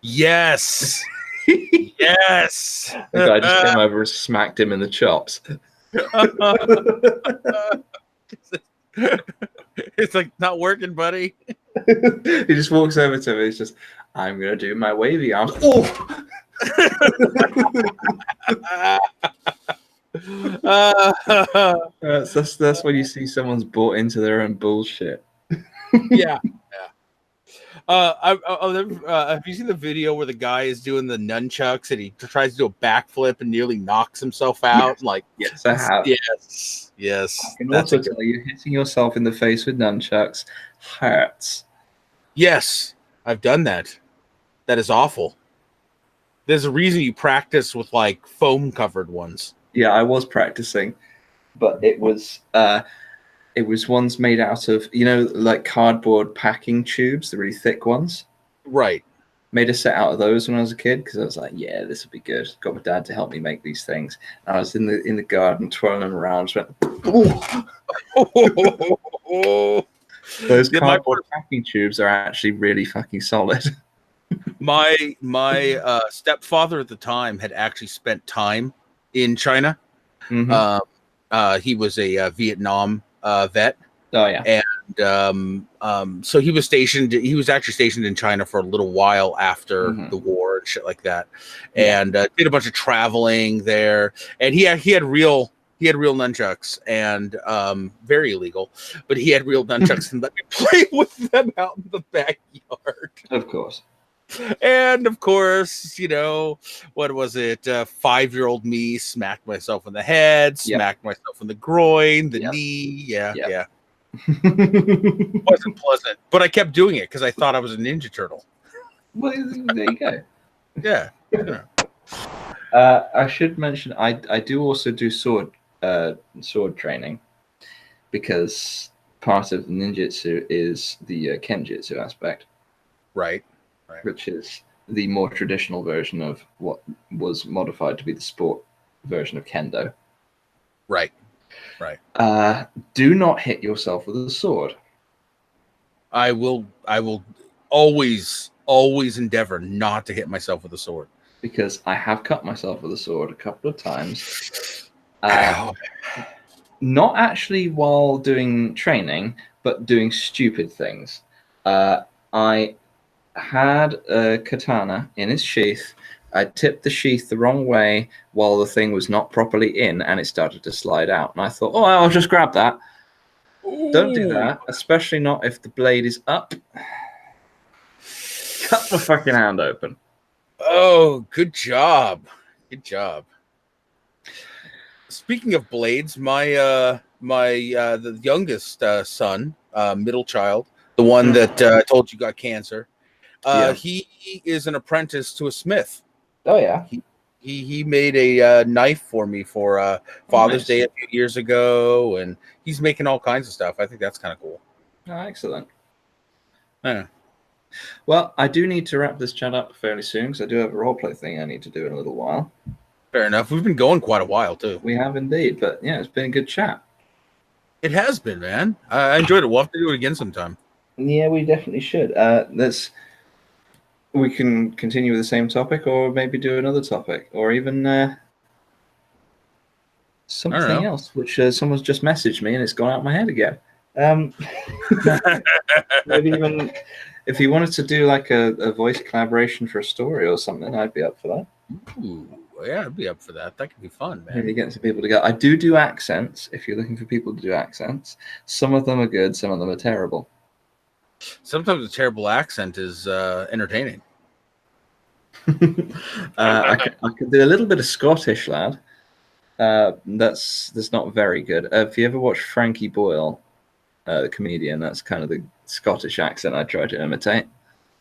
Yes. Yes. The guy just came over and smacked him in the chops. It's like, not working, buddy. He just walks over to me. He's just, I'm gonna do my wavy arms. Oh. That's when you see someone's bought into their own bullshit. Yeah. Have you seen the video where the guy is doing the nunchucks and he tries to do a backflip and nearly knocks himself out? Yes, I have. Yes. I can also tell you, hitting yourself in the face with nunchucks hurts. Yes, I've done that. That is awful. There's a reason you practice with like foam covered ones. Yeah, I was practicing, but it was ones made out of like cardboard packing tubes, the really thick ones. Right. Made a set out of those when I was a kid because I was like, yeah, this would be good. Got my dad to help me make these things. And I was in the garden twirling them around. Just went, those cardboard packing tubes are actually really fucking solid. My stepfather at the time had actually spent time in China. Mm-hmm. He was a Vietnam vet. Oh yeah. And so he was stationed. He was actually stationed in China for a little while after the war and shit like that, and did a bunch of traveling there. And he had real nunchucks, and very illegal, but he had real nunchucks and let me play with them out in the backyard. Of course. And of course, what was it? 5-year-old me smacked myself in the head, smacked myself in the groin, the knee. Yeah. It wasn't pleasant, but I kept doing it because I thought I was a Ninja Turtle. Well, there you go. Yeah. I should mention I do also do sword training because part of the ninjutsu is the kenjutsu aspect. Right. Which is the more traditional version of what was modified to be the sport version of kendo. Right. Do not hit yourself with a sword. I will always endeavor not to hit myself with a sword. Because I have cut myself with a sword a couple of times. Not actually while doing training, but doing stupid things. I had a katana in its sheath. I tipped the sheath the wrong way while the thing was not properly in, and it started to slide out. And I thought, oh, I'll just grab that. Ooh. Don't do that, especially not if the blade is up. Cut the fucking hand open. Oh, good job. Speaking of blades, my the youngest son, middle child, the one that I told you got cancer. He is an apprentice to a smith. Oh yeah. He made a knife for me for Father's nice. Day a few years ago, and he's making all kinds of stuff. I think that's kind of cool. Oh, excellent. Yeah. Well, I do need to wrap this chat up fairly soon because I do have a roleplay thing I need to do in a little while. Fair enough. We've been going quite a while too. We have indeed, but yeah, it's been a good chat. It has been, man. I enjoyed it. We'll have to do it again sometime. Yeah, we definitely should. We can continue with the same topic, or maybe do another topic, or even something else, which someone's just messaged me and it's gone out my head again. Maybe even if you wanted to do like a voice collaboration for a story or something, I'd be up for that. Ooh, yeah, I'd be up for that. That could be fun, man. Maybe get some people to go. I do accents. If you're looking for people to do accents, some of them are good, some of them are terrible. Sometimes a terrible accent is entertaining. I can do a little bit of Scottish, lad. That's not very good. If you ever watch Frankie Boyle, the comedian, that's kind of the Scottish accent I try to imitate.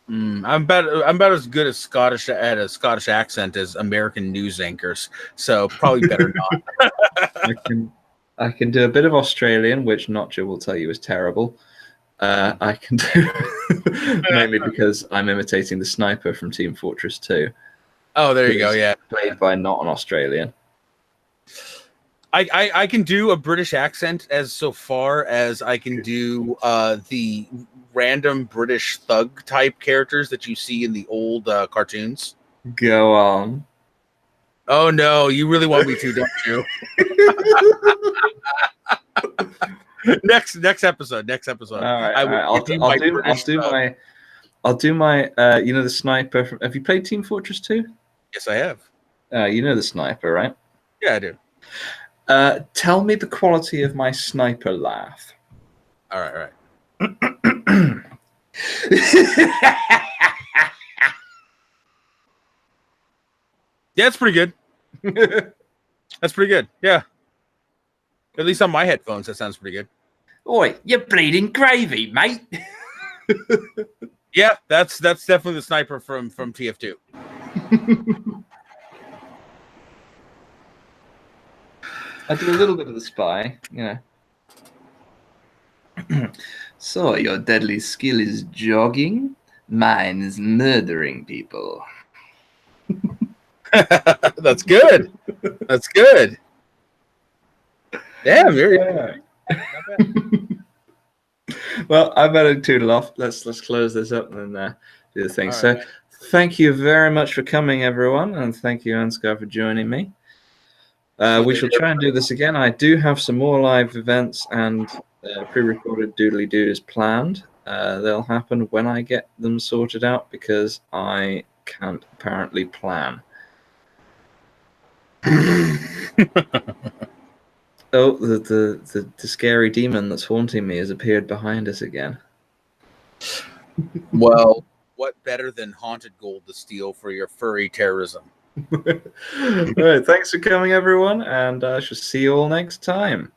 I'm about as good at a Scottish accent as American news anchors, so probably better not. I can do a bit of Australian, which Notcher will tell you is terrible. I can do mainly because I'm imitating the sniper from Team Fortress 2. Oh, there you go. Yeah, played by not an Australian. I can do a British accent as so far as I can do the random British thug type characters that you see in the old cartoons. Go on. Oh no, you really want me to, don't you? Next episode. All right. I'll do my you know the sniper from, have you played Team Fortress 2? Yes, I have. You know the sniper, right? Yeah, I do. Tell me the quality of my sniper laugh. All right. Yeah, it's pretty good. That's pretty good. Yeah. At least on my headphones, that sounds pretty good. Oi, you're bleeding gravy, mate. Yeah, that's definitely the sniper from TF2. I do a little bit of the spy, you know. So your deadly skill is jogging, mine is murdering people. That's good. That's good. Damn, you're Well, I better tootle off. Let's close this up and do the thing. All so, right. Thank you very much for coming, everyone, and thank you, Ansgar, for joining me. We shall try and do this again. I do have some more live events and pre-recorded doodly-doos planned. They'll happen when I get them sorted out because I can't apparently plan. Oh, the scary demon that's haunting me has appeared behind us again. Well, what better than haunted gold to steal for your furry terrorism? All right, thanks for coming, everyone, and I shall see you all next time.